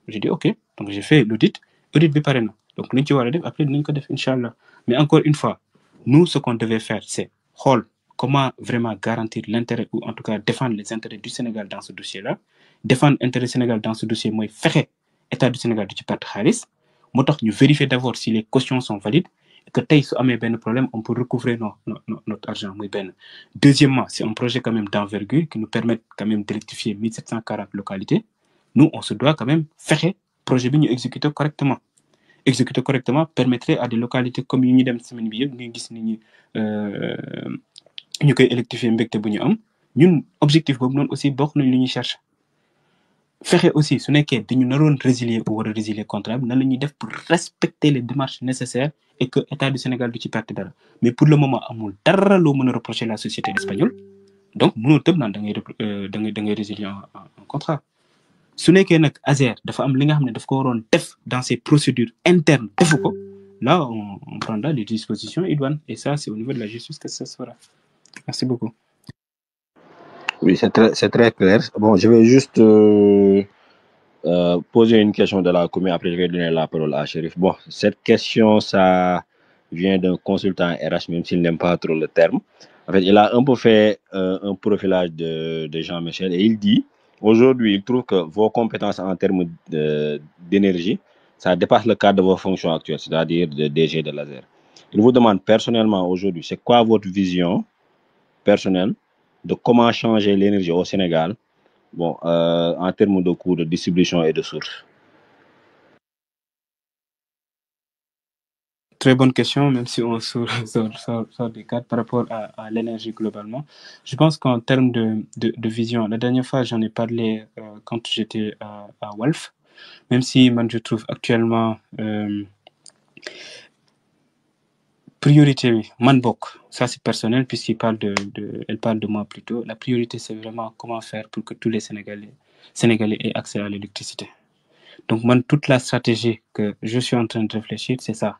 j'ai dit ok donc j'ai fait l'audit bi pare na donc luñ ci war a def après dinañ ko def inchallah mais encore une fois nous ce qu'on devait faire c'est xool comment vraiment garantir l'intérêt ou en tout cas défendre les intérêts du Sénégal dans ce dossier-là défendre intérêt Sénégal dans ce dossier mooy fexe état du Sénégal du ci perte xaalis moo tax ñu vérifier d'abord si les cautions sont valides et que tey su amee benn problème on peut recouvrer notre argent muy benn deuxièmement c'est un projet quand même d'envergure qui nous permet quand même d'électrifier 1740 localités nous on se doit quand même fexe projet bi ñu exécuter correctement permettrait à des localités comme yi ñu dem semaine bi yëpp ñu gis ni ñu koy électrifier mbégte bu ñu am ñun objectif boobu noonu aussi bokk nañ lu ñuy cherche fexe aussi su nekkee dañu naroon résilier ou war a résilier contrat bi nan la ñuy def pour respecter les démarches nécessaires et que état du Sénégal du ci perte dara mais pour le moment amul dara loo mën a reprocher la société espagnole donc mënoo tëb naan da ngay résilier un contrat su nekkee nag ASER dafa am li nga xam ne daf ko waroon def dans ses procédures internes defu ko là on prendra les dispositions idoines et ça c'est au niveau de la justice que ça se fera. Merci beaucoup. Oui, c'est très clair. Bon, je vais juste poser une question de la commune, après je vais donner la parole à Chérif. Bon, cette question, ça vient d'un consultant RH, même s'il n'aime pas trop le terme. En fait, il a un peu fait un profilage de Jean-Michel et il dit, aujourd'hui, il trouve que vos compétences en termes d'énergie, ça dépasse le cadre de vos fonctions actuelles, c'est-à-dire de DG de l'ASER. Il vous demande personnellement aujourd'hui, c'est quoi votre vision personnelle de comment changer l'énergie au Sénégal, bon, en termes de coûts de distribution et de sources? Très bonne question, même si on sort des cadres par rapport à l'énergie globalement. Je pense qu'en termes de vision, la dernière fois j'en ai parlé quand j'étais à Walf, même si moi je trouve actuellement priorité, oui, Manbok, ça c'est personnel puisqu'il parle elle parle de moi plutôt. La priorité c'est vraiment comment faire pour que tous les Sénégalais aient accès à l'électricité. Donc moi, toute la stratégie que je suis en train de réfléchir, c'est ça.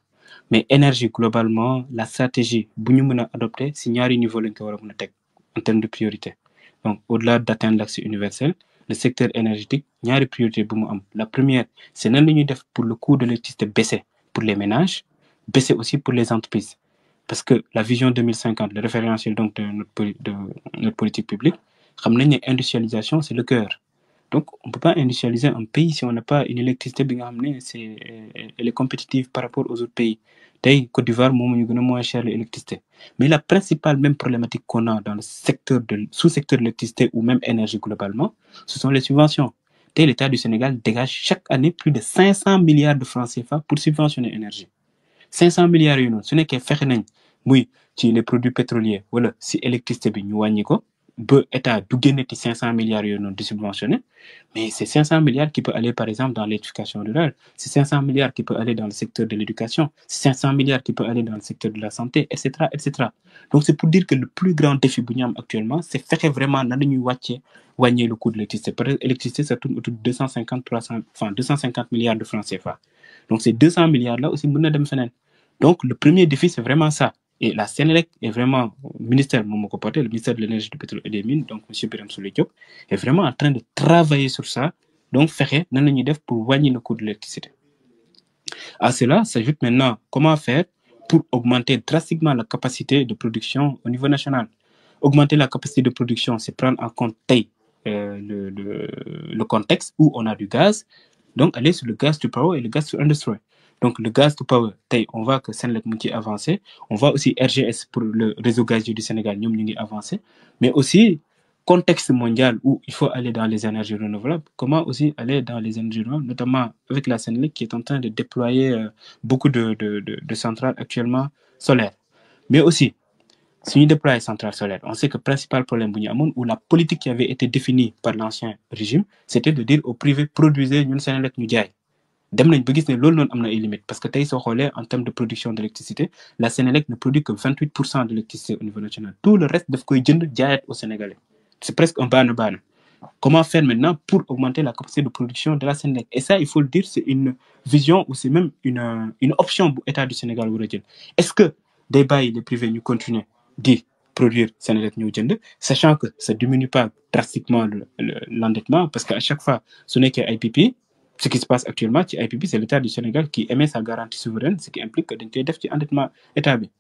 Mais énergie globalement, la stratégie bu ñu mën a adopter si ñaari niveau lañ ko war a mën a teg en termes de priorité. Donc au-delà d'atteindre l'accès universel, le secteur énergétique ñaari priorité bu mu am. La première, c'est nan la ñuy def pour le coût de l'électricité baisser pour les ménages, baisser aussi pour les entreprises. Parce que la vision 2050, le référentiel donc de notre politique publique, xam nañ ne industrialisation c'est le cœur. Donc, on ne peut pas industrialiser un pays si on n'a pas une électricité, elle est compétitive par rapport aux autres pays. D'ailleurs, Côte d'Ivoire, moins cher l'électricité. Mais la principale même problématique qu'on a dans le sous-secteur de l'électricité ou même énergie globalement, ce sont les subventions. D'ailleurs, l'État du Sénégal dégage chaque année plus de 500 milliards de francs CFA pour subventionner l'énergie. 500 milliards d'euros, ce n'est qu'un fait oui, ci les produits pétroliers, voilà, si l'électricité bi ñu wàññi ko, ba état du génne ci 500 milliards yooyu noonu di subventionné, mais c'est 500 milliards qui peut aller par exemple dans l'éducation rurale, c'est 500 milliards qui peut aller dans le secteur de l'éducation, c'est 500 milliards qui peut aller dans le secteur de la santé, etc., etc. Donc c'est pour dire que le plus grand défi bu ñu am actuellement, c'est fexe vraiment nan la ñuy wàññee le coût de l'électricité. Par exemple, l'électricité ça tourne autour de 250 milliards de francs CFA. Donc ces 200 milliards là aussi mën na dem feneen. Donc le premier défi c'est vraiment ça. Et la Sénélec est vraiment, le ministère le ministère de l'énergie, du pétrole et des mines, donc M. Birame Souleye Diop, est vraiment en train de travailler sur ça. Donc, faire nan lañuy def pour wàññi le coût de l'électricité. À cela s'ajoute maintenant comment faire pour augmenter drastiquement la capacité de production au niveau national. Augmenter la capacité de production, c'est prendre en compte le contexte où on a du gaz, donc aller sur le gaz to power et le gaz to industry. Donc, le gaz to power, on voit que Senelec mu ngi avancé. On voit aussi RGS pour le réseau gazier du Sénégal, ñoom ñu ngi avancé. Mais aussi, contexte mondial où il faut aller dans les énergies renouvelables. Comment aussi aller dans les énergies renouvelables, notamment avec la Senelec qui est en train de déployer beaucoup de centrales actuellement solaires. Mais aussi, si on déploie les centrales solaires, on sait que le principal problème bu ñu amoon, ou la politique qui avait été définie par l'ancien régime, c'était de dire au privé, produisez ñun Senelec ñu jaay. dem nañ ba gis ne loolu noonu am na ay limites parce que tey soo xoolee en termes de production d'électricité la Sénélec ne produit que 28% de l'électricité au niveau national tout le reste daf koy jënd jaayaat au Sénégalais c'est presque un baana. Comment faire maintenant pour augmenter la capacité de production de la Sénélec? Et ça, il faut le dire, c'est une vision ou c'est même une option pour l'État du Sénégal. Est-ce que des bails les privés nous continuent de produire Sénélec New Gender, sachant que ça ne diminue pas drastiquement l'endettement, parce qu'à chaque fois, ce n'est qu'IPP, ce qui se passe actuellement, IPP, c'est l'État du Sénégal qui émet sa garantie souveraine, ce qui implique que d'un endettement établi.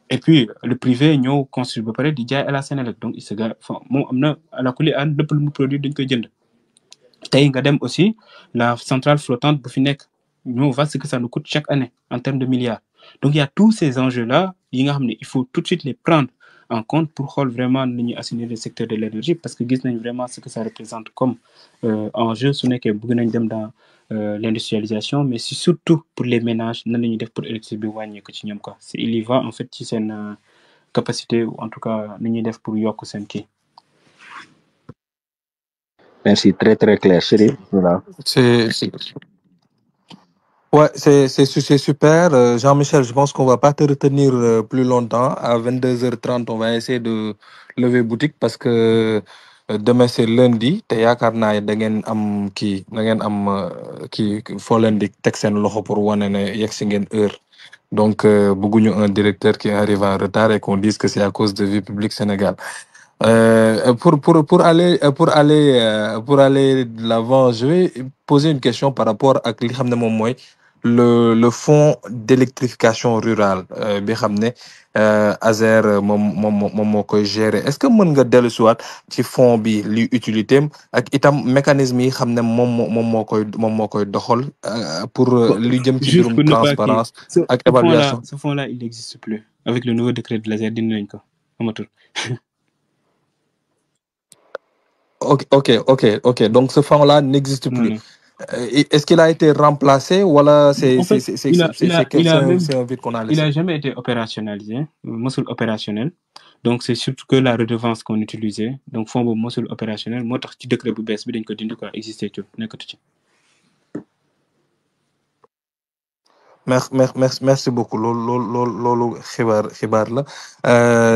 Et puis le privé ñoo construit ba pare di jaay à la Sénélec donc il se gare moom am na à la kuli aan lépp lu mu produit dañ koy jënd tey nga dem aussi la centrale flottante bu fi nekk ñoo va ce que ça nous coûte chaque année en termes de milliards donc il y a tous ces enjeux là yi nga xam ne il faut tout de suite les prendre en compte pour xool vraiment ni ñuy assainir le secteur de l'énergie parce que gis nañ vraiment ce que ça représente comme enjeu su nekkee bëgg nañ dem dans l'industrialisation mais c'est surtout pour les ménages nan la ñuy def pour électricité bi wàññeeku ci ñoom quoi il y va en fait ci seen capacité ou en tout cas ni ñuy def pour yokk seen kii. Merci, très clair. Chérif, voilà. Ouais, c'est super. Jean-Michel, je pense qu'on va pas te retenir plus longtemps. À 22h30, on va essayer de lever boutique parce que demain c'est lundi. Te yaakaar naa da ngeen am kii da ngeen am kii foo leen di teg seen loxo pour wane ne yegg si ngeen heure. Donc bëgguñu un directeur qui arrive en retard et qu'on dise que c'est à cause de Vie Publique Sénégal. Pour aller de l'avant, je vais poser une question par rapport à li xam ne moom mooy le fonds d'électrification rurale bi xam ne ASER moom moo koy gérer est-ce que mën nga dellu si waat ci fonds bi li utilité am ak itam mécanisme yi xam ne moom moo koy doxal pour li jëm ci mbirum transparence ak évaluation. Ce fonds là il n'existe plus avec le nouveau décret de l'ASER dindi nañ ko amatul. Ok. Donc ce fonds-là n'existe plus. Non. Est-ce qu'il a été remplacé ou là c'est un vide qu'on a laissé? Il n'a jamais été opérationnalisé, mosul opérationnel. Donc c'est surtout que la redevance qu'on utilisait. Donc fonds mosul opérationnel, moo tax ci décret bu bees bi dañ ko dindi quoi existé tout nekkatu ci. Merci beaucoup. Lolo xibar la.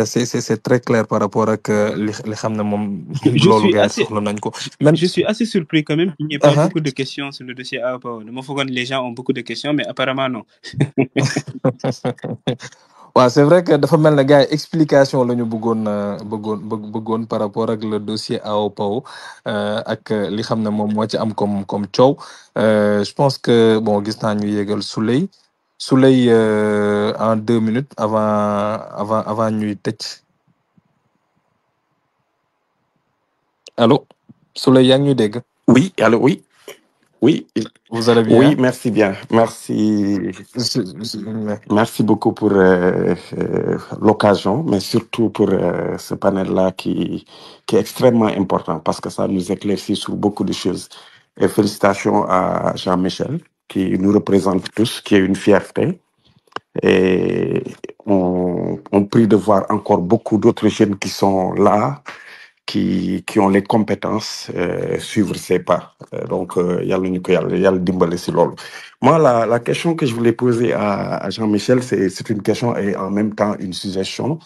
C'est très clair par rapport à li xamne mom lolu gars soxla nañ ko. Je suis assez surpris quand même qu'il n'y ait pas beaucoup de questions sur le dossier AOPAO. Dama fogoon les gens ont beaucoup de questions mais apparemment non. Ouais, c'est vrai que dafa mel ne gars explication lañu bëggoon par rapport ak le dossier AOPAO ak li xamne mom mo ci am comme ciow. Je pense que bon gis naa ñu yégal Souley en 2 minutes avant ñuy tëj. Allô Souley yaa ngi ñuy dégg? Oui, allô, oui. Vous allez bien? Oui, merci bien. Merci beaucoup pour l'occasion, mais surtout pour ce panel-là qui est extrêmement important parce que ça nous éclaircit sur beaucoup de choses. Et félicitations à Jean-Michel qui nous représente tous, qui est une fierté. Et on prie de voir encore beaucoup d'autres jeunes qui sont là, qui ont les compétences, suivre ses pas. Donc, yalla dimbali si lolu. Moi, la question que je voulais poser à Jean-Michel, c'est une question et en même temps une suggestion.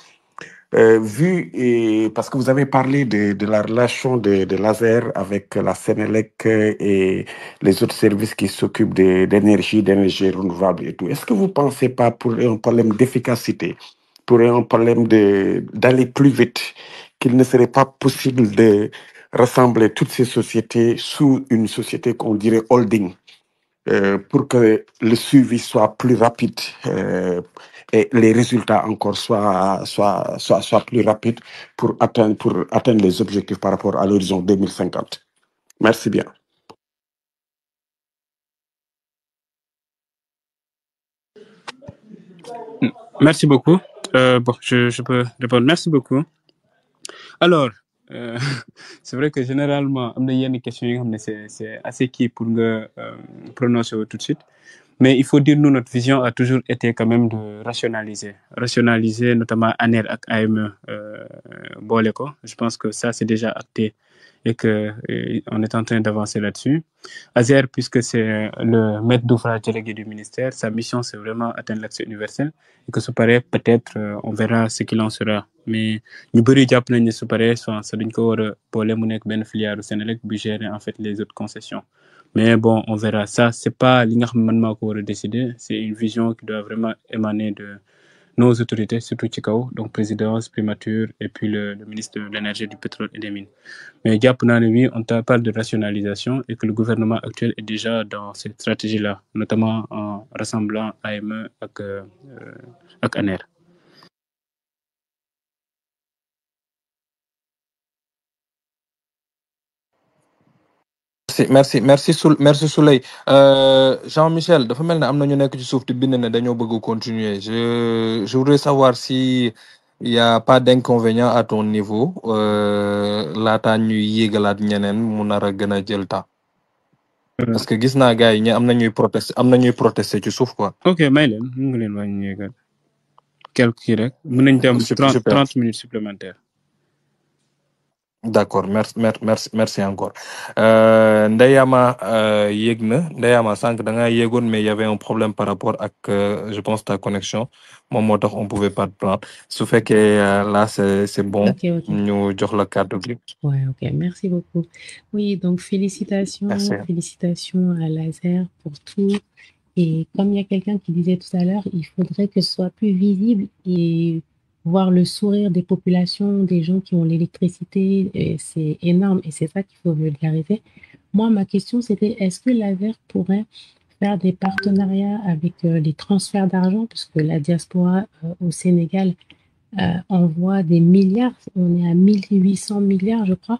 Parce que vous avez parlé de la relation de l'ASER avec la Sénélec et les autres services qui s'occupent d'énergie renouvelable et tout. Est-ce que vous ne pensez pas pour un problème d'efficacité, pour un problème d'aller plus vite, qu'il ne serait pas possible de rassembler toutes ces sociétés sous une société qu'on dirait holding pour que le suivi soit plus rapide et les résultats encore soient plus rapides pour atteindre les objectifs par rapport à l'horizon 2050. Merci bien. Merci beaucoup. Je peux répondre. Merci beaucoup. Alors, c'est vrai que généralement, il y a une question c'est assez qui pour me prononcer tout de suite. Mais il faut dire, nous, notre vision a toujours été quand même de rationaliser. Rationaliser, notamment ANER et AME, Boleko. Je pense que ça, c'est déjà acté et qu'on est en train d'avancer là-dessus. AZER, puisque c'est le maître d'ouvrage délégué du ministère, sa mission, c'est vraiment atteindre l'accès universel. Et que ce paraît, peut-être, on verra ce qu'il en sera. Mais nous avons ce paraît, ça d'une pour les filières au Sénégal, qui gérer en fait les autres concessions. Mais bon, on verra. Ça, c'est pas l'ingarnement qu'on va décider. C'est une vision qui doit vraiment émaner de nos autorités, surtout Tchikao, donc présidence, primature, et puis le ministre de l'énergie, du pétrole et des mines. Mais oui, on parle de rationalisation et que le gouvernement actuel est déjà dans cette stratégie-là, notamment en rassemblant AME avec ANER. Merci Souley. Jean-Michel, dafa mel ne am na ñu nekk ci suuf di bind ne dañoo bëgg continuer. Je voudrais savoir si il y a pas d'inconvénient à ton niveau laata ñuy yéegalaat ñeneen mu nar a gën a jël temps. Parce que gis naa gars yi ñi am na ñuy protester ci suuf quoi. Ok, may leen mu ngi leen wàññi yéegal quelques kii rek mën nañ dem 30 minutes supplémentaires. D'accord, merci encore. Ndeyama yegna, Ndeyama sank da nga yegone mais il y avait un problème par rapport à je pense ta connexion. Mon motax on pouvait pas te prendre. Ce fait que là c'est bon. Ok. Nous jox la carte de Ouais, ok, merci beaucoup. Oui, donc félicitations à Laser pour tout. Et comme il y a quelqu'un qui disait tout à l'heure, il faudrait que ce soit plus visible et voir le sourire des populations, des gens qui ont l'électricité, c'est énorme et c'est ça qu'il faut vulgariser. Moi, ma question, c'était est-ce que l'ASER pourrait faire des partenariats avec les transferts d'argent, parce que la diaspora au Sénégal envoie des milliards, on est à 1800 milliards, je crois.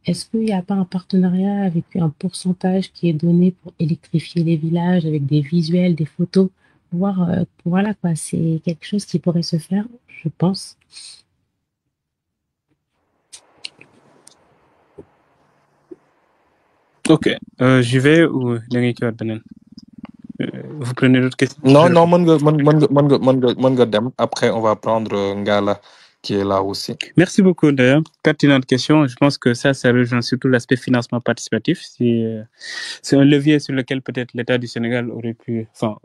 Est-ce qu'il n'y a pas un partenariat avec un pourcentage qui est donné pour électrifier les villages avec des visuels, des photos, voir, voilà quoi, c'est quelque chose qui pourrait se faire, je pense. Ok, j'y vais ou vous prenez d'autres questions? Non, après on va prendre Ngala qui est là aussi. Merci beaucoup d'ailleurs. Pertinente question. Je pense que ça rejoint surtout l'aspect financement participatif. C'est un levier sur lequel peut-être l'État du Sénégal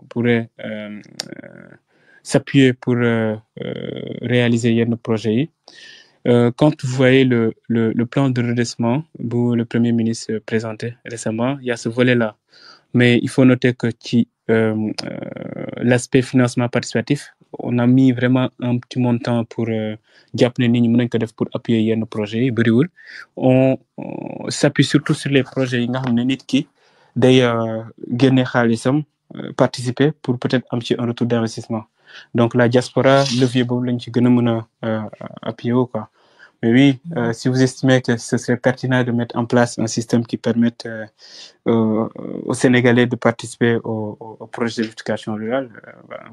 pourrait s'appuyer pour réaliser nos projets. Quand vous voyez le plan de redressement que le Premier ministre présentait récemment, il y a ce volet-là. Mais il faut noter que l'aspect financement participatif, on a mis vraiment un petit montant pour pour appuyer nos projets. On s'appuie surtout sur les projets qui participer pour peut-être un retour d'investissement. Donc la diaspora, levier appuyer quoi. Mais oui, si vous estimez que ce serait pertinent de mettre en place un système qui permette aux Sénégalais de participer au projet d'éducation rurale,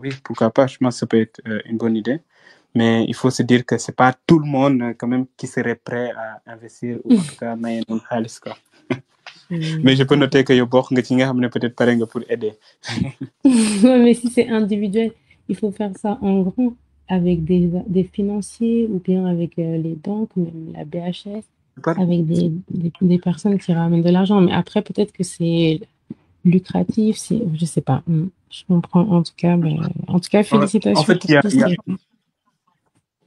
oui, pourquoi pas, je pense que ça peut être une bonne idée. Mais il faut se dire que c'est pas tout le monde quand même qui serait prêt à investir ou en tout cas mais je peux noter que peut-être pareil pour aider. Mais si c'est individuel, il faut faire ça en grand avec des financiers ou bien avec les banques, même la BHS, avec des personnes qui ramènent de l'argent. Mais après, peut-être que c'est lucratif, je sais pas. Je comprends en tout cas, félicitations. En fait,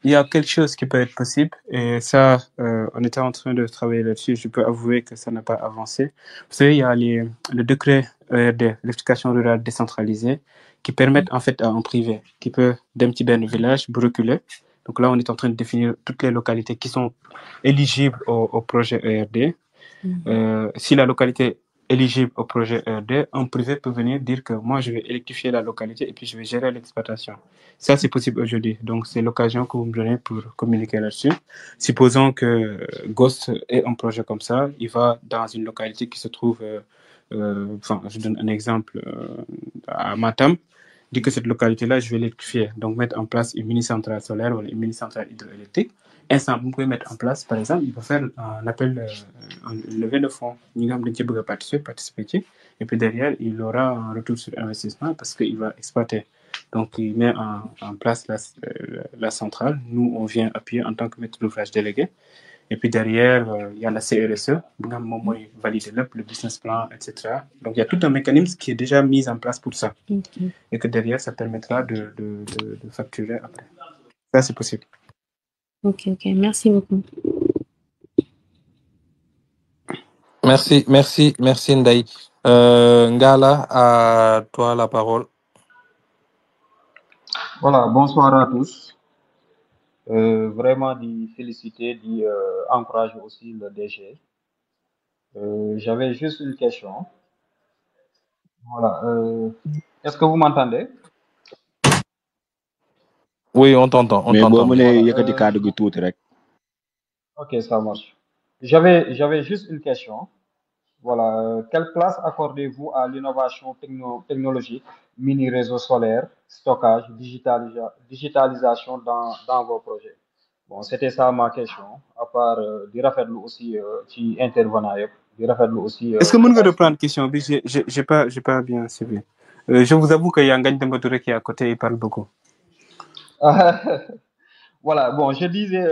il y a quelque chose qui peut être possible et ça, on était en train de travailler là-dessus. Je peux avouer que ça n'a pas avancé. Vous savez, il y a le décret de l'éducation rurale décentralisée qui permettent en fait à un privé qui peut d'un petit village reculer. Donc là, on est en train de définir toutes les localités qui sont éligibles au projet ERD. Si la localité éligible au projet ERD, un privé peut venir dire que moi, je vais électrifier la localité et puis je vais gérer l'exploitation. Ça, c'est possible aujourd'hui. Donc, c'est l'occasion que vous me donnez pour communiquer là-dessus. Supposons que Ghost ait un projet comme ça, il va dans une localité qui se trouve, je donne un exemple, à Matam, dit que cette localité-là, je vais l'électrifier. Donc, mettre en place une mini-centrale solaire ou une mini-centrale hydroélectrique. Vous pouvez mettre en place, par exemple, il peut faire un appel, un levée de fonds. Nous avons participer. Et puis derrière, il aura un retour sur investissement parce qu'il va exploiter. Donc, il met en place la centrale. Nous, on vient appuyer en tant que maître d'ouvrage délégué. Et puis derrière, il y a la CRSE, valider le business plan, etc. Donc, il y a tout un mécanisme qui est déjà mis en place pour ça. Et que derrière, ça permettra de facturer après. Ça, c'est possible. Ok. Merci beaucoup. Merci Ndaï. Ngala, à toi la parole. Voilà, bonsoir à tous. Vraiment, d'y féliciter, d'y encourager aussi le DG. J'avais juste une question. Voilà. Est-ce que vous m'entendez? Oui, on t'entend. Mais bon, Voilà, ok, ça marche. J'avais juste une question. Voilà. Quelle place accordez-vous à l'innovation technologique, mini-réseau solaire, stockage, digitalisation dans vos projets? Bon, c'était ça ma question. À part di rafetlu aussi ci intervenant yëpp, di rafetlu aussi. Est-ce que vous pouvez reprendre la question? J'ai pas bien suivi. Je vous avoue qu'il y a un Ngagne Demba Touré qui est à côté, il parle beaucoup. Voilà, bon, je disais,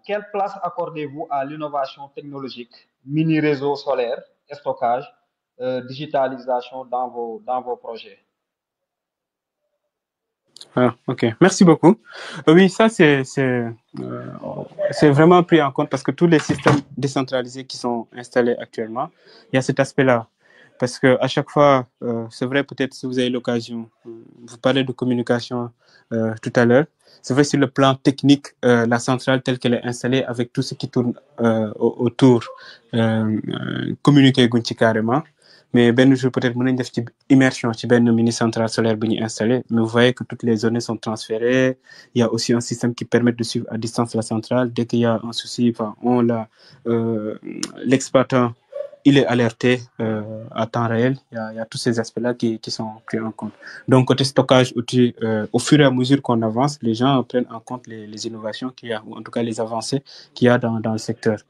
quelle place accordez-vous à l'innovation technologique, mini-réseau solaire, stockage, digitalisation dans vos projets? Ah, ok, merci beaucoup. Oui, ça c'est vraiment pris en compte parce que tous les systèmes décentralisés qui sont installés actuellement, il y a cet aspect-là. Parce que à chaque fois, c'est vrai, peut-être si vous avez l'occasion, vous parlez de communication tout à l'heure. C'est vrai sur le plan technique, la centrale telle qu'elle est installée avec tout ce qui tourne autour, communiquer carrément. Mais ben jour peut-être mën nañ def ci immersion ci benn mini centrale solaire bi ñu installé, mais vous voyez que toutes les données sont transférées. Il y a aussi un système qui permet de suivre à distance la centrale. Dès qu'il y a un souci, on l'a l'exploitant, il est alerté à temps réel. Il y a tous ces aspects-là qui sont pris en compte. Donc côté stockage, au fur et à mesure qu'on avance, les gens prennent en compte les innovations qu'il y a, ou en tout cas les avancées qu'il y a dans le secteur.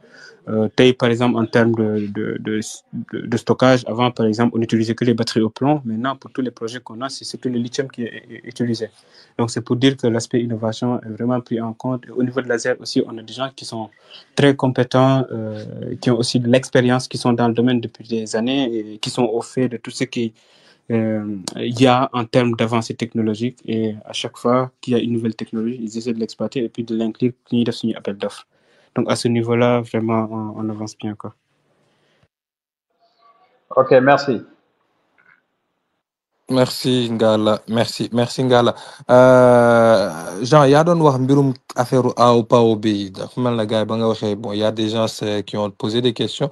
Par exemple, en termes de stockage, avant, par exemple, on n'utilisait que les batteries au plomb. Maintenant, pour tous les projets qu'on a, c'est surtout le lithium qui est utilisé. Donc, c'est pour dire que l'aspect innovation est vraiment pris en compte. Et au niveau de laser aussi, on a des gens qui sont très compétents, qui ont aussi de l'expérience, qui sont dans le domaine depuis des années et qui sont au fait de tout ce qui y a en termes d'avancée technologique. Et à chaque fois qu'il y a une nouvelle technologie, ils essaient de l'exploiter et puis de l'inclure dans son appel d'offres. Donc, à ce niveau-là, vraiment, on avance bien, quoi. Ok, merci. Merci Ngala, merci Ngala. Jean, yaa doon wax mbirum affaire AO PAO bi dafa mel na gars yi ba nga waxee bon, il y a des gens qui ont posé des questions.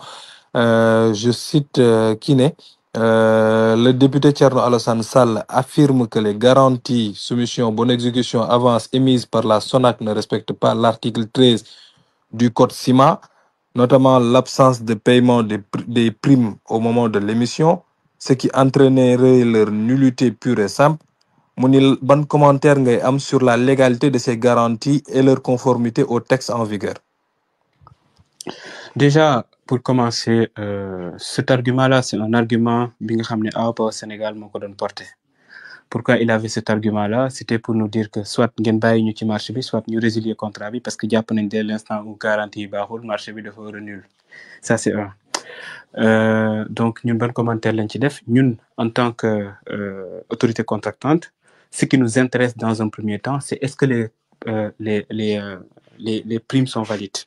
Je cite Kiné. Le député Thierno Alassane Sall affirme que les garanties, soumission, bonne exécution, avance émises par la SONAC ne respectent pas l'article 13 du code CIMA, notamment l'absence de paiement des primes au moment de l'émission, ce qui entraînerait leur nullité pure et simple. Mounil, bon commentaire ngay am sur la légalité de ces garanties et leur conformité au texte en vigueur. Déjà, pour commencer, cet argument-là, c'est un argument au Sénégal m'a porté. Pourquoi il avait cet argument-là? C'était pour nous dire que soit ngeen bàyyi ñu ci marché bi, soit ñu résilier contrat bi, parce que jàpp nañ dès l'instant où garantie baaxul, marché bi dafa nul. Ça, c'est un. Donc, ñun ban commentaire lañ ci def? Ñun, en tant que autorité contractante, ce qui nous intéresse dans un premier temps, c'est est-ce que les primes sont valides.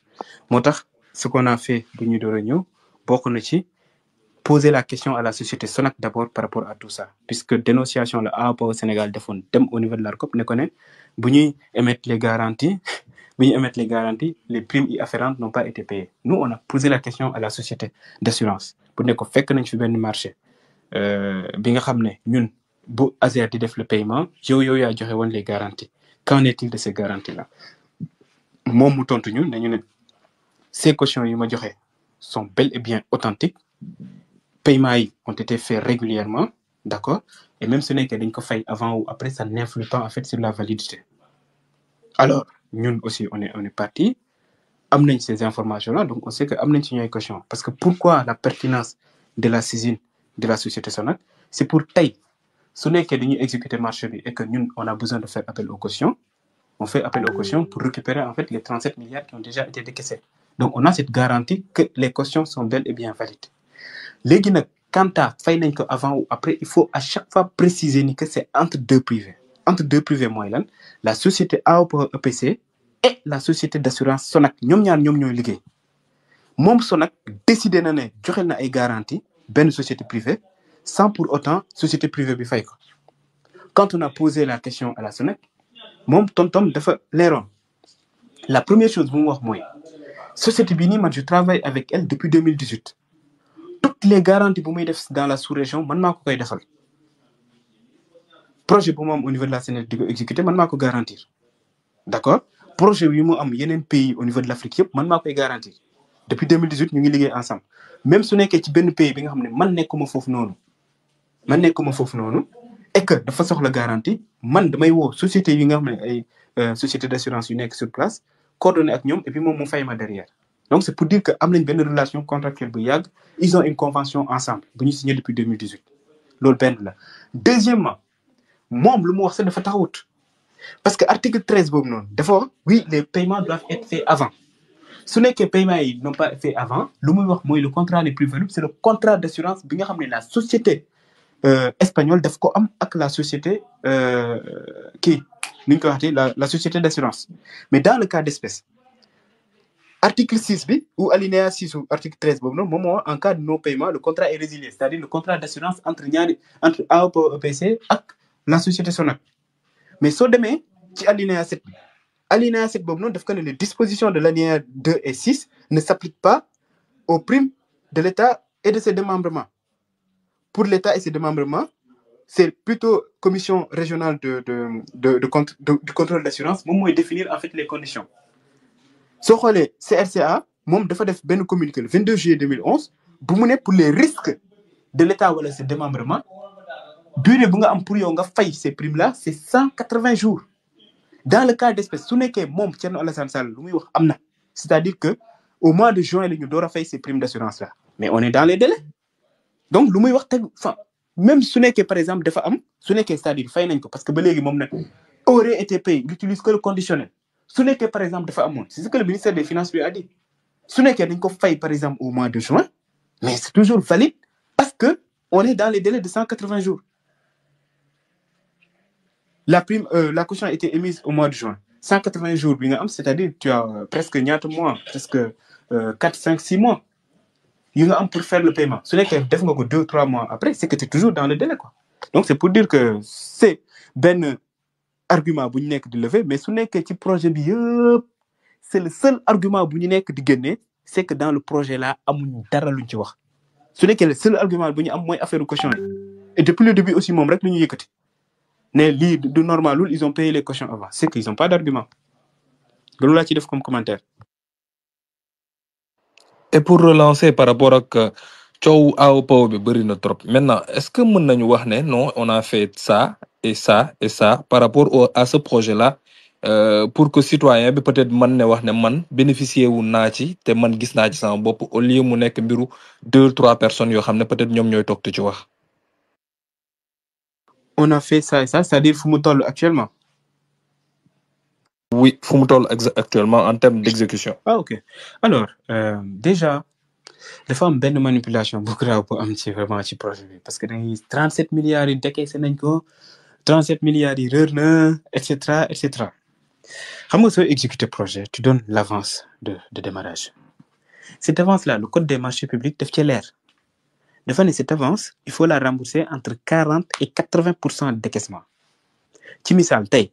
Moo tax, ce qu'on a fait bu ñu door a ñëw bokk na ci poser la question à la société SONAC d'abord par rapport à tout ça, puisque dénonciation la AOPA au Sénégal defoon dem au niveau de l'ARCOP ne ko ne bu ñuy émettre les garanties les primes y afférentes n'ont pas été payées. Nous, on a posé la question à la société d'assurance pour ne ko fekk nañ fi benn marché bi nga xam ne ñun bu ASER di def le paiement yow yaa joxe woon les garanties. Qu'en est-il de ces garanties-là? Moom mu tontu ñu ne ces cautions yi ma joxe sont bel et bien authentiques. Paiements ont été faits régulièrement, d'accord? Et même ce n'est que dañ ko fay avant ou après, ça n'influe pas en fait sur la validité. Alors, nous aussi, on est parti. Amener ces informations-là, donc on sait que amener une caution. Parce que pourquoi la pertinence de la saisine de la société Sonac, c'est pour taille. Si on est que nous exécuter le marché et que nous, on a besoin de faire appel aux cautions, on fait appel aux cautions pour récupérer en fait les 37 milliards qui ont déjà été décaissés. Donc, on a cette garantie que les cautions sont bel et bien valides. Les Guinéens, quant à faire avant ou après, il faut à chaque fois préciser que c'est entre deux privés. Entre deux privés, moi, la société AOPEPC et la société d'assurance Sonac. Ñom ñaar ñom ñoy liggéey. Mom Sonac décidé na né joxel na ay garantie ben société privée sans pour autant société privée bi fay ko. Quand on a posé la question à la Sonac, mom tontom dafa léron. La première chose bu mu wax moy société bi ni man je travaille avec elle depuis 2018. Toutes les garanties bu muy def dans la sous-région man mako koy defal. Projet bu mom au niveau de la Sénégal diko exécuter man mako garantir. D'accord? Projet wi mu am yenen pays au niveau de l'Afrique yépp man mako koy garantir. Depuis 2018 ñu ngi liggéey ensemble. Même su nekké ci benn pays bi nga xamné man nekkuma fofu nonu. Man nekkuma fofu nonu et que dafa soxla garantie man damay wo société yi nga xamné ay société d'assurance yu nekk sur place coordonner ak ñom et puis mom mu fay ma derrière. Donc c'est pour dire que am nañ benn relation contractuelle bu yag, ils ont une convention ensemble bu ñu signé depuis 2018. Lool benn la. Deuxièmement, mom lu mu wax sa dafa taxawut. Parce que article 13 bobu non dafa oui les paiements doivent être faits avant. Ce n'est que les paiements n'ont pas fait avant. Le contrat le plus valuable, c'est le contrat d'assurance bi nga xamné la société espagnole daf ko am ak la société la société d'assurance. Mais dans le cas d'espèce, article 6 bi ou alinéa 6 ou article 13 en cas de non paiement, le contrat est résilié, c'est-à-dire le contrat d'assurance entre AOPEPC et la société Sonac. Mais so demee ci alinéa 7 alinéa 7 les dispositions de l'alinéa 2 et 6 ne s'appliquent pas aux primes de l'État et de ses démembrements. Pour l'État et ses démembrements, c'est plutôt commission régionale du contrôle d'assurance qui définir en fait les conditions. So xolé CRCA mom dafa def ben communiqué le 22 juillet 2011 bu mu né pour les risques de l'État wala ses démembrements durée bu nga am pour yow nga fay ces primes là c'est 180 jours. Dans le cas d'espèce su nekkee moom Thierno Alassane Sall lu muy wax amna, c'est-à-dire que au mois de juin la ñu door a fay ces primes d'assurance là, mais on est dans les délais. Donc lu muy wax même su nekkee par exemple dafa am su nekkee c'est-à-dire fay nañ ko parce que ba léegi moom nag aurait été payé, il utilise que le conditionnel. Su nekkee par exemple dafa amoon, c'est ce que le ministère des Finances lui a dit. Su nekkee dañ ko fay par exemple au mois de juin, mais c'est toujours valide parce que on est dans les délais de 180 jours. La prime, la caution a été émise au mois de juin. 180 jours, c'est-à-dire tu as presque 4 mois, presque 4, 5, 6 mois. Il y a pour faire le paiement. Ce n'est que 2-3 mois après, c'est que tu es toujours dans le délai, quoi. Donc c'est pour dire que c'est ben argument bu ñu nekk di lever, mais su nekkee ci projet bi yëpp c'est le seul argument bu ñu nekk di génne, c'est que dans le projet là amuñu dara luñ ci wax. Su nekkee le seul argument bu ñu am mooy affaire caution yi. Et depuis le début aussi moom rek lu ñu yëkkati. Mais de normal, ils ont payé les cautions avant. C'est qu'ils n'ont pas d'argument. Là, tu comme commentaire. Et pour relancer par rapport à Tchou Aopo Berino trop. Maintenant, est-ce que non, on a fait ça et ça et ça par rapport à ce projet-là pour que citoyen peut-être man bénéficier ou naati te man gis na ci sama bop au lieu mu nek mbiru 2-3 personnes yo xamné peut-être ñom ñoy tok ci wax. On a fait ça et ça, c'est-à-dire Fumutol actuellement. Oui, Fumutol actuellement en termes d'exécution. Ah ok. Alors, déjà, les femmes ben de manipulation beaucoup grave pour un petit vraiment ci projet parce que 37 milliards yi décaissé nañ ko 37 milliards yi reur na etc. etc. Xam nga soo exécuter projet, tu donnes l'avance de démarrage. Cette avance là, le code des marchés publics daf ci leer. Dafa ne cette avance, il faut la rembourser entre 40 et 80% de décaissement. Ci misal tay,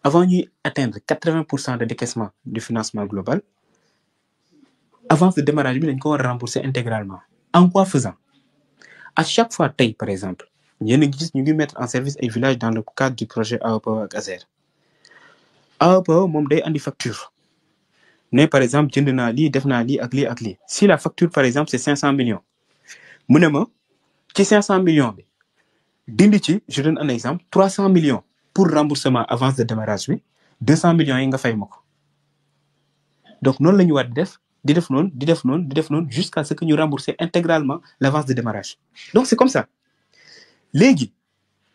avant ñuy atteindre 80% de décaissement du financement global, avance de démarrage bi dañ ko war a rembourser intégralement. En quoi faisant? À chaque fois tay par exemple, ñen gis ñu ngi mettre en service ay villages dans le cadre du projet AOPO ak ASER. AOPO mom day andi facture. Né par exemple jënd na li, def na li ak li ak li. Si la facture par exemple c'est 500 millions. Mu ne ma ci 500 millions bi dindi ci, je donne un exemple, 300 millions pour remboursement avance de démarrage bi, 200 millions yi nga fay mako. Donc non lañu war def di def noonu jusqu'à ce que ñu rembourser intégralement l'avance de démarrage. Donc c'est comme ça. Légui,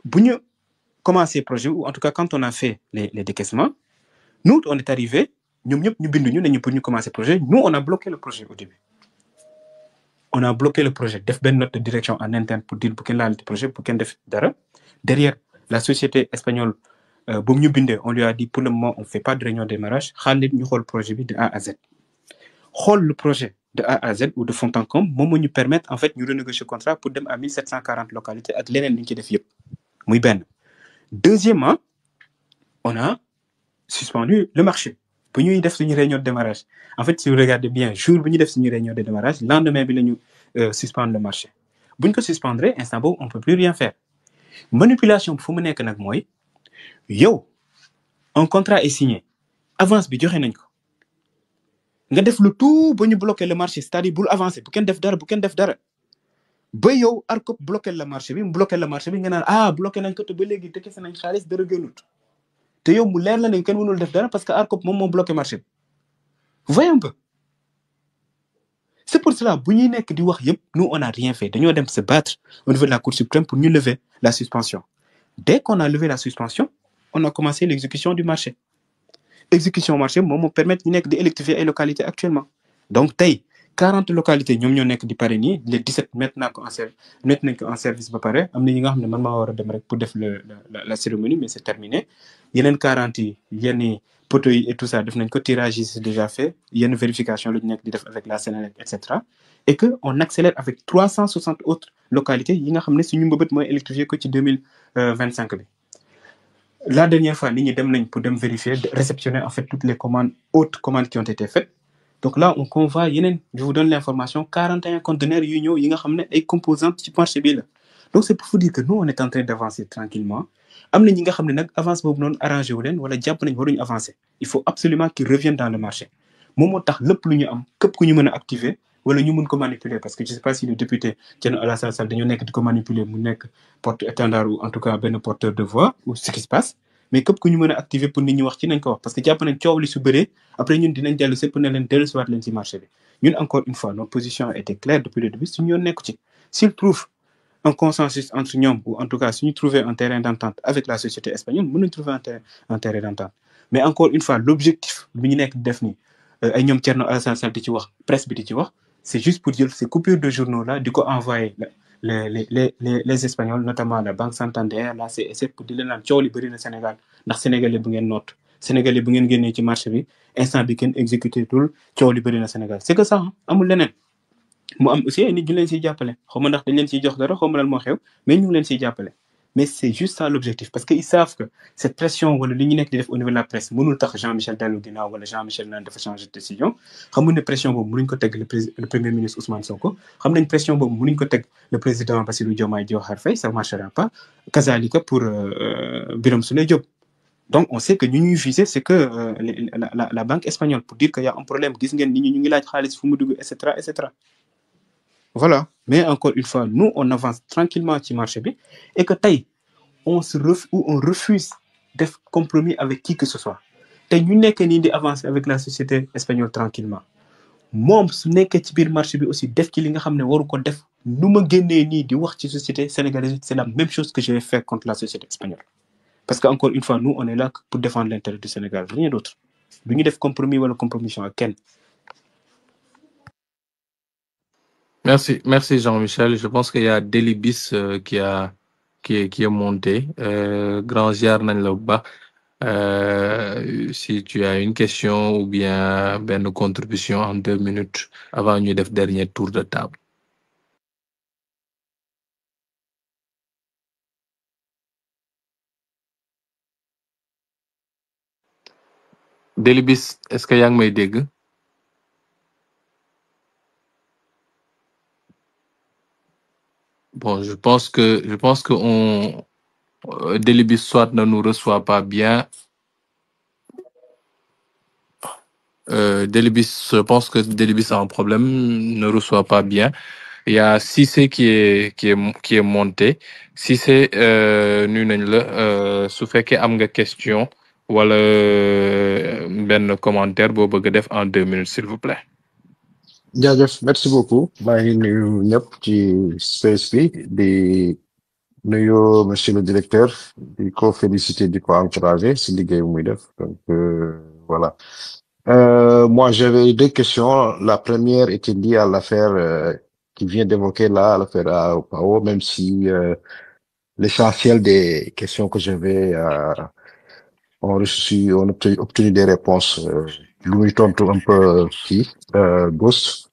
bu ñu commencé projet ou en tout cas quand on a fait les décaissements, nous on est arrivé, ñom ñep ñu bindu ñu né ñu pour ñu commencer projet, nous on a bloqué le projet au début. On a bloqué le projet, def ben note de direction en interne pour dire pour quel le projet pour quel def dara. Derrière la société espagnole bu ñu bindé, on lui a dit pour le moment on fait pas de réunion de démarrage, xalit ñu xol projet bi de A à Z. Xol le projet de A à Z ou de fond en comble, moom ñu permettre en fait ñu renégocier contrat pour dem à 1740 localités ak leneen liñ ci def yépp. Muy ben. Deuxièmement, on a suspendu le marché. Pour nous, def une réunion de démarrage. En fait, si vous regardez bien, jour où nous def une réunion de démarrage, lendemain, nous suspendre le marché. Si nous suspendre, instant où on peut plus rien faire. Manipulation, pour mener que moi, yo, un contrat est signé. Avance, bi joxe nañ ko. Nga def le tout pour nous bloquer le marché, c'est-à-dire pour avancer, pour ken def dara. Ba yow ARCOP bloquer le marché bi, nga naan bloquer nañ ko te ba légui tekké nañ xaliss dara gënut. Te yow mu leer la ne kenn mënul def dara parce que ARCOP moom moo bloqué marché bi. Vous voyez un peu. C'est pour cela bu ñuy nekk di wax yëpp nous on a rien fait dañoo dem se battre au niveau de la Cour suprême pour ñu lever la suspension. Dès qu'on a levé la suspension, on a commencé l'exécution du marché. Exécution marché moom moo permettre ñu nekk di électrifier ay localités actuellement. Donc tey 40 localités ñoom ñoo nekk di pare nii les 17 maintenant nañ ko en service ba pare am na yi nga xam ne man maa war a dem rek pour def la cérémonie mais c'est terminé. Yeneen 40 yi yenn poteaux yi et tout ça def nañ ko tirage yi c'est déjà fait yenn vérification la ñu nekk di def avec la Sénélec et cetera et que on accélère avec 360 autres localités yi nga xam ne suñu mbëbët mooy électrifier ko ci 2025 bi. La dernière fois nit ñi dem nañ pour dem vérifier réceptionner en fait toutes les commandes hautes commandes qui ont été faites. Donc là on convoie yeneen je vous donne l'information 41 conteneurs yu ñëw yi nga xam ne ay composantes ci marché bi la. Donc c'est pour vous dire que nous on est en train d'avancer tranquillement. Am na ñi nga xam ne nag avance boobu noonu arrangé wu leen wala jàpp nañ waruñu avancer. Il faut absolument qu'ils reviennent dans le marché. Moom moo tax lépp lu ñu am képp ku ñu mën a activer wala ñu mën ko manipuler parce que je sais pas si le député Thierno Alassane Sall dañoo nekk di ko manipuler mu nekk porte-étendard ou en tout cas benn porteur de voix ou ce qui se passe. Mais képp ku ñu mën a activer pour nit ñi wax ci nañ ko wax parce que jàpp nañ coow li su bëree après ñun dinañ dellu si pour ne leen dellusiwaat leen ci marché bi. Ñun encore une fois notre position était claire depuis le début suñu yoon nekku ci. S'il trouve un consensus entre ñoom ou en tout cas si nous trouvons un terrain d'entente avec la société espagnole, nous trouver un terrain d'entente. Mais encore une fois, l'objectif, c'est juste pour dire ces coupures de journaux-là, du coup envoyer les Espagnols, notamment la Banque Santander, la CSF, pour dire que le Sénégal, le Sénégal est note. Sénégal est gagné ci marché bi, instant bi ken exécuté tout, le Sénégal. C'est que ça, amul lenen. Mu am aussi nit ñu leen ciy jàppale xawma ndax dañ leen ciy jox dara xawma lan moo xew mais ñu ngi leen ciy jàppale mais c'est juste ça l'objectif parce que ils savent que cette pression wala li ñu nekk di def au niveau de la presse mënul tax Jean-Michel dellu ginnaaw wala Jean-Michel naan dafa changer de décision xamuñ ne pression boobu mënuñ ko teg le premier ministre Ousmane Sonko xam nañ pression boobu mënuñ ko teg le président Bassirou Diomaye Diakhar Faye ça marchera pas kazalika pour Birame Souleye Diop. Donc on sait que ñu ñuy viser c'est que la banque espagnole pour dire qu'il y a un problème gis ngeen nit ñi ñu ngi laaj xaalis fu mu dugg et cetera. Voilà, mais encore une fois, nous, on avance tranquillement sur le marché et que on refuse d'être compromis avec qui que ce soit. Nous n'est d'avancer avec la société espagnole tranquillement. Moi, ce n'est que le marché aussi, def ki li nga xamné waru ko def, numa génné ni di wax ci société sénégalaise, c'est la même chose que je vais faire contre la société espagnole. Parce qu'encore une fois, nous, on est là pour défendre l'intérêt du Sénégal, rien d'autre. Nous def compromis ou compromission à Ken. Merci Jean-Michel. Je pense qu'il y a Delibis qui est monté. Grand Ziar nañ la bu baax. Si tu as une question ou bien une contribution en 2 minutes avant ñuy def dernier tour de table. Delibis, est-ce que yaa ngi may dégg? Bon, je pense que Delibis soit ne nous reçoit pas bien. Delibis, je pense que Delibis a un problème, ne reçoit pas bien. Il y a Cissé qui est monté. Cissé, nu nañ la su fekkee am nga question wala benn commentaire boo bëgg def en 2 minutes s'il vous plaît. jaajëf merci beaucoup maa ngi nuyu ñëpp ci space bi di nuyu monsieur le directeur di ko féliciter di ko encourager si liggéey bu muy def donc voilà. Moi j'avais deux questions. La première était liée à l'affaire qui vient d'évoquer là, l'affaire à Opao, même si l'essentiel des questions que j'avais ont obtenu des réponses. Louis tontu un peu qui, Ghost.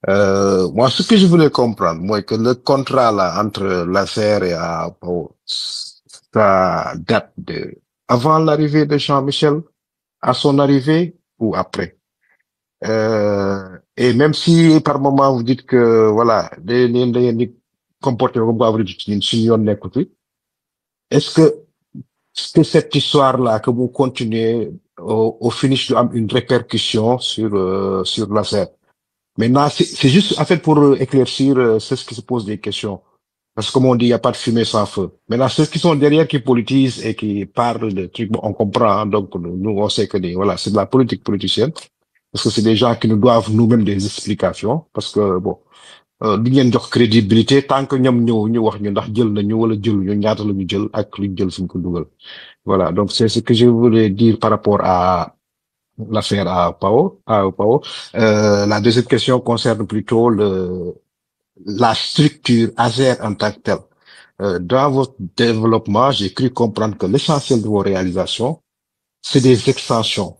Moi, ce que je voulais comprendre, moi, que le contrat là entre l'ASER et Opao, ça date de avant l'arrivée de Jean-Michel, à son arrivée ou après. Et même si par moment vous dites que voilà, des comportements comme vous dites, est-ce que cette histoire-là, que vous continuez au finish de avoir une répercussion sur l'affaire? Maintenant, c'est juste en fait pour éclaircir ceux qui se posent des questions. Parce que comme on dit, il n'y a pas de fumée sans feu. Maintenant, ceux qui sont derrière, qui politisent et qui parlent de trucs, bon, on comprend. Hein, donc nous, on sait que voilà, c'est de la politique politicienne. Parce que c'est des gens qui nous doivent nous-mêmes des explications. Parce que bon, di ngeen jox crédibilité tant que ñoom ñu wax ñu ndax jël nañu wala jël ñu ñaata la ñu jël ak luñ jël fuñ ko dugal. Voilà, donc c'est ce que je voulais dire par rapport à l'affaire à Opao. La deuxième question concerne plutôt la structure ASER en tant que telle. Dans votre développement, j'ai cru comprendre que l'essentiel de vos réalisations, c'est des extensions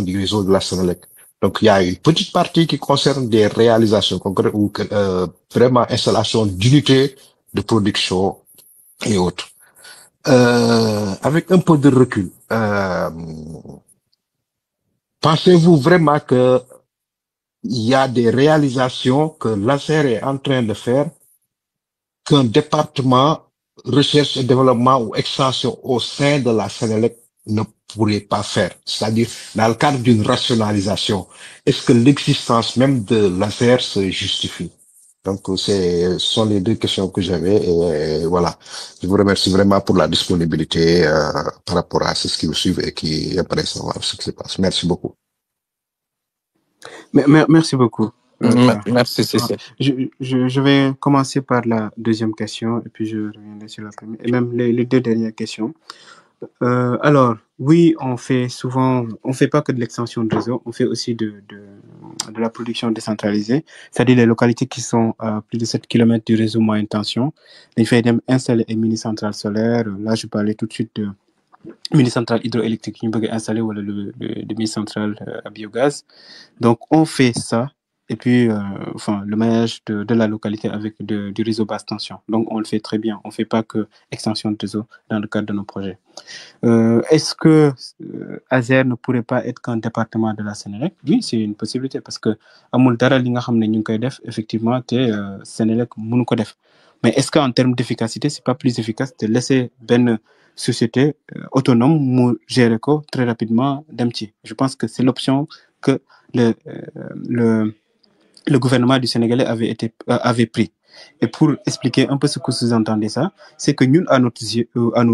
du réseau de la Sénélec. Donc, il y a une petite partie qui concerne des réalisations concrètes ou vraiment installation d'unités de production et autres. Avec un peu de recul, pensez-vous vraiment que il y a des réalisations que l'ASER est en train de faire qu'un département recherche et développement ou extension au sein de la Sénélec ne pourrait pas faire? C'est-à-dire, dans le cadre d'une rationalisation, est-ce que l'existence même de l'ASER se justifie? Donc, ce sont les deux questions que j'avais et voilà. Je vous remercie vraiment pour la disponibilité par rapport à ce qui vous suit et qui après savoir ce qui se passe. Merci beaucoup. Merci beaucoup. Merci, Cécile. Je vais commencer par la deuxième question et puis je reviendrai sur la première et même les deux dernières questions. Alors, oui, on fait pas que de l'extension de réseau, on fait aussi de la production décentralisée, c'est-à-dire les localités qui sont à plus de 7 km du réseau moyenne tension. Il fait installer une mini-centrale solaire. Là, je parlais tout de suite de mini-centrale hydroélectrique qui est installée ou le mini-centrale à biogaz. Donc, on fait ça. Et puis, le maillage de la localité avec du réseau basse tension. Donc, on le fait très bien. On fait pas que extension de réseau dans le cadre de nos projets. Est-ce que ASER ne pourrait pas être qu'un département de la Sénélec? Oui, c'est une possibilité parce que amul dara li nga xamné ñu koy def effectivement Sénélec mënu ko def. Mais est-ce qu'en termes d'efficacité, c'est pas plus efficace de laisser une société autonome mu gérer ko très rapidement dem ci? Je pense que c'est l'option que le gouvernement du Sénégalais avait pris. Et pour expliquer un peu ce que sous-entendez ça, c'est que nous, à nos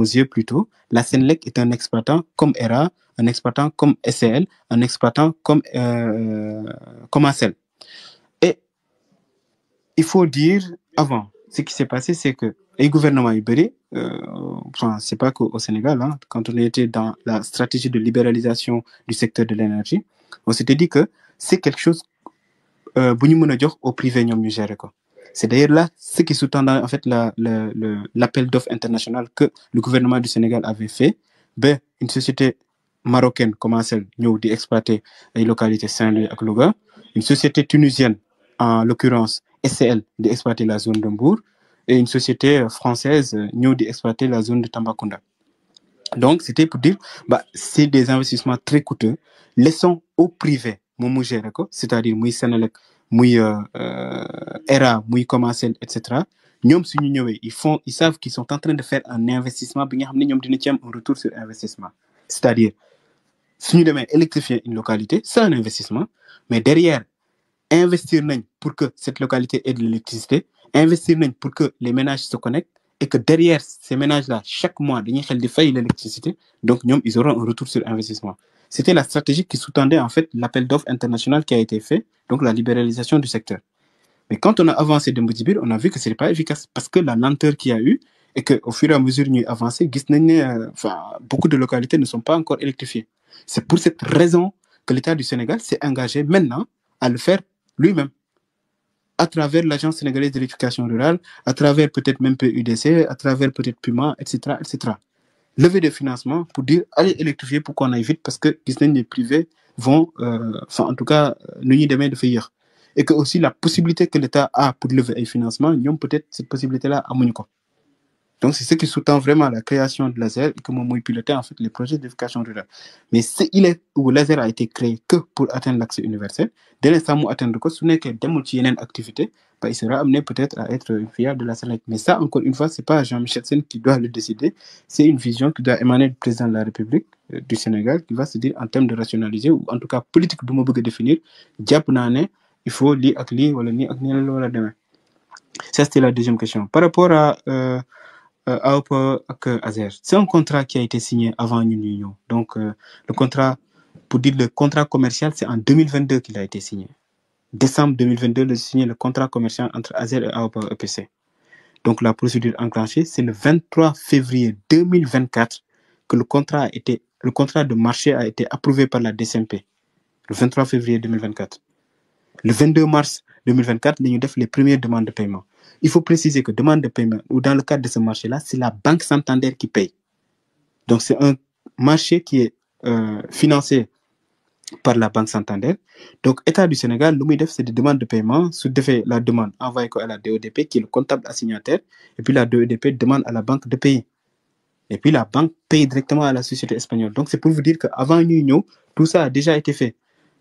yeux plutôt, la Sénélec est un exploitant comme ERA, un exploitant comme SCL, un exploitant comme ACEL. Et il faut dire, avant, ce qui s'est passé, c'est que les gouvernements ibériens, c'est pas qu'au Sénégal, hein, quand on était dans la stratégie de libéralisation du secteur de l'énergie, on s'était dit que c'est quelque chose au privé ñom ñu gérer ko. C'est d'ailleurs là ce qui sous-tend en fait l'appel d'offres international que le gouvernement du Sénégal avait fait. Une société marocaine commençait à exploiter les localités Saint-Louis et Louga, une société tunisienne en l'occurrence SCL d'exploiter la zone de Mbour et une société française d'exploiter la zone de Tambacounda. Donc c'était pour dire c'est des investissements très coûteux. Laissons au privé moom gérer ko, c'est-à-dire muy Sénélec muy ERA muy Comasel etc. ñoom suñu ñëwé ils savent qu'ils sont en train de faire un investissement bi nga xamné ñoom dina ci am un retour sur investissement, c'est-à-dire suñu démé électrifier une localité c'est un investissement, mais derrière investir nañ pour que cette localité ait de l'électricité, investir nañ pour que les ménages se connectent et que derrière ces ménages-là chaque mois dañuy xel di fay l'électricité, donc ñoom ils auront un retour sur investissement. C'était la stratégie qui sous-tendait en fait l'appel d'offres international qui a été fait donc la libéralisation du secteur. Mais quand on a avancé de Mboujibir, on a vu que ce n'était pas efficace parce que la lenteur qu'il y a eu et qu'au fur et à mesure nous avançons, beaucoup de localités ne sont pas encore électrifiées. C'est pour cette raison que l'État du Sénégal s'est engagé maintenant à le faire lui-même, à travers l'Agence sénégalaise de l'éducation rurale, à travers peut-être même PUDC, à travers peut-être Puma, etc., etc. Lever des financements pour dire allez électrifier pour qu'on aille vite parce que les privés vont, en tout cas, nous demain de faire. Et que aussi la possibilité que l'État a pour lever les financements, ils ont peut-être cette possibilité-là à Monaco. Donc c'est ce qui sous-tend vraiment la création de l'ASER et que moi piloter en fait les projets d'éducation rurale. Mais où l'ASER a été créé que pour atteindre l'accès universel, dès l'instant où atteindre ce n'est que une activité, il sera amené peut-être à être une filiale de la SELEC. Mais ça, encore une fois, c'est pas Jean-Michel Sen qui doit le décider, c'est une vision qui doit émaner du président de la République du Sénégal qui va se dire en termes de rationaliser ou en tout cas politique de me définir, il faut lire ak lire ou lire ak demain. Ça, c'était la deuxième question. Par rapport à Azer. C'est un contrat qui a été signé avant une union. Donc, le contrat, pour dire le contrat commercial, c'est en 2022 qu'il a été signé. Décembre 2022, il a signé le contrat commercial entre Azer et AOPA EPC. Donc, la procédure enclenchée, c'est le 23 février 2024 que le contrat de marché a été approuvé par la DCMP. Le 23 février 2024. Le 22 mars 2024, nous avons fait les premières demandes de paiement. Il faut préciser que demande de paiement, ou dans le cadre de ce marché-là, c'est la Banque Santander qui paye. Donc, c'est un marché qui est financé par la Banque Santander. Donc, l'État du Sénégal, l'OMIDEF, c'est des demandes de paiement. Sous la demande envoyée à la DODP, qui est le comptable assignataire, et puis la DODP demande à la banque de payer. Et puis la banque paye directement à la société espagnole. Donc, c'est pour vous dire qu'avant l'union, tout ça a déjà été fait.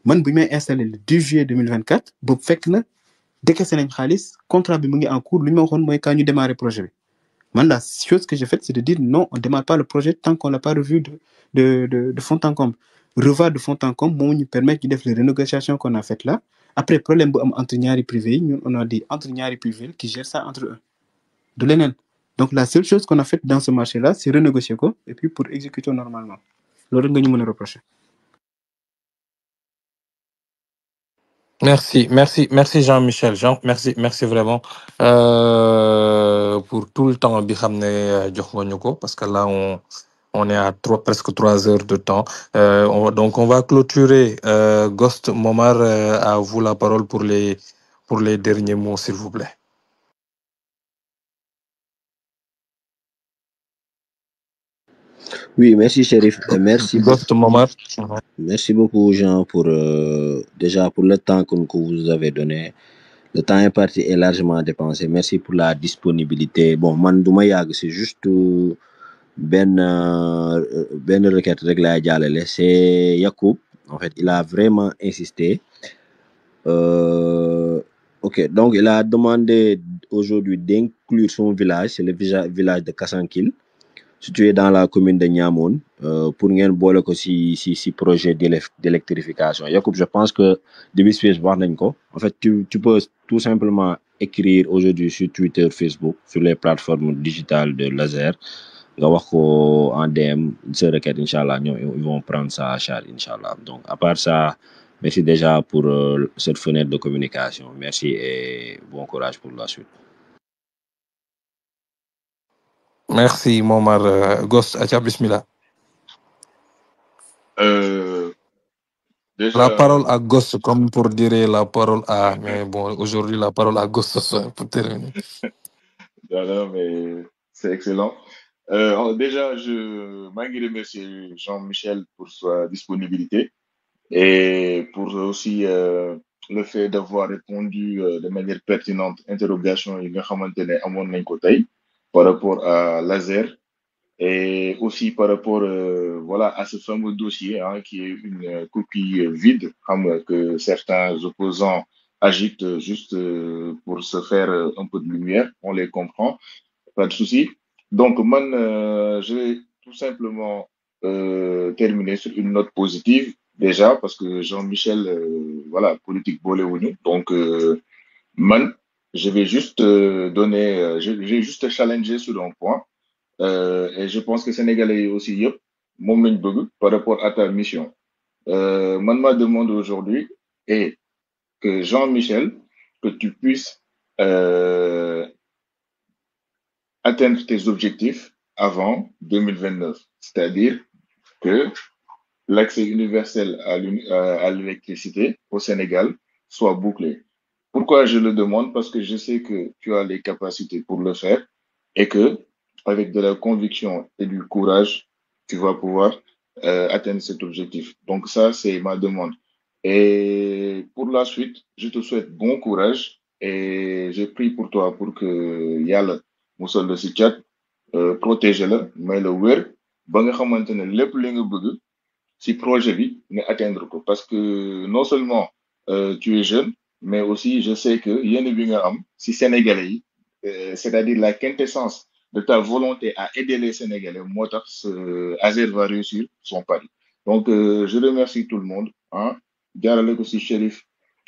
Moi, je m'ai installé le 2 juillet 2024. Bob Fekna, dès que c'est un contrat en cours, lui, quand nous démarrer le projet. La chose que j'ai faite, c'est de dire non, on ne démarre pas le projet tant qu'on n'a pas revu de fond en comble. Revoir de fond en comble, nous permet de faire les renégociations qu'on a faites là. Après, problème entre Niari privé, on a des entre Niari privés qui gèrent ça entre eux. De l'ENN. Donc, la seule chose qu'on a faite dans ce marché-là, c'est renégocier quoi, et puis pour exécuter normalement. L'autre, nous nous reprocher. Merci Jean-Michel. Merci vraiment pour tout le temps parce que là on est à presque 3 heures de temps. Donc on va clôturer. Ghost Momar, à vous la parole pour les derniers mots, s'il vous plaît. Oui, merci Chérif. Merci Ghost Momar. Merci beaucoup Jean pour déjà pour le temps que vous nous avez donné. Le temps imparti est largement dépensé. Merci pour la disponibilité. Bon, Mandoumayag, c'est juste ben requête réglée à c'est Yacoub. En fait, il a vraiment insisté. Ok, donc il a demandé aujourd'hui d'inclure son village, c'est le village de Kassankil, situé dans la commune de Niamoun, pour ngeen boole ko si projet d'électrification. Yacoub, je pense que début space wax nañ ko. En fait, tu peux tout simplement écrire aujourd'hui sur Twitter, Facebook, sur les plateformes digitales de laser. Nga wax ko en DM, ce requête inchallah, ils vont prendre ça à charge inchallah. Donc à part ça, merci déjà pour cette fenêtre de communication. Merci et bon courage pour la suite. Merci Momar. Ghost, Acha Bismillah. Déjà, La parole à Ghost, comme pour dire la parole à... Mais bon, aujourd'hui, la parole à Ghost, pour terminer. non, mais c'est excellent. Déjà, je remercie Jean-Michel pour sa disponibilité et pour aussi le fait d'avoir répondu de manière pertinente à l'interrogation par rapport à laser et aussi par rapport voilà, à ce fameux dossier qui est une coquille vide que certains opposants agitent juste pour se faire un peu de lumière. On les comprend, pas de souci. Donc, moi, je vais tout simplement terminer sur une note positive, déjà, parce que Jean-Michel, voilà, politique bolé. Donc, man, je vais juste je vais juste challenger sur un point. Et je pense que Sénégalais aussi, par rapport à ta mission. Man, ma demande aujourd'hui est que Jean-Michel, que tu puisses atteindre tes objectifs avant 2029. C'est-à-dire que l'accès universel à l'électricité au Sénégal soit bouclé. Pourquoi je le demande? Parce que je sais que tu as les capacités pour le faire et que, avec de la conviction et du courage, tu vas pouvoir atteindre cet objectif. Donc ça, c'est ma demande. Et pour la suite, je te souhaite bon courage et je prie pour toi pour que Yàlla musal la si cat, protéger la, may la wér, ba nga xamante ne lépp li nga bëgg si projet bi nga atteindre ko. Parce que non seulement tu es jeune, mais aussi je sais que yéen bi nga am si Sénégalais yi, c'est-à-dire la quintessence de ta volonté à aider les Sénégalais, moo tax Azer va réussir son pari. Donc je remercie tout le monde, hein, jaarale ko si Chérif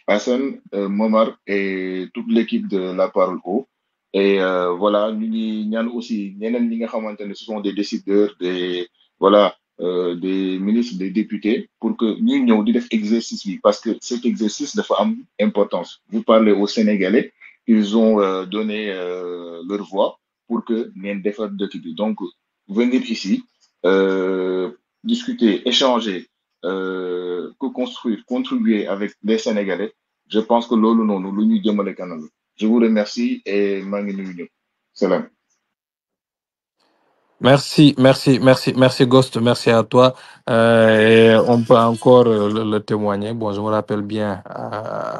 Hassan, Momar et toute l'équipe de La Parole Haut. Et voilà, ñu ngi ñaan aussi ñeneen ñi nga xamante ne ce sont des décideurs, voilà, des ministres, des députés, pour que ñu ñëw di def exercice bi, parce que cet exercice dafa am importance. Vous parlez aux Sénégalais, ils ont donné leur voix pour que ngeen defar dëkk bi. Donc venir ici, discuter, échanger, co-construire, contribuer avec les Sénégalais, je pense que loolu noonu lu ñuy jëmale kanam. Je vous remercie et maa ngi nuyu ñëpp. Salam. Merci Ghost, merci à toi. Et on peut encore le témoigner. Bon, je me rappelle bien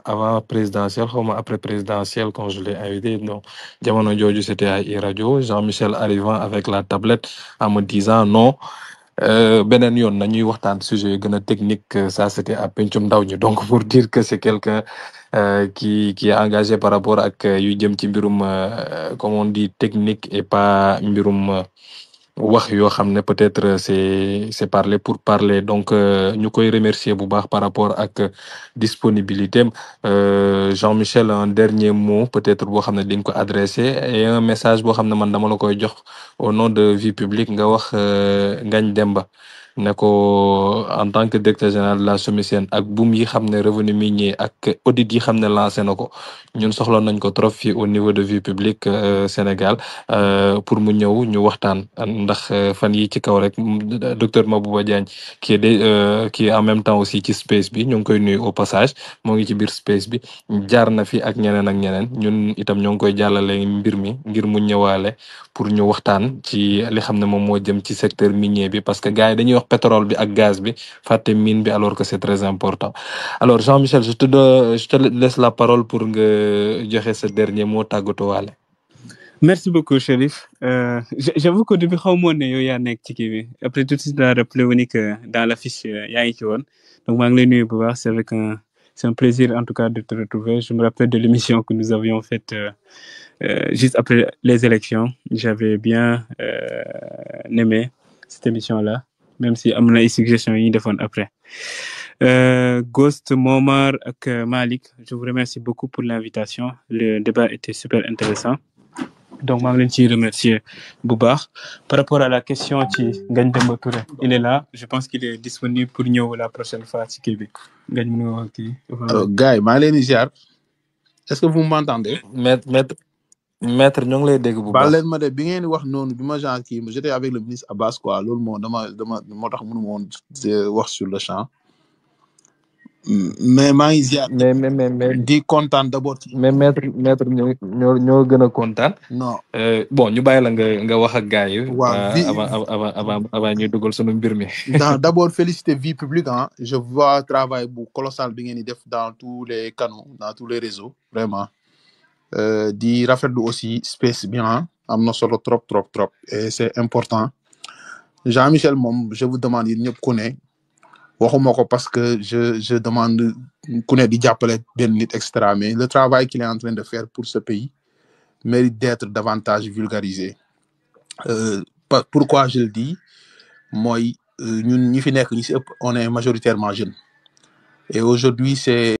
avant présidentielle, comme après présidentielle, quand je l'ai invité. Donc, Diamono Jojo, c'était à Radio. Jean-Michel arrivant avec la tablette en me disant non. Benen yoon nañuy waxtaan sujet yu gën a technique, ça c'était à pencum ndaw ñi. Donc pour dire que c'est quelqu'un qui est engagé par rapport ak yu jëm ci mbirum comme on dit technique et pas mbirum wax yoo xam ne peut-être c'est parler pour parler. Donc ñu koy remercier bu baax par rapport ak disponibilité am. Jean-Michel, un dernier mot peut-être boo xam ne di nga ko adressé et un message boo xam ne man dama la koy jox au nom de Vie Publique nga wax Ngagne Demba ne ko en tant que directeur général de la SOMISEN ak boom yi xam ne revenu minier ak audit yi xam ne lancé na ko, ñun soxla nañ ko trop fii au niveau de Vie Publique Sénégal, pour mu ñëw ñu waxtaan. Ndax fan yi ci kaw rek docteur Mabouba Diagne qui est en même temps aussi ci space bi, ñu ngi koy nuyu au passage, moo ngi ci biir space bi, jaar na fi ak ñeneen ñun itam ñoo ngi koy jàllale mbir mi ngir mu ñëwaale pour ñu waxtaan ci li xam ne moom moo jëm ci secteur minier bi, parce que gars yi dañuy wax pétrole bi ak gaz bi fàtte mine bi alors que c'est très important. Alors Jean-Michel, je te laisse la parole pour nga joxe ce dernier mot tàggatoo waale. Merci beaucoup, Chérif. J'avoue qu'au début, xaw ma ne yow yaa nekk ci kii bi. Après tout de suite, la rappelé que dans l'affiche, yaa ngi ci woon. Donc, maa ngi lay nuyu bu baax. C'est un plaisir, en tout cas, de te retrouver. Je me rappelle de l'émission que nous avions faite juste après les élections. J'avais bien aimé cette émission-là, même si am na ay suggestions yi ñu defoon après. Ghost, Momar ak Malik, je vous remercie beaucoup pour l'invitation. Le débat était super intéressant. Donc, maa ngi leen ciy remercier bu baax. Par rapport à la question ci Ngagne Demba Touré, il est là. Je pense qu'il est disponible pour ñëw la prochaine fois ci kii bi. Ngagne mën nga wax kii. Alors, gars yi maa ngi leen di ziar. Est-ce que vous m'entendez? Maître ñoo ngi lay dégg bu baax. Baal leen ma de bi ngeen di wax noonu bi ma genre kii j'étais avec le ministre Abbas quoi, loolu moo moo tax mënu ma woon wax sur le champ. Mais maa ngi ziar. mais di kontaan d'abord. mais maître ñoo gën a kontaan. Non. Bon ñu bàyyi la nga wax ak gars yi. waaw avant ñuy dugal sunu mbir mi. D'abord féliciter Vie Publique, hein. Je vois travail bu colossal bi ngeen di def dans tous les canaux, dans tous les réseaux, vraiment. Di rafetlu aussi space bien, am na solo trop et c'est important. Jean-Michel moom je vous demande yéen ñëpp ku ne waxuma ko parce que je demande ku ne di jàppale benn nit extra, mais le travail qu'il est en train de faire pour ce pays mérite d'être davantage vulgarisé. Pourquoi je le dis? Mooy ñun ñi fi nekk ñi ci ëpp on est majoritairement jeunes et aujourd'hui c'est